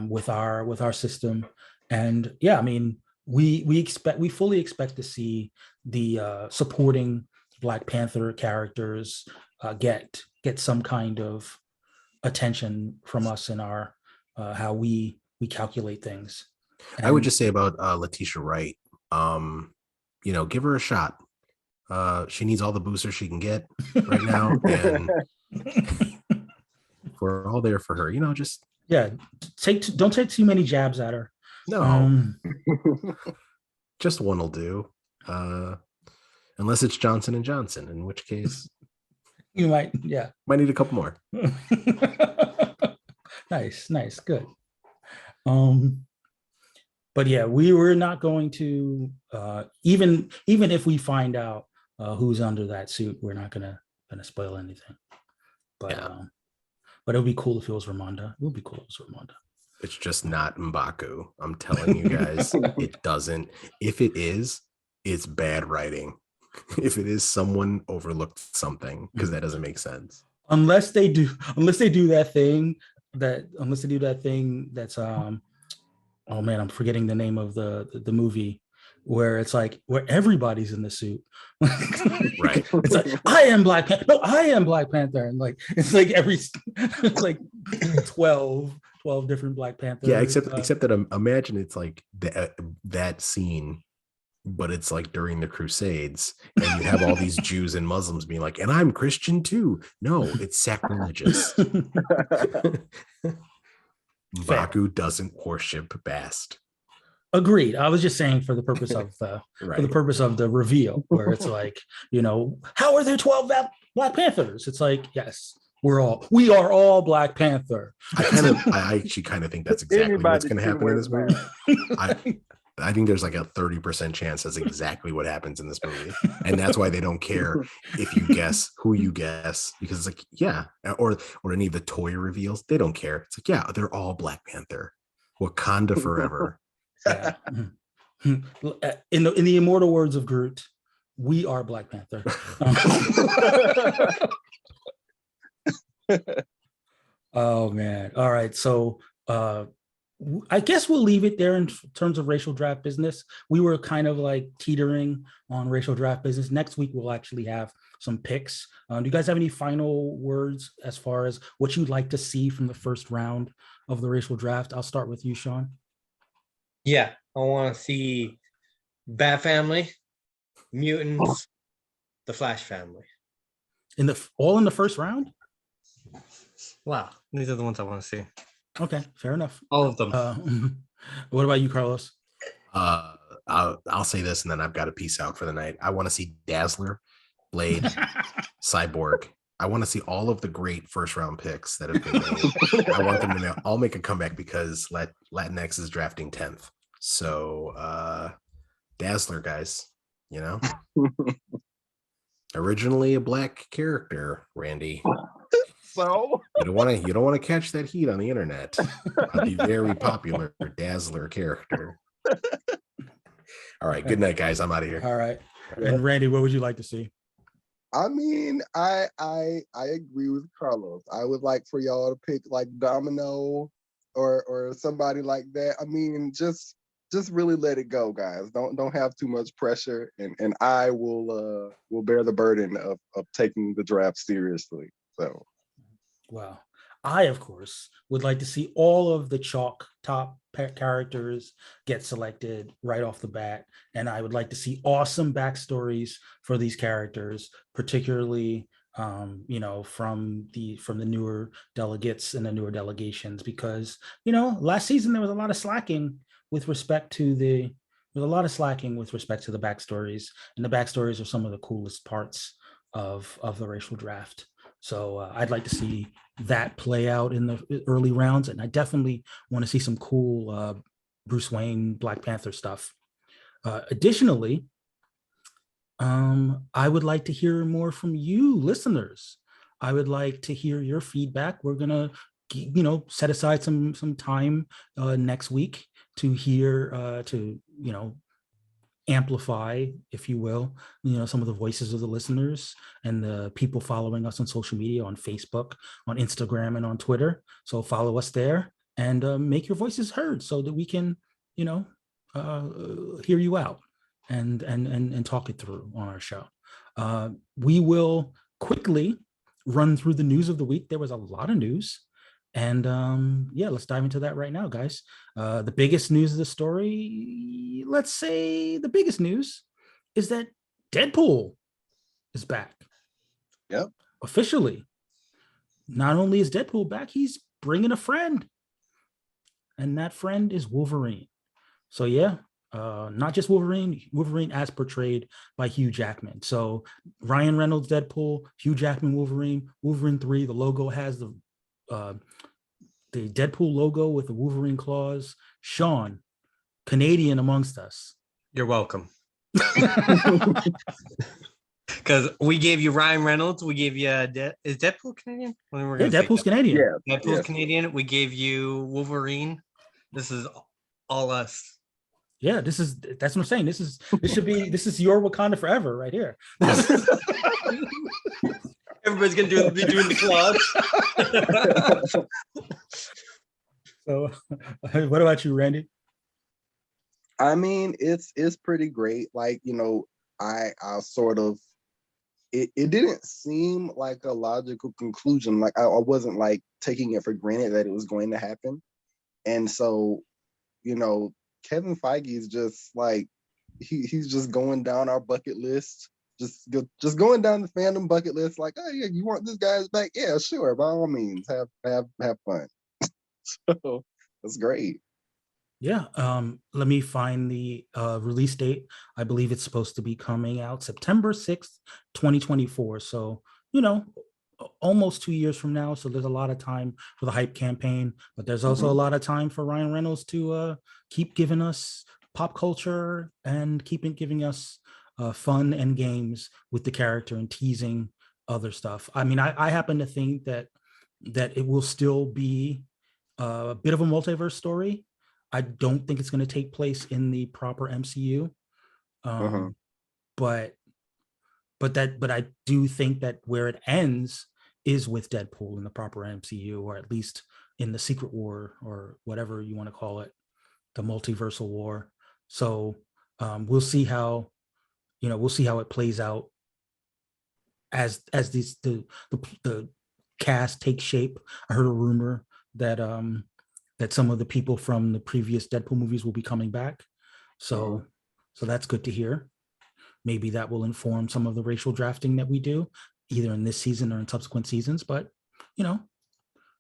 [SPEAKER 1] with our system. And yeah, I mean, we fully expect to see the supporting Black Panther characters get some kind of attention from us in our how we calculate things.
[SPEAKER 4] I would just say about Letitia Wright, give her a shot. She needs all the boosters she can get right now, and we're all there for her. Just
[SPEAKER 1] don't take too many jabs at her.
[SPEAKER 4] no, just one will do. Unless it's Johnson and Johnson, in which case
[SPEAKER 1] you might
[SPEAKER 4] need a couple more.
[SPEAKER 1] Nice, good. But yeah, we were not going to even if we find out who's under that suit, we're not gonna spoil anything. But but it would be cool if it was Ramonda. It would be cool if it was Ramonda.
[SPEAKER 4] It's just not M'Baku. I'm telling you guys, it doesn't. If it is, it's bad writing. If it is, someone overlooked something, because that doesn't make sense.
[SPEAKER 1] Unless they do that thing that's oh man, I'm forgetting the name of the movie where it's like where everybody's in the suit.
[SPEAKER 4] Right.
[SPEAKER 1] It's like I am Black Panther. No, I am Black Panther, and like it's like 12 different Black Panthers.
[SPEAKER 4] Yeah, except that imagine it's like that scene, but it's like during the Crusades, and you have all these Jews and Muslims being like, "And I'm Christian too." No, it's sacrilegious. M'Baku doesn't worship Bast.
[SPEAKER 1] Agreed. I was just saying for the purpose of for the purpose of the reveal, where it's like, how are there 12 Black Panthers? It's like, yes, we are all Black Panther.
[SPEAKER 4] I actually kind of think that's exactly what's going to happen in this movie. I think there's like a 30% chance that's exactly what happens in this movie. And that's why they don't care if you guess who you guess, because it's like, yeah, or any of the toy reveals, they don't care. It's like, yeah, they're all Black Panther. Wakanda forever.
[SPEAKER 1] Yeah. In the immortal words of Groot, we are Black Panther. Oh man. All right. So I guess we'll leave it there in terms of racial draft business. We were kind of like teetering on racial draft business. Next week, we'll actually have some picks. Do you guys have any final words as far as what you'd like to see from the first round of the racial draft? I'll start with you, Shaun.
[SPEAKER 3] Yeah, I want to see Bat Family, Mutants, the Flash Family.
[SPEAKER 1] All in the first round?
[SPEAKER 3] Wow, these are the ones I want to see.
[SPEAKER 1] Okay, fair enough.
[SPEAKER 3] All of them.
[SPEAKER 1] What about you, Carlos?
[SPEAKER 4] I'll say this, and then I've got to peace out for the night. I want to see Dazzler, Blade, Cyborg. I want to see all of the great first round picks that have been made. I want them to all make a comeback because Latinx is drafting 10th. So Dazzler, guys, originally a Black character, Randy.
[SPEAKER 2] so.
[SPEAKER 4] You don't want to catch that heat on the internet. The very popular Dazzler character. All right, good night, guys. I'm out of here.
[SPEAKER 1] All right.
[SPEAKER 2] Yeah.
[SPEAKER 1] And Randy, what would you like to see?
[SPEAKER 2] I mean, I agree with Carlos. I would like for y'all to pick like Domino or somebody like that. I mean, just really let it go, guys. Don't have too much pressure, and I will bear the burden of taking the draft seriously. So,
[SPEAKER 1] Well, I, of course, would like to see all of the chalk top characters get selected right off the bat. And I would like to see awesome backstories for these characters, particularly from the newer delegates and the newer delegations, because last season there was a lot of slacking with respect to the backstories, and the backstories are some of the coolest parts of the racial draft. So I'd like to see that play out in the early rounds, and I definitely want to see some cool Bruce Wayne, Black Panther stuff. Additionally, I would like to hear more from you, listeners. I would like to hear your feedback. We're gonna, set aside some time next week to hear amplify, if you will, some of the voices of the listeners and the people following us on social media, on Facebook, on Instagram, and on Twitter. So follow us there and make your voices heard so that we can, hear you out and talk it through on our show. We will quickly run through the news of the week. There was a lot of news. And let's dive into that right now, guys. The biggest news of the story, let's say the biggest news, is that Deadpool is back.
[SPEAKER 2] Yep.
[SPEAKER 1] Officially. Not only is Deadpool back, he's bringing a friend. And that friend is Wolverine. So not just Wolverine as portrayed by Hugh Jackman. So Ryan Reynolds Deadpool, Hugh Jackman Wolverine 3. The logo has the Deadpool logo with the Wolverine claws. Shaun, Canadian amongst us.
[SPEAKER 3] You're welcome. Because we gave you Ryan Reynolds. We gave you is Deadpool Canadian?
[SPEAKER 1] Deadpool's Canadian.
[SPEAKER 2] Yeah,
[SPEAKER 3] Deadpool's Canadian. We gave you Wolverine. This is all us.
[SPEAKER 1] Yeah, that's what I'm saying. This is your Wakanda forever right here.
[SPEAKER 3] Everybody's gonna be doing the claws.
[SPEAKER 1] So, what about you, Randy?
[SPEAKER 2] I mean, it's pretty great. Like, I sort of it didn't seem like a logical conclusion. Like I wasn't like taking it for granted that it was going to happen. And so, Kevin Feige is just like he's just going down our bucket list. Just going down the fandom bucket list, like, oh yeah, you want this guy's back? Yeah, sure, by all means, have fun. So that's great.
[SPEAKER 1] Yeah, let me find the release date. I believe it's supposed to be coming out September 6th, 2024. So, almost 2 years from now. So there's a lot of time for the hype campaign, but there's also a lot of time for Ryan Reynolds to keep giving us pop culture and giving us fun and games with the character and teasing other stuff. I mean, I happen to think that it will still be a bit of a multiverse story. I don't think it's going to take place in the proper MCU, but I do think that where it ends is with Deadpool in the proper MCU, or at least in the Secret War, or whatever you want to call it, the multiversal war. So we'll see how it plays out as the cast takes shape. I heard a rumor that some of the people from the previous Deadpool movies will be coming back. So that's good to hear. Maybe that will inform some of the racial drafting that we do, either in this season or in subsequent seasons. But,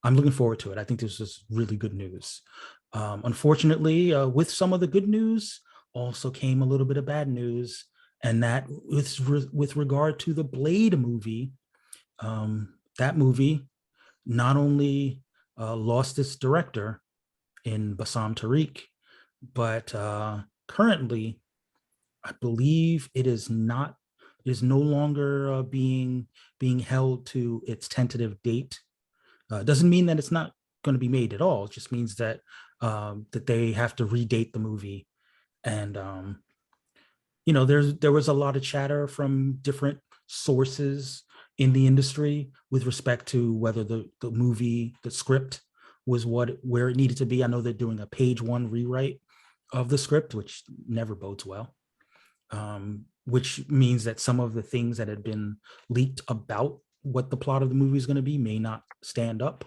[SPEAKER 1] I'm looking forward to it. I think this is really good news. Unfortunately, with some of the good news also came a little bit of bad news. And that with regard to the Blade movie, that movie not only lost its director in Bassam Tariq, but currently, I believe it is no longer being held to its tentative date Doesn't mean that it's not going to be made at all. It just means that that they have to redate the movie. And there was a lot of chatter from different sources in the industry with respect to whether the movie, the script was where it needed to be. I know they're doing a page one rewrite of the script, which never bodes well. Which means that some of the things that had been leaked about what the plot of the movie is going to be may not stand up.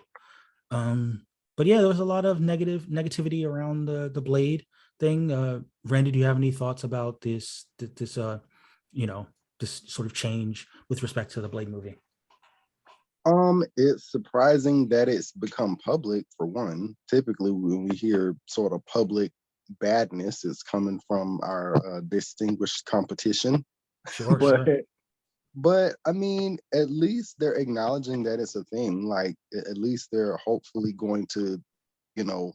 [SPEAKER 1] But yeah, there was a lot of negativity around the Blade thing. Randy, do you have any thoughts about this sort of change with respect to the Blade movie?
[SPEAKER 2] It's surprising that it's become public, for one. Typically, when we hear sort of public badness, it's coming from our distinguished competition.
[SPEAKER 1] Sure,
[SPEAKER 2] but
[SPEAKER 1] sure.
[SPEAKER 2] but I mean, at least they're acknowledging that it's a thing. Like, at least they're hopefully going to, you know,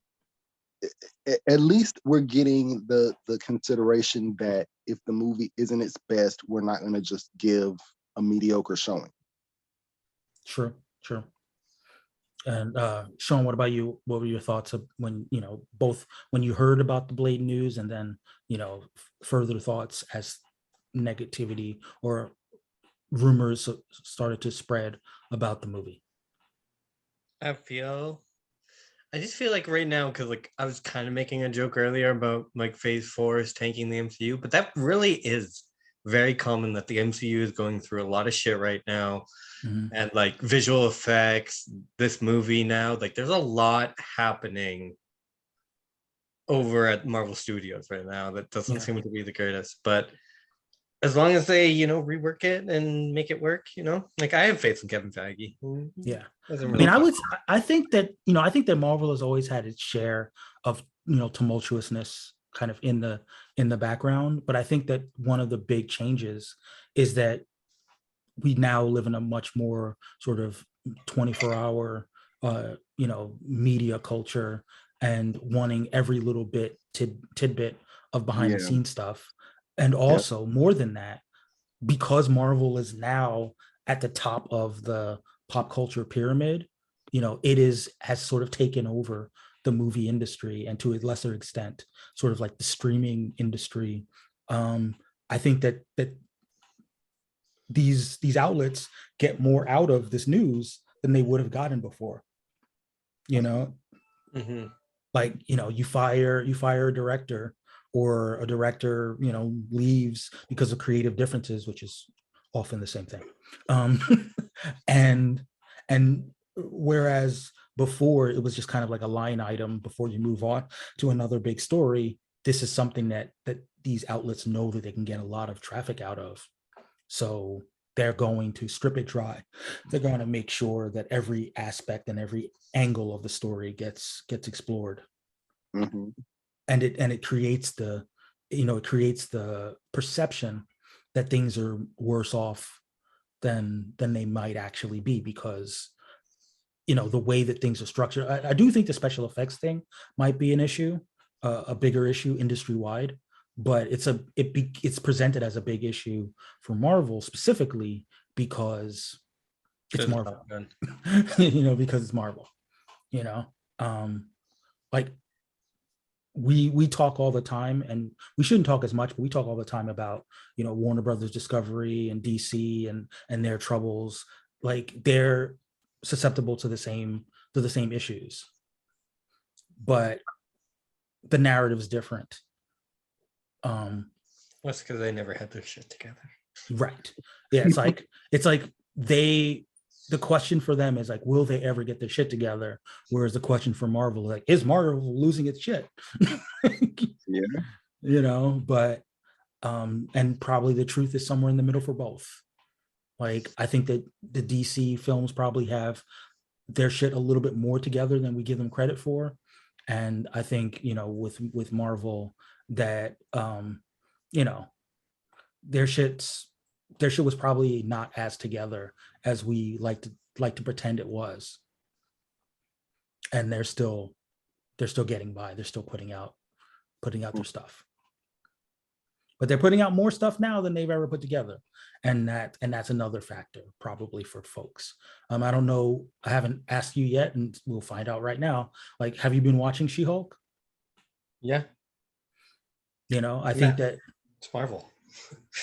[SPEAKER 2] at least we're getting the consideration that if the movie isn't its best, we're not going to just give a mediocre showing.
[SPEAKER 1] Sure. And Shaun, what about you? What were your thoughts of when, both when you heard about the Blade news and then, further thoughts as negativity or rumors started to spread about the movie?
[SPEAKER 3] I just feel like right now, because like I was kind of making a joke earlier about like Phase 4 is tanking the MCU, but that really is very common that the MCU is going through a lot of shit right now.
[SPEAKER 1] Mhm.
[SPEAKER 3] And like visual effects, this movie now, like there's a lot happening over at Marvel Studios right now that doesn't
[SPEAKER 1] Yeah.
[SPEAKER 3] seem to be the greatest. But as long as they, rework it and make it work, like I have faith in Kevin Feige.
[SPEAKER 1] Yeah.
[SPEAKER 3] Doesn't
[SPEAKER 1] I
[SPEAKER 3] really
[SPEAKER 1] mean, I think that Marvel has always had its share of, tumultuousness kind of in the background. But I think that one of the big changes is that we now live in a much more sort of 24-hour, media culture and wanting every little tidbit of behind the
[SPEAKER 2] Yeah.
[SPEAKER 1] scenes stuff. And
[SPEAKER 2] Yep.
[SPEAKER 1] also more than that, because Marvel is now at the top of the pop culture pyramid, has sort of taken over the movie industry and to a lesser extent, sort of like the streaming industry. I think that these outlets get more out of this news than they would have gotten before.
[SPEAKER 3] Mhm.
[SPEAKER 1] Like, you fire a director, or a director, leaves because of creative differences, which is often the same thing. And whereas before it was just kind of like a line item before you move on to another big story, this is something that these outlets know that they can get a lot of traffic out of. So they're going to strip it dry. They're going to make sure that every aspect and every angle of the story gets explored.
[SPEAKER 2] Mm-hmm.
[SPEAKER 1] And it creates the perception that things are worse off than they might actually be, because the way that things are structured. I do think the special effects thing might be an issue, a bigger issue industry wide, but it's presented as a big issue for Marvel specifically because it's Marvel. Because it's Marvel. Like we talk all the time, and we shouldn't talk as much, but we talk all the time about Warner Brothers Discovery and DC and their troubles. Like, they're susceptible to the same issues, but the narrative is different.
[SPEAKER 3] That's because they never had their shit together.
[SPEAKER 1] Right. Yeah, it's like the question for them is like, will they ever get their shit together? Whereas the question for Marvel, like, is Marvel losing its shit?
[SPEAKER 2] Yeah.
[SPEAKER 1] But and probably the truth is somewhere in the middle for both. Like, I think that the DC films probably have their shit a little bit more together than we give them credit for. And I think, with Marvel, that their shit was probably not as together as we like to pretend it was. And they're still getting by. They're still putting out their stuff. but they're putting out more stuff now than they've ever put together, and that's another factor probably for folks. I don't know, I haven't asked you yet, and we'll find out right now. Like, have you been watching She-Hulk?
[SPEAKER 3] Yeah,
[SPEAKER 1] I think that,
[SPEAKER 3] it's Marvel.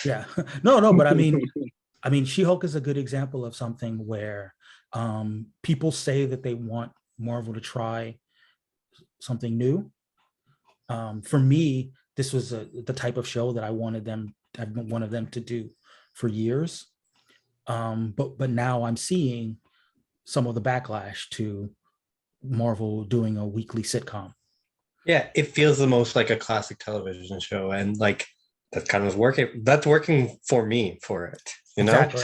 [SPEAKER 1] yeah. No, but I mean, She-Hulk is a good example of something where people say that they want Marvel to try something new. For me, this was the type of show that I've wanted them to do for years. But now I'm seeing some of the backlash to Marvel doing a weekly sitcom.
[SPEAKER 3] Yeah, it feels the most like a classic television show, and like that's kind of working. That's working for me for it, you know.
[SPEAKER 1] Exactly.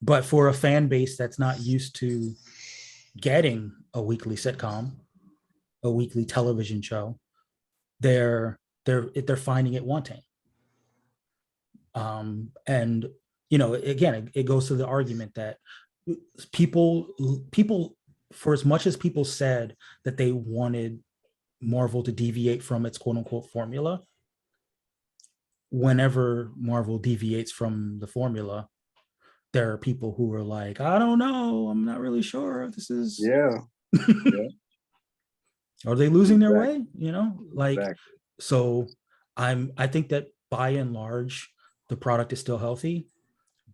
[SPEAKER 1] But for a fan base that's not used to getting a weekly sitcom, a weekly television show, they're finding it wanting. And again, it goes to the argument that people, for as much as people said that they wanted Marvel to deviate from its quote unquote formula, whenever Marvel deviates from the formula, there are people who are like, I don't know, I'm not really sure if this is.
[SPEAKER 2] Yeah.
[SPEAKER 1] Are they losing their
[SPEAKER 2] Exactly.
[SPEAKER 1] way? Like,
[SPEAKER 2] Exactly.
[SPEAKER 1] so I think that by and large, the product is still healthy,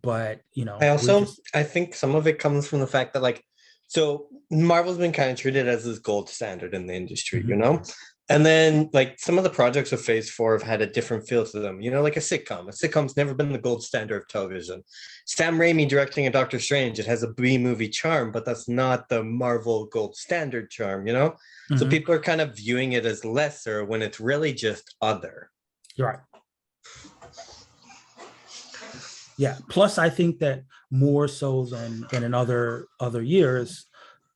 [SPEAKER 1] but
[SPEAKER 3] I think some of it comes from the fact that so Marvel's been kind of treated as this gold standard in the industry, and then like some of the projects of Phase 4 have had a different feel to them, like a sitcom. A sitcom's never been the gold standard of television. Sam Raimi directing a Doctor Strange, it has a B-movie charm, but that's not the Marvel gold standard charm, So people are kind of viewing it as lesser when it's really just other.
[SPEAKER 1] You're right. Yeah. Plus, I think that more so than in other years,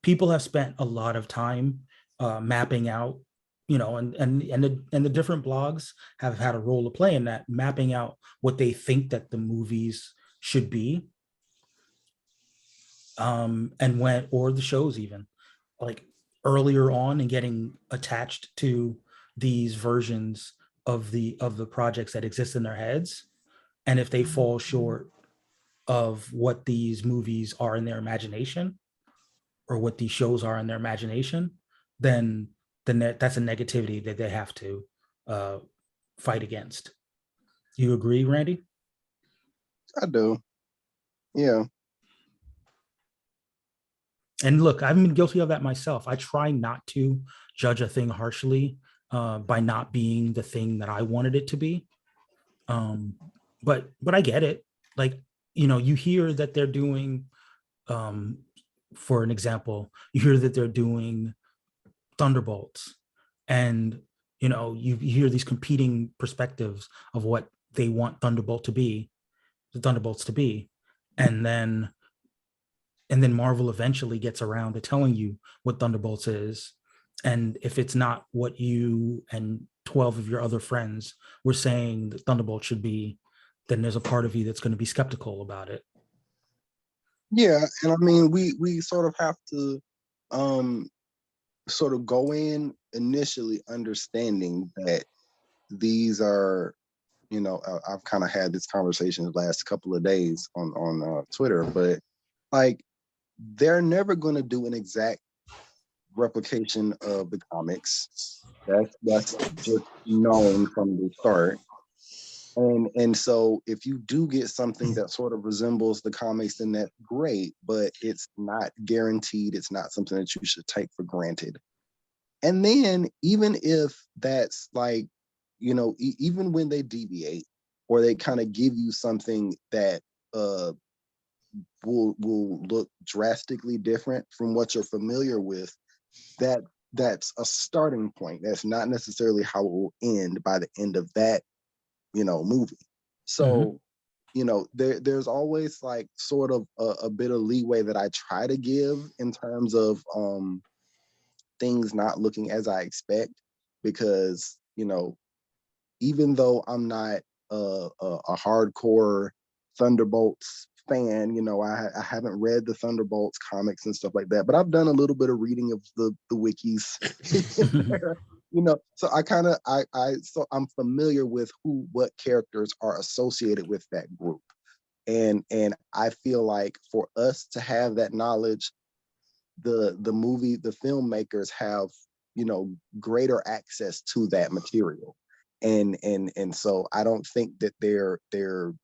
[SPEAKER 1] people have spent a lot of time mapping out, and the different blogs have had a role to play in that, mapping out what they think that the movies should be, or the shows even, like earlier on, and getting attached to these versions of the projects that exist in their heads. And if they fall short of what these movies are in their imagination, or what these shows are in their imagination, then that's a negativity that they have to fight against. You agree, Randy?
[SPEAKER 2] I do. Yeah.
[SPEAKER 1] And look, I've been guilty of that myself. I try not to judge a thing harshly by not being the thing that I wanted it to be. But I get it. Like, you hear that they're doing, for an example, you hear that they're doing Thunderbolts, and you hear these competing perspectives of what they want the Thunderbolts to be, and then Marvel eventually gets around to telling you what Thunderbolts is. And if it's not what you and 12 of your other friends were saying that Thunderbolts should be, then there's a part of you that's going to be skeptical about it.
[SPEAKER 2] Yeah, and I mean, we sort of have to sort of go in initially understanding that these are, I've kind of had this conversation the last couple of days on Twitter, but like, they're never going to do an exact replication of the comics. That's just known from the start. And so if you do get something that sort of resembles the comics, then that's great, but it's not guaranteed. It's not something that you should take for granted. And then even if that's like, even when they deviate, or they kind of give you something that will look drastically different from what you're familiar with, that's a starting point. That's not necessarily how it will end by the end of that movie. So there's always like sort of a bit of leeway that I try to give in terms of things not looking as I expect, because even though I'm not a hardcore Thunderbolts fan, I haven't read the Thunderbolts comics and stuff like that, but I've done a little bit of reading of the wikis So so I'm familiar with what characters are associated with that group. And I feel like for us to have that knowledge, the filmmakers have, greater access to that material. And so I don't think that they're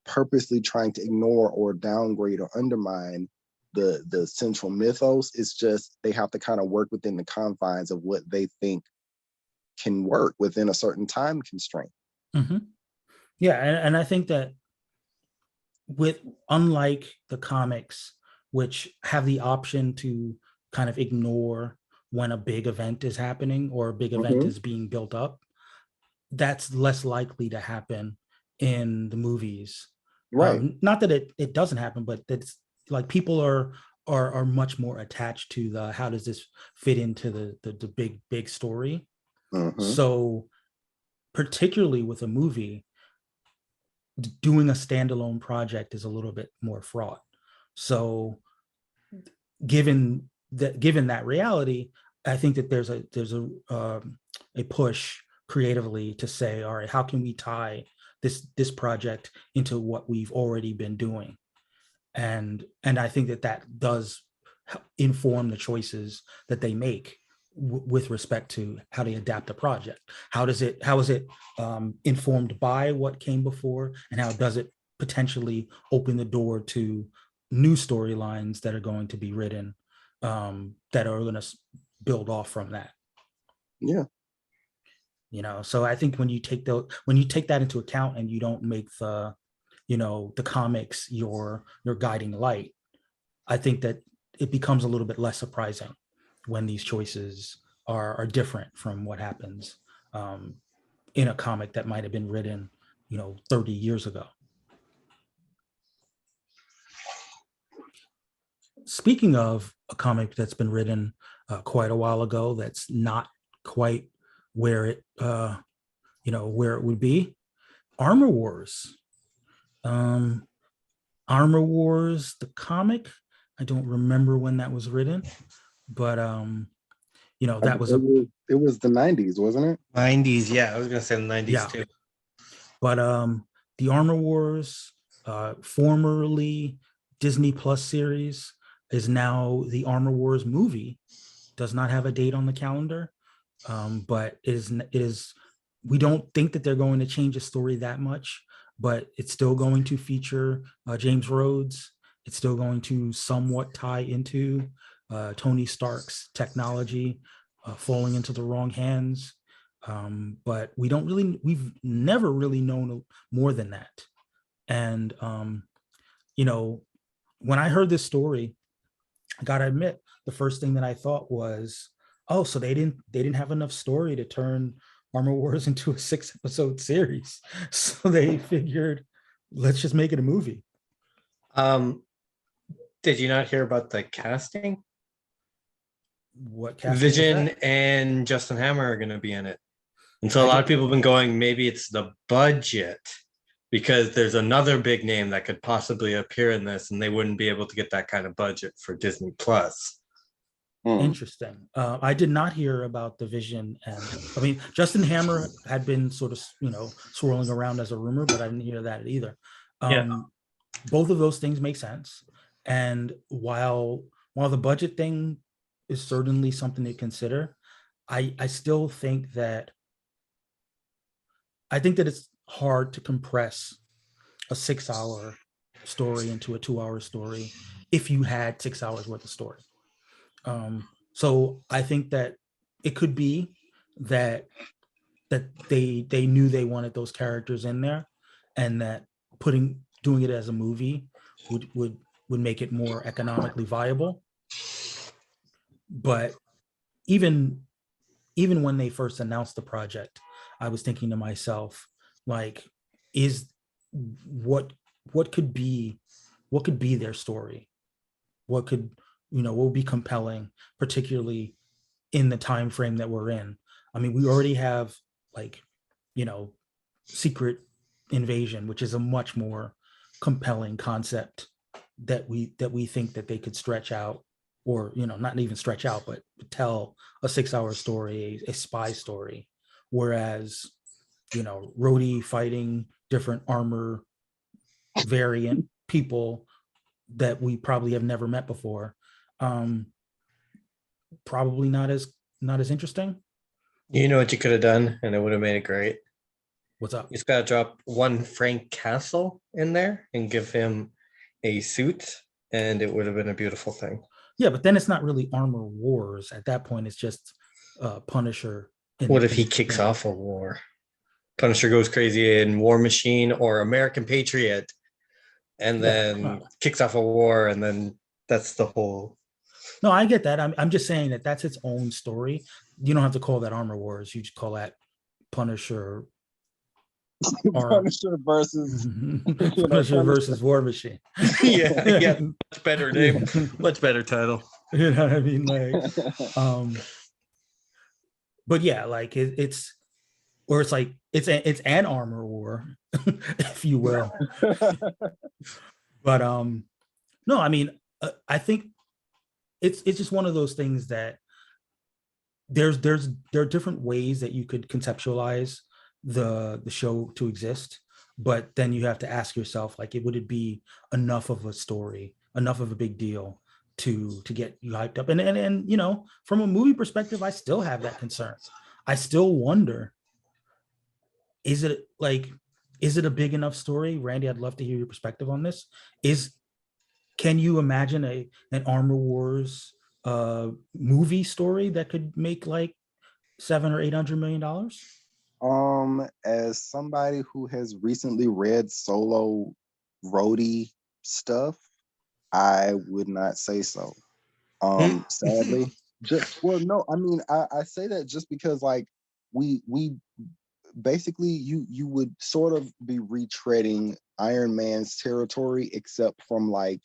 [SPEAKER 2] purposely trying to ignore or downgrade or undermine the central mythos. It's just they have to kind of work within the confines of what they think can work within a certain time constraint.
[SPEAKER 1] Mm-hmm. Yeah, and I think that unlike the comics, which have the option to kind of ignore when a big event is happening or a big event is being built up, that's less likely to happen in the movies.
[SPEAKER 2] Right.
[SPEAKER 1] Not that it doesn't happen, but that's like people are much more attached to the how does this fit into the big story. So particularly with a movie, doing a standalone project is a little bit more fraught. So given that reality, I think that there's a push creatively to say, all right, how can we tie this project into what we've already been doing? And I think that does inform the choices that they make with respect to how they adapt a project. How is it informed by what came before, and how does it potentially open the door to new storylines that are going to be written, that are going to build off from that?
[SPEAKER 2] Yeah.
[SPEAKER 1] So I think when you take that into account and you don't make the comics your guiding light, I think that it becomes a little bit less surprising when these choices are different from what happens in a comic that might have been written 30 years ago. Speaking of a comic that's been written quite a while ago, that's not quite where it where it would be, Armor Wars. Armor Wars, the comic, I don't remember when that was written, but that was
[SPEAKER 2] it was the 90s, wasn't it?
[SPEAKER 3] 90s, yeah. I was gonna say the 90s,
[SPEAKER 1] yeah.
[SPEAKER 3] too.
[SPEAKER 1] But the Armor Wars, formerly Disney Plus series, is now the Armor Wars movie. Does not have a date on the calendar, but it is. We don't think that they're going to change the story that much, but it's still going to feature James Rhodes. It's still going to somewhat tie into Tony Stark's technology falling into the wrong hands. But we've never really known more than that. And, when I heard this story, I gotta admit, the first thing that I thought was, oh, so they didn't have enough story to turn Armor Wars into a 6-episode series. So they figured, let's just make it a movie.
[SPEAKER 3] Did you not hear about the casting?
[SPEAKER 1] What casting?
[SPEAKER 3] Vision and Justin Hammer are going to be in it. And so a lot of people have been going, maybe it's the budget, because there's another big name that could possibly appear in this, and they wouldn't be able to get that kind of budget for Disney Plus.
[SPEAKER 1] Interesting. I did not hear about the Vision, and I mean, Justin Hammer had been sort of swirling around as a rumor, but I didn't hear that either. Both of those things make sense, and while the budget thing is certainly something to consider, I still think that it's hard to compress a 6-hour story into a 2-hour story if you had 6 hours worth of story. So I think that it could be that they knew they wanted those characters in there, and that doing it as a movie would make it more economically viable. But even when they first announced the project, I was thinking to myself, like, what could be their story? What would be compelling, particularly in the time frame that we're in? I mean, we already have Secret Invasion, which is a much more compelling concept that we think that they could stretch out or not even stretch out, but tell a 6-hour story, a spy story. Whereas, Rhodey fighting different armor variant people that we probably have never met before, probably not as interesting.
[SPEAKER 3] You know what you could have done, and it would have made it great.
[SPEAKER 1] What's up?
[SPEAKER 3] You just gotta drop one Frank Castle in there and give him a suit, and it would have been a beautiful thing.
[SPEAKER 1] Yeah, but then it's not really Armor Wars. At that point, it's just Punisher.
[SPEAKER 3] What if he kicks off a war? Punisher goes crazy in War Machine or American Patriot, and then kicks off a war, and then that's the whole.
[SPEAKER 1] No, I get that. I'm just saying that that's its own story. You don't have to call that Armor Wars. You just call that Punisher.
[SPEAKER 2] Punisher versus
[SPEAKER 1] Punisher versus War Machine.
[SPEAKER 3] yeah, much better name, much better title.
[SPEAKER 1] You know what I mean? Like, but yeah, like it's like it's an armor war, if you will. But no, I mean, I think it's just one of those things that there are different ways that you could conceptualize the show to exist, but then you have to ask yourself, like, would it be enough of a story, enough of a big deal to get you hyped up? And from a movie perspective, I still have that concern. I still wonder, is it a big enough story? Randy, I'd love to hear your perspective on this. Can you imagine an Armor Wars movie story that could make like $700 or $800 million?
[SPEAKER 2] As somebody who has recently read solo Rhodey stuff, I would not say so. Sadly. I say that just because, like, we basically you would sort of be retreading Iron Man's territory, except from, like,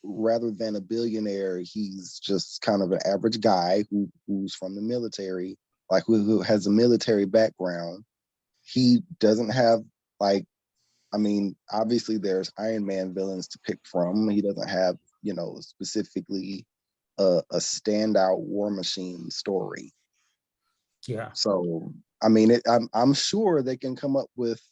[SPEAKER 2] rather than a billionaire, he's just kind of an average guy who's from the military, like who has a military background. He doesn't have, like, obviously there's Iron Man villains to pick from. He doesn't have, specifically a standout War Machine story.
[SPEAKER 1] Yeah.
[SPEAKER 2] So, I'm sure they can come up with,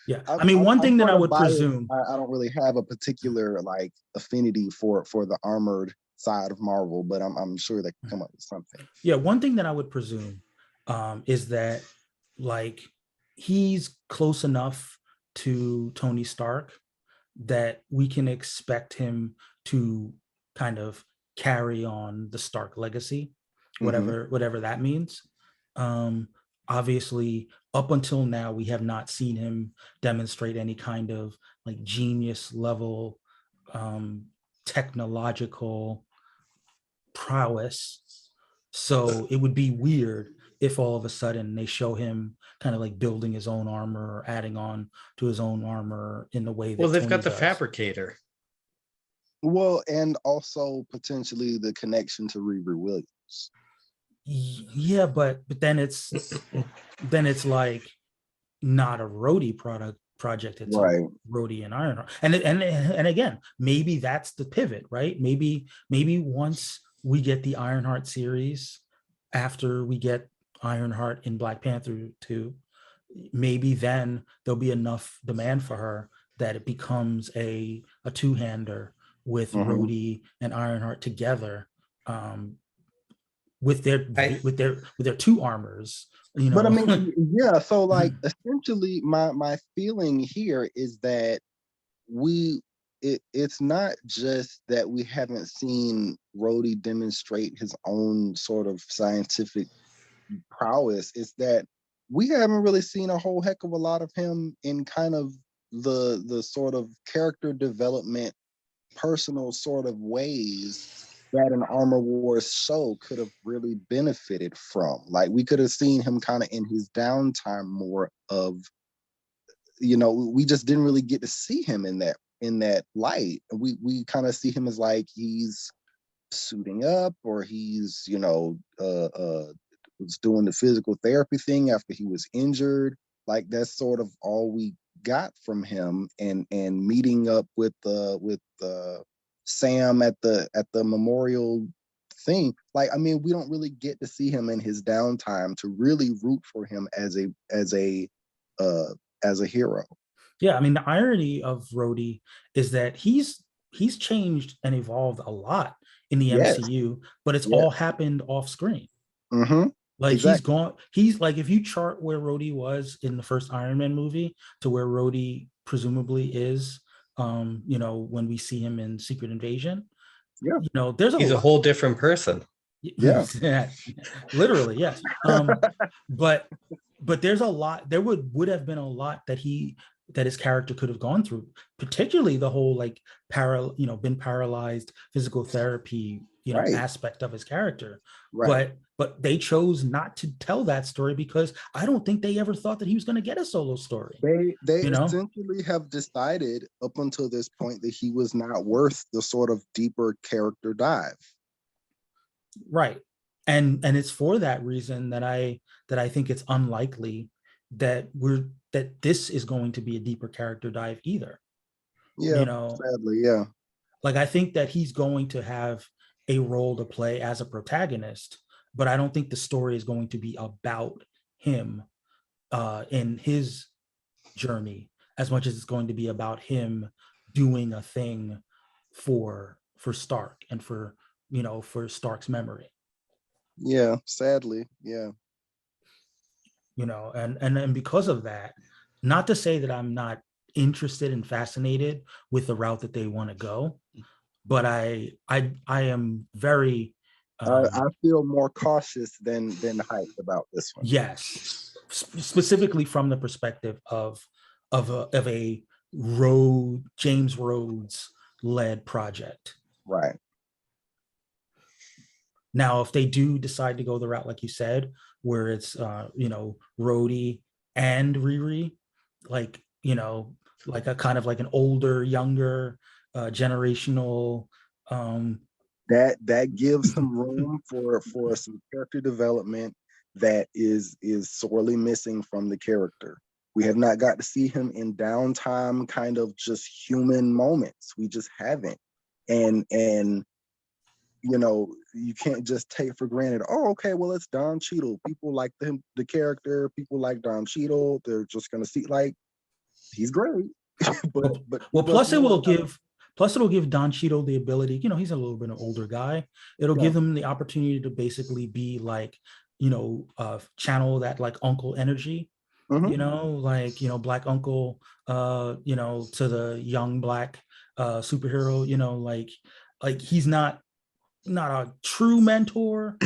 [SPEAKER 1] Yeah. One thing that I would presume,
[SPEAKER 2] I don't really have a particular, like, affinity for the armored side of Marvel, but I'm sure they can come up with something.
[SPEAKER 1] Yeah. One thing that I would presume is that, like, he's close enough to Tony Stark that we can expect him to kind of carry on the Stark legacy, whatever that means. Obviously, up until now, we have not seen him demonstrate any kind of, like, genius level technological prowess. So it would be weird if all of a sudden they show him kind of like building his own armor or adding on to his own armor in the way that
[SPEAKER 3] Well, they've
[SPEAKER 1] Tony
[SPEAKER 3] got the
[SPEAKER 1] does.
[SPEAKER 3] fabricator.
[SPEAKER 2] Well, and also potentially the connection to Riri Williams.
[SPEAKER 1] Yeah, but then it's like not a Rhodey project. It's
[SPEAKER 2] right.
[SPEAKER 1] a Rhodey and Ironheart. And again, maybe that's the pivot, right? Maybe once we get the Ironheart series, after we get Ironheart in Black Panther 2, maybe then there'll be enough demand for her that it becomes a two-hander with Rhodey and Ironheart together, with their two armors.
[SPEAKER 2] But yeah. So, like, essentially, my feeling here is that it's not just that we haven't seen Rhodey demonstrate his own sort of scientific prowess. It's that we haven't really seen a whole heck of a lot of him in kind of the sort of character development, personal sort of ways that an Armor Wars show could have really benefited from. Like, we could have seen him kind of in his downtime more of, we just didn't really get to see him in that light. We kind of see him as, like, he's suiting up, or he's, was doing the physical therapy thing after he was injured. Like, that's sort of all we got from him, and meeting up with
[SPEAKER 5] Sam at the memorial thing. Like, I mean, we don't really get to see him in his downtime to really root for him as a hero.
[SPEAKER 1] Yeah, I mean, the irony of Rhodey is that he's changed and evolved a lot in the
[SPEAKER 5] Yes.
[SPEAKER 1] MCU, but it's
[SPEAKER 5] Yes.
[SPEAKER 1] all happened off screen.
[SPEAKER 5] Mm-hmm.
[SPEAKER 1] Like
[SPEAKER 5] Exactly.
[SPEAKER 1] he's gone. He's like, if you chart where Rhodey was in the first Iron Man movie to where Rhodey presumably is, when we see him in Secret Invasion,
[SPEAKER 5] Yeah.
[SPEAKER 1] there's
[SPEAKER 3] He's a
[SPEAKER 1] lot.
[SPEAKER 3] whole different person.
[SPEAKER 5] Yeah.
[SPEAKER 1] Literally, yes. But there's a lot. There would have been a lot that his character could have gone through, particularly the whole like been paralyzed, physical therapy,
[SPEAKER 5] Right.
[SPEAKER 1] aspect of his character.
[SPEAKER 5] Right.
[SPEAKER 1] But they chose not to tell that story because I don't think they ever thought that he was going to get a solo story.
[SPEAKER 5] They essentially have decided up until this point that he was not worth the sort of deeper character dive.
[SPEAKER 1] Right. And it's for that reason that I think it's unlikely that this is going to be a deeper character dive either.
[SPEAKER 5] Yeah, sadly, yeah.
[SPEAKER 1] Like, I think that he's going to have a role to play as a protagonist, but I don't think the story is going to be about him in his journey as much as it's going to be about him doing a thing for Stark and for Stark's memory.
[SPEAKER 5] Yeah, sadly, yeah.
[SPEAKER 1] And because of that, not to say that I'm not interested and fascinated with the route that they want to go, but I am very
[SPEAKER 5] I feel more cautious than hyped about this one.
[SPEAKER 1] Yes, specifically from the perspective of a James Rhodes led project.
[SPEAKER 5] Right.
[SPEAKER 1] Now, if they do decide to go the route, like you said, where it's Rhodey and Riri, like like a kind of like an older, younger, generational.
[SPEAKER 5] That gives some room for some character development that is sorely missing from the character. We have not got to see him in downtime, kind of just human moments. We just haven't, and you can't just take for granted, oh, okay, well, it's Don Cheadle. People like the character. People like Don Cheadle. They're just gonna see, like, he's great. but
[SPEAKER 1] plus it'll give Don Cheadle the ability, he's a little bit an older guy. It'll give him the opportunity to basically be like, channel that like uncle energy,
[SPEAKER 5] mm-hmm.
[SPEAKER 1] Black uncle, to the young Black superhero, like he's not a true mentor,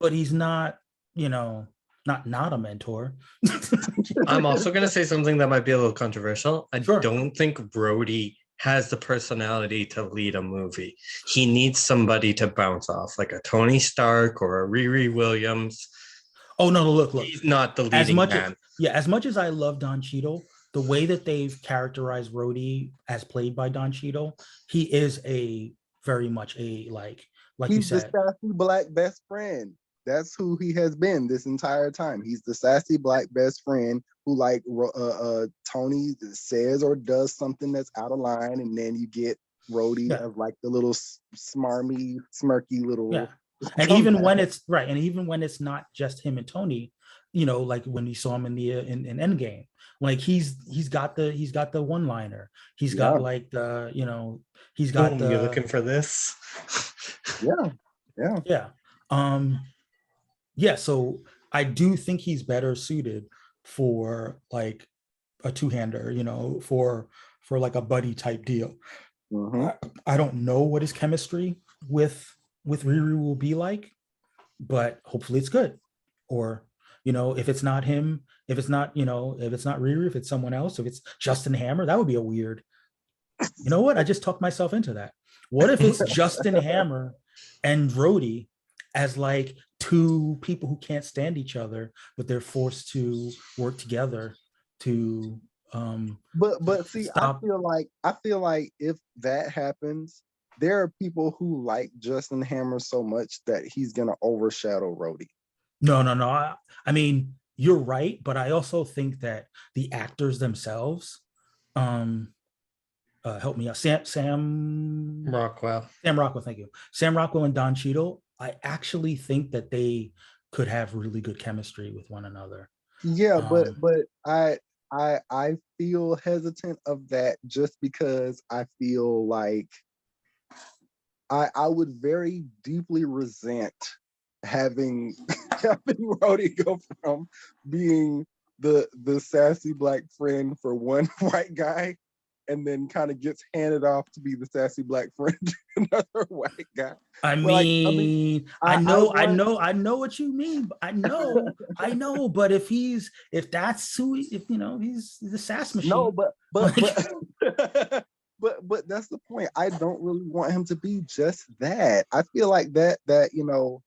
[SPEAKER 1] but he's not a mentor.
[SPEAKER 3] I'm also going to say something that might be a little controversial. I
[SPEAKER 1] Sure.
[SPEAKER 3] don't think Rhodey has the personality to lead a movie. He needs somebody to bounce off, like a Tony Stark or a Riri Williams.
[SPEAKER 1] Oh, no, look.
[SPEAKER 3] He's not the leading man.
[SPEAKER 1] As much as I love Don Cheadle, the way that they've characterized Rhodey as played by Don Cheadle, he is a very much a like
[SPEAKER 5] he's
[SPEAKER 1] you said,
[SPEAKER 5] the sassy Black best friend. That's who he has been this entire time. He's the sassy Black best friend who, like, Tony says or does something that's out of line, and then you get Rhodey as like the little smarmy, smirky little.
[SPEAKER 1] Yeah. And even when it's not just him and Tony, like when we saw him in the in Endgame, like he's got the one-liner. He's got like the he's got the.
[SPEAKER 3] You're looking for this.
[SPEAKER 1] Yeah. So I do think he's better suited for like a two-hander, for like a buddy type deal.
[SPEAKER 5] Mm-hmm.
[SPEAKER 1] I don't know what his chemistry with Riri will be like, but hopefully it's good. Or, if it's not him, if it's not Riri, if it's someone else, if it's Justin Hammer, that would be a weird. You know what? I just talked myself into that. What if it's Justin Hammer and Rhodey as like two people who can't stand each other, but they're forced to work together to
[SPEAKER 5] but see, stop. I feel like if that happens, there are people who like Justin Hammer so much that he's gonna overshadow Rhodey.
[SPEAKER 1] No. I mean, you're right, but I also think that the actors themselves, help me out. Sam
[SPEAKER 3] Rockwell.
[SPEAKER 1] Rockwell, thank you. Sam Rockwell and Don Cheadle. I actually think that they could have really good chemistry with one another.
[SPEAKER 5] Yeah, but
[SPEAKER 1] Um,
[SPEAKER 5] I feel hesitant of that just because I feel like I would very deeply resent having having Rhodey go from being the sassy black friend for one white guy and then kind of gets handed off to be the sassy black friend to another white guy.
[SPEAKER 1] I
[SPEAKER 5] Well, like, I mean,
[SPEAKER 1] mean,
[SPEAKER 5] I, I want
[SPEAKER 1] I know what you mean. I know. But if that's who, if you know, he's the sass machine.
[SPEAKER 5] no, but
[SPEAKER 1] Like,
[SPEAKER 5] but that's the point. I don't really want him to be just that. I feel like that you know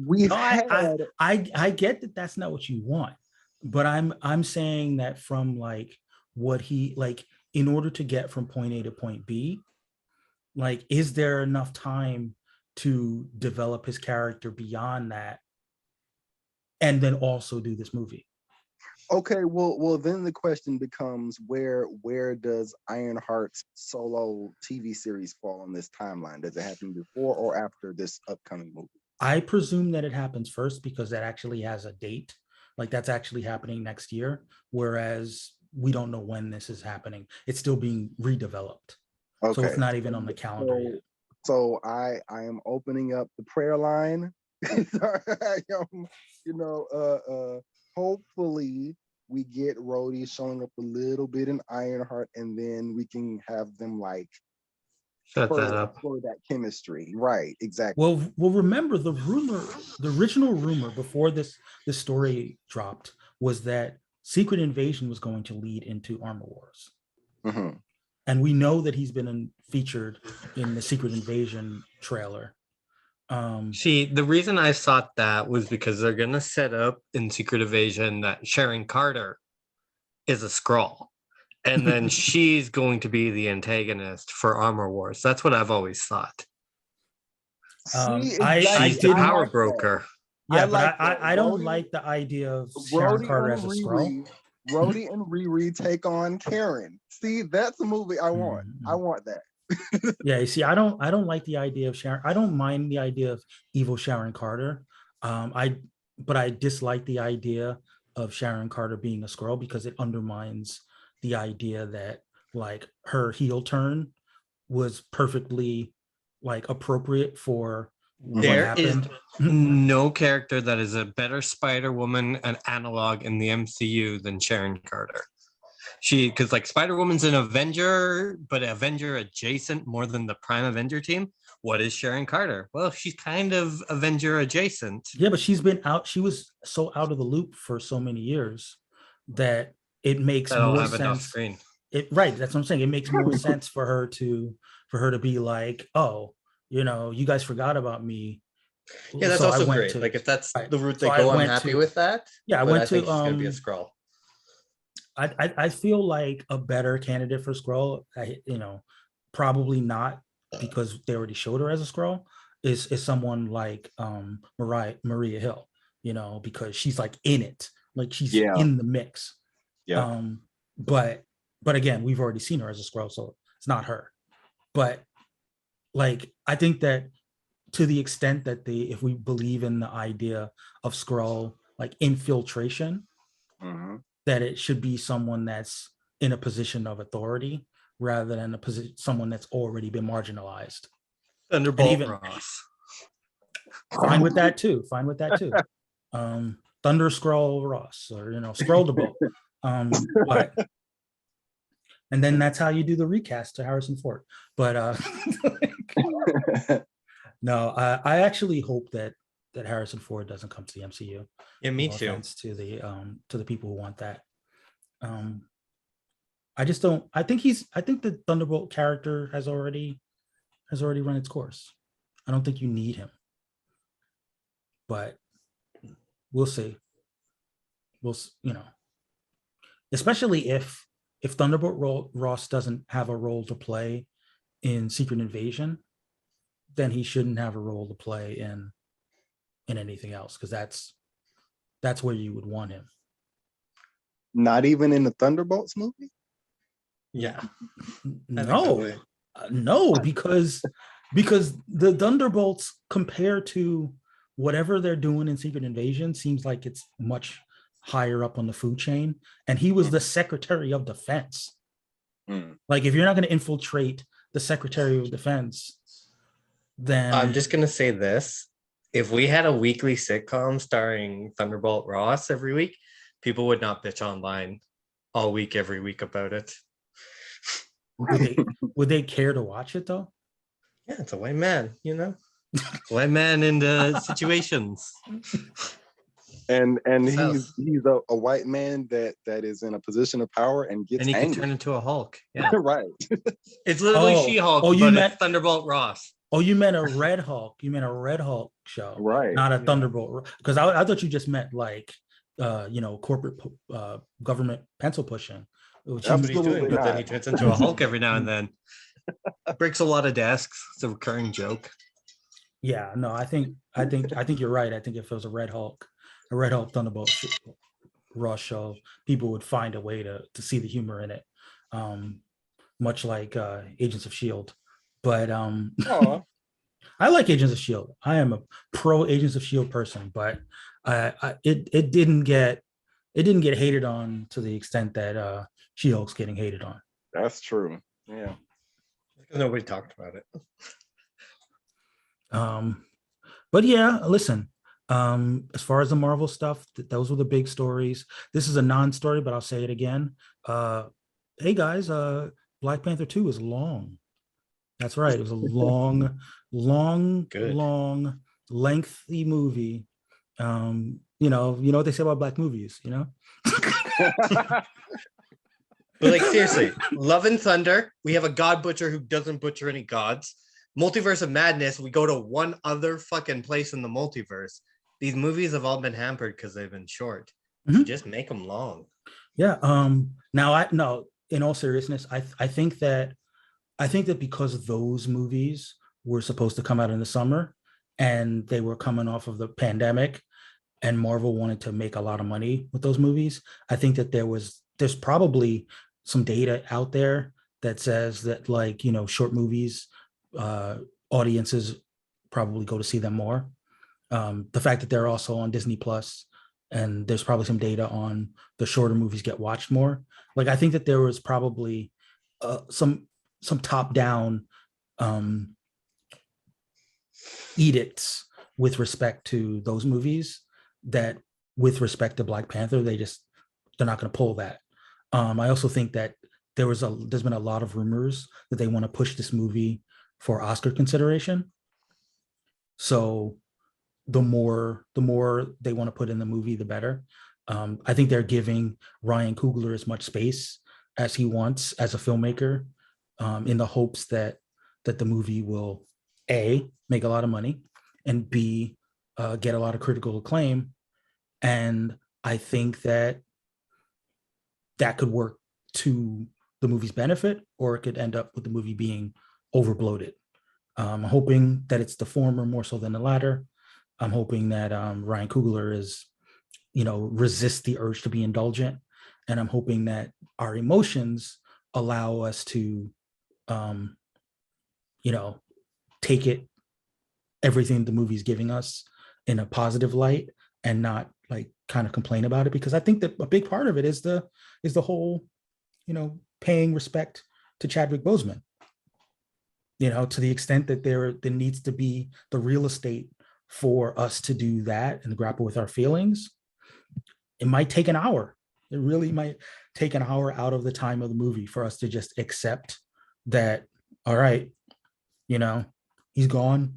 [SPEAKER 5] we've
[SPEAKER 1] no,
[SPEAKER 5] had.
[SPEAKER 1] I get that that's not what you want, but I'm saying that from like what he like in order to get from point A to point B, like, is there enough time to develop his character beyond that, and then also do this movie?
[SPEAKER 5] Okay, well, then the question becomes where does Ironheart's solo TV series fall on this timeline? Does it happen before or after this upcoming movie?
[SPEAKER 1] I presume that it happens first because that actually has a date. Like that's actually happening next year, whereas we don't know when this is happening. It's still being redeveloped. So it's
[SPEAKER 5] Okay,
[SPEAKER 1] not even on the calendar yet.
[SPEAKER 5] so I am opening up the prayer line. You know, hopefully we get Rhodey showing up a little bit in Ironheart, and then we can have them like
[SPEAKER 3] Set that
[SPEAKER 5] further
[SPEAKER 3] up.
[SPEAKER 5] explore that chemistry. Right, exactly.
[SPEAKER 1] Well, remember the original rumor before this story dropped was that Secret Invasion was going to lead into Armor Wars,
[SPEAKER 5] Mhm.
[SPEAKER 1] and we know that he's been featured in the Secret Invasion trailer.
[SPEAKER 3] See, the reason I thought that was because they're gonna set up in Secret Invasion that Sharon Carter is a Skrull, and then she's going to be the antagonist for Armor Wars. That's what I've always thought.
[SPEAKER 5] See,
[SPEAKER 1] I
[SPEAKER 3] She's
[SPEAKER 5] exactly.
[SPEAKER 3] the
[SPEAKER 1] didn't.
[SPEAKER 3] power
[SPEAKER 5] like that.
[SPEAKER 3] broker.
[SPEAKER 1] Yeah, but
[SPEAKER 5] like that.
[SPEAKER 1] I don't like the idea of Sharon
[SPEAKER 5] Rhodey
[SPEAKER 1] Carter
[SPEAKER 5] and
[SPEAKER 1] as a Skrull.
[SPEAKER 5] Rhodey and Riri take on Karen. See, that's a movie I want. I want that.
[SPEAKER 1] Yeah, you see, I don't like the idea of Sharon. I don't mind the idea of evil Sharon Carter. I but I dislike the idea of Sharon Carter being a Skrull because it undermines the idea that like her heel turn was perfectly like appropriate for what
[SPEAKER 3] There is
[SPEAKER 1] happened.
[SPEAKER 3] no character that is a better Spider-Woman and analog in the MCU than Sharon Carter. Because like Spider-Woman's an Avenger, but Avenger adjacent more than the Prime Avenger team. What is Sharon Carter? Well, she's kind of Avenger adjacent.
[SPEAKER 1] Yeah, but she's been out. She was so out of the loop for so many years that it makes
[SPEAKER 3] I don't
[SPEAKER 1] more
[SPEAKER 3] have enough
[SPEAKER 1] sense.
[SPEAKER 3] screen.
[SPEAKER 1] Right, that's what I'm saying. It makes more sense for her to be like, oh, you know, you guys forgot about me.
[SPEAKER 3] Yeah, that's
[SPEAKER 1] So I
[SPEAKER 3] also
[SPEAKER 1] went
[SPEAKER 3] great.
[SPEAKER 1] to
[SPEAKER 3] Like if that's
[SPEAKER 1] right.
[SPEAKER 3] the route
[SPEAKER 1] So
[SPEAKER 3] they
[SPEAKER 1] I
[SPEAKER 3] go, I'm
[SPEAKER 1] went
[SPEAKER 3] happy
[SPEAKER 1] to
[SPEAKER 3] with that.
[SPEAKER 1] yeah, I
[SPEAKER 3] But
[SPEAKER 1] went
[SPEAKER 3] I think
[SPEAKER 1] to
[SPEAKER 3] she's gonna be a Skrull.
[SPEAKER 1] I feel like a better candidate for Skrull, probably not because they already showed her as a Skrull, is someone like Maria Hill, because she's like in it, like she's
[SPEAKER 2] Yeah,
[SPEAKER 1] in the mix.
[SPEAKER 2] yeah.
[SPEAKER 1] Um, but again, we've already seen her as a Skrull, so it's not her. But like I think that to the extent that if we believe in the idea of Skrull like infiltration,
[SPEAKER 2] Hmm.
[SPEAKER 1] that it should be someone that's in a position of authority rather than someone that's already been marginalized. And
[SPEAKER 3] Thunderbolt
[SPEAKER 1] even
[SPEAKER 3] Ross.
[SPEAKER 1] fine with that too. Fine with that too. Thunder Scroll Ross, or Scroll the Boat. But and then that's how you do the recast to Harrison Ford. But no, I actually hope that Harrison Ford doesn't come to the MCU.
[SPEAKER 3] Yeah, me
[SPEAKER 1] No
[SPEAKER 3] too.
[SPEAKER 1] offense to the people who want that. I just don't. I think the Thunderbolt character has already run its course. I don't think you need him, but we'll see. Especially if Thunderbolt Ross doesn't have a role to play in Secret Invasion, then he shouldn't have a role to play in anything else, because that's where you would want him.
[SPEAKER 5] Not even in the Thunderbolts movie?
[SPEAKER 3] Yeah.
[SPEAKER 1] No, no, because the Thunderbolts compared to whatever they're doing in Secret Invasion seems like it's much higher up on the food chain. And he was the Secretary of Defense.
[SPEAKER 5] Mm.
[SPEAKER 1] Like, if you're not going to infiltrate the Secretary of Defense, then
[SPEAKER 3] I'm just gonna say this. If we had a weekly sitcom starring Thunderbolt Ross every week, people would not bitch online all week, every week about it.
[SPEAKER 1] would they care to watch it though?
[SPEAKER 3] Yeah, it's a white man, you know? White man in the situations.
[SPEAKER 5] And
[SPEAKER 3] South.
[SPEAKER 5] he's a white man that is in a position of power and gets
[SPEAKER 3] And he could
[SPEAKER 5] angry.
[SPEAKER 3] turn into a Hulk. Yeah.
[SPEAKER 5] Right.
[SPEAKER 3] It's literally
[SPEAKER 1] Oh,
[SPEAKER 3] She-Hulk,
[SPEAKER 1] oh, you
[SPEAKER 3] but
[SPEAKER 1] meant-
[SPEAKER 3] it's Thunderbolt Ross.
[SPEAKER 1] Oh, you meant a Red Hulk. You meant a Red Hulk show,
[SPEAKER 5] Right.
[SPEAKER 1] not a
[SPEAKER 3] Yeah.
[SPEAKER 1] Thunderbolt. Because I thought you just meant like, corporate government pencil pushing. Which
[SPEAKER 3] That's what he's
[SPEAKER 5] Absolutely
[SPEAKER 3] doing, but then
[SPEAKER 5] not.
[SPEAKER 3] he turns into a Hulk every now and then. Breaks a lot of desks. It's a recurring joke.
[SPEAKER 1] Yeah, no, I think you're right. I think if it was a Red Hulk Thunderbolt Raw show, people would find a way to see the humor in it, much like Agents of Shield. But
[SPEAKER 5] Aw.
[SPEAKER 1] I like Agents of Shield. I am a pro Agents of Shield person, but it didn't get hated on to the extent that She-Hulk's getting hated on.
[SPEAKER 5] That's true. Yeah.
[SPEAKER 3] Nobody talked about it.
[SPEAKER 1] But yeah, listen. As far as the Marvel stuff, those were the big stories. This is a non-story, but I'll say it again. Hey guys, Black Panther 2 is long. That's right. It was a long,
[SPEAKER 3] Good.
[SPEAKER 1] lengthy movie. You know what they say about black movies, you know?
[SPEAKER 3] But like seriously, Love and Thunder, we have a god butcher who doesn't butcher any gods. Multiverse of Madness, we go to one other fucking place in the multiverse. These movies have all been hampered because they've been short. So just make them long.
[SPEAKER 1] Yeah. Now in all seriousness, I think that because those movies were supposed to come out in the summer and they were coming off of the pandemic and Marvel wanted to make a lot of money with those movies, I think that there's probably some data out there that says that, like, short movies, audiences probably go to see them more. The fact that they're also on Disney Plus, and there's probably some data on the shorter movies get watched more. Like, I think that there was probably some top down edicts with respect to those movies that, with respect to Black Panther, they're not going to pull that. I also think that there's been a lot of rumors that they want to push this movie for Oscar consideration. So the more they want to put in the movie, the better. I think they're giving Ryan Coogler as much space as he wants as a filmmaker, in the hopes that the movie will A, make a lot of money, and B, get a lot of critical acclaim. And I think that could work to the movie's benefit, or it could end up with the movie being overbloated. I'm hoping that it's the former more so than the latter. I'm hoping that Ryan Coogler is, resists the urge to be indulgent. And I'm hoping that our emotions allow us to, take everything the movie's giving us in a positive light and not like kind of complain about it, because I think that a big part of it is the whole, paying respect to Chadwick Boseman. To the extent that there needs to be the real estate for us to do that and grapple with our feelings, it might take an hour. It really might take an hour out of the time of the movie for us to just accept that, all right, he's gone.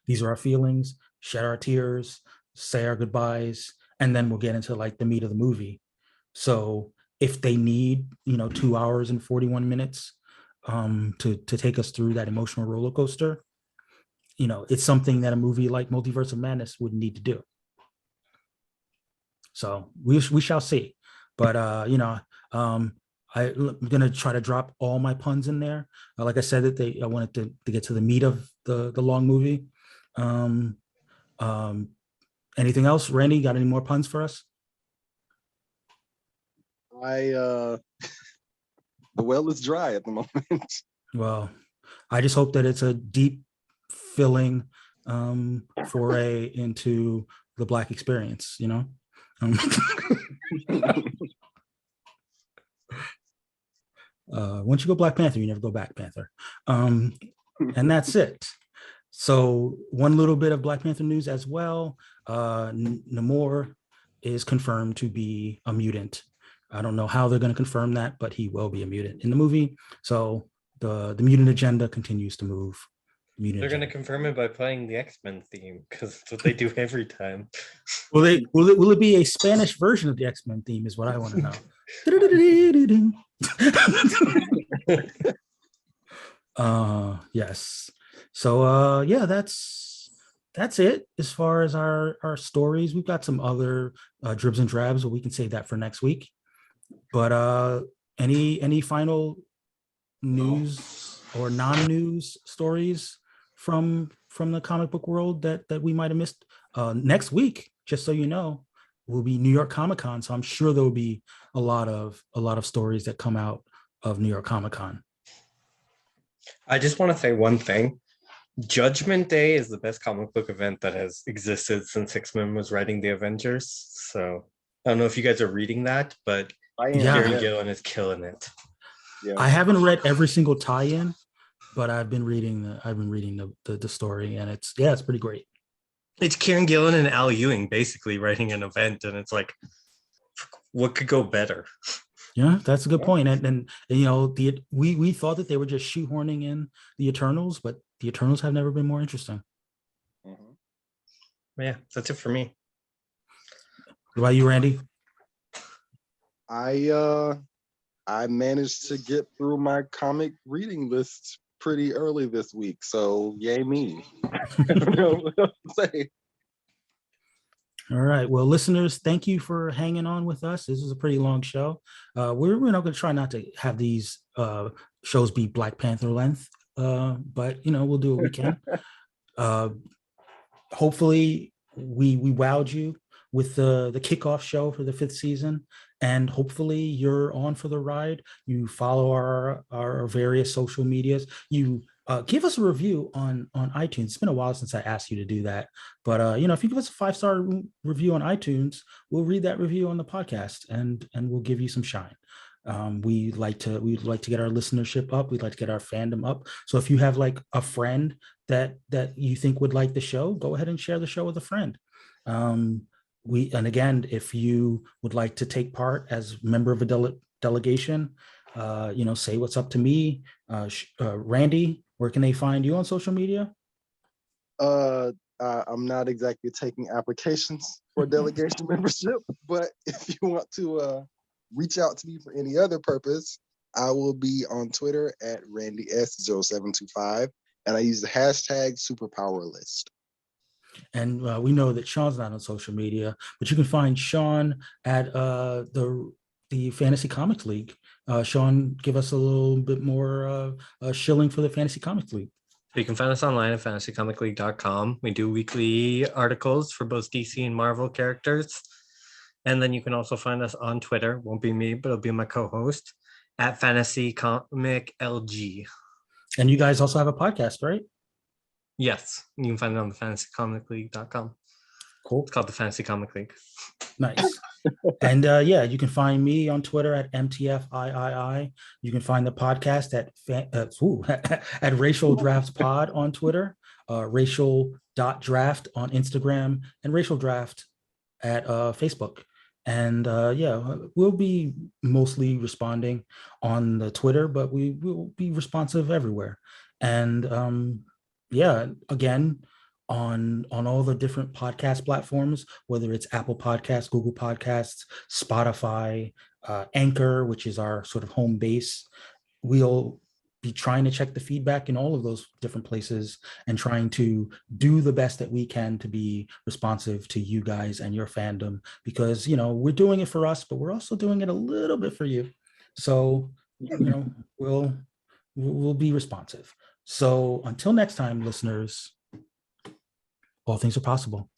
[SPEAKER 1] These are our feelings, shed our tears, say our goodbyes, and then we'll get into like the meat of the movie. So if they need, 2 hours and 41 minutes to take us through that emotional roller coaster, it's something that a movie like Multiverse of Madness would need to do. So we shall see. But I'm gonna try to drop all my puns in there. Like I said, that I wanted to get to the meat of the long movie. Anything else, Randy? Got any more puns for us?
[SPEAKER 5] The well is dry at the moment.
[SPEAKER 1] Well, I just hope that it's a deep filling foray into the Black experience, you know? Once you go Black Panther, you never go back Panther. And that's it. So one little bit of Black Panther news as well. Namor is confirmed to be a mutant. I don't know how they're going to confirm that, but he will be a mutant in the movie. So the mutant agenda continues to move.
[SPEAKER 3] They're going to confirm it by playing the X-Men theme because that's what they do every time.
[SPEAKER 1] Will it be a Spanish version of the X-Men theme is what I want to know. Yes. So yeah, that's it as far as our stories. We've got some other dribs and drabs, but we can save that for next week. But any final news or non-news stories from the comic book world that we might have missed? Next week, just so you know, will be New York Comic Con, so I'm sure there will be a lot of stories that come out of New York Comic Con.
[SPEAKER 3] I just want to say one thing. Judgment Day is the best comic book event that has existed since Hickman was writing the Avengers. So I don't know if you guys are reading that, but Kieran Gillen is killing it.
[SPEAKER 5] Yeah.
[SPEAKER 1] I haven't read every single tie-in, but I've been reading the story, and it's pretty great.
[SPEAKER 3] It's Kieran Gillen and Al Ewing basically writing an event, and it's like, what could go better?
[SPEAKER 1] Yeah, that's a good point. And you know, we thought that they were just shoehorning in the Eternals, but the Eternals have never been more interesting.
[SPEAKER 3] Yeah, that's it for me.
[SPEAKER 1] What about you, Randy?
[SPEAKER 5] I managed to get through my comic reading list pretty early this week, so yay me. I don't know what else to say.
[SPEAKER 1] All right. Well, listeners, thank you for hanging on with us. This is a pretty long show. We're not going to try not to have these shows be Black Panther length, but you know, we'll do what we can. Hopefully, we wowed you with the kickoff show for the 5th season, and hopefully you're on for the ride. You follow our various social medias. You give us a review on iTunes. It's been a while since I asked you to do that, but you know, if you give us a 5-star review on iTunes, we'll read that review on the podcast, and we'll give you some shine. We'd like to get our listenership up. We'd like to get our fandom up. So if you have like a friend that you think would like the show, go ahead and share the show with a friend. And again, if you would like to take part as a member of a delegation, you know, say what's up to me. Randy, where can they find you on social media?
[SPEAKER 5] I'm not exactly taking applications for delegation membership, but if you want to reach out to me for any other purpose, I will be on Twitter at RandyS0725, and I use the hashtag superpowerlist.
[SPEAKER 1] And we know that Shaun's not on social media, but you can find Shaun at the Fantasy Comics League. Shaun, give us a little bit more shilling for the Fantasy Comics League.
[SPEAKER 3] You can find us online at fantasycomicleague.com. We do weekly articles for both DC and Marvel characters. And then you can also find us on Twitter. Won't be me, but it'll be my co-host at Fantasy Comic LG.
[SPEAKER 1] And you guys also have a podcast, right?
[SPEAKER 3] Yes, you can find it on the fantasycomicleague.com.
[SPEAKER 1] Cool.
[SPEAKER 3] It's called the Fantasy Comic League.
[SPEAKER 1] Nice. And yeah, you can find me on Twitter at MTFIII. You can find the podcast at Racial Drafts Pod on Twitter, racial.draft on Instagram, and Racial Draft at Facebook. And yeah, we'll be mostly responding on the Twitter, but we will be responsive everywhere. And yeah, again, on all the different podcast platforms, whether it's Apple Podcasts, Google Podcasts, Spotify, Anchor, which is our sort of home base. We'll be trying to check the feedback in all of those different places and trying to do the best that we can to be responsive to you guys and your fandom, because, you know, we're doing it for us, but we're also doing it a little bit for you. So, you know, we'll be responsive. So until next time, listeners, all things are possible.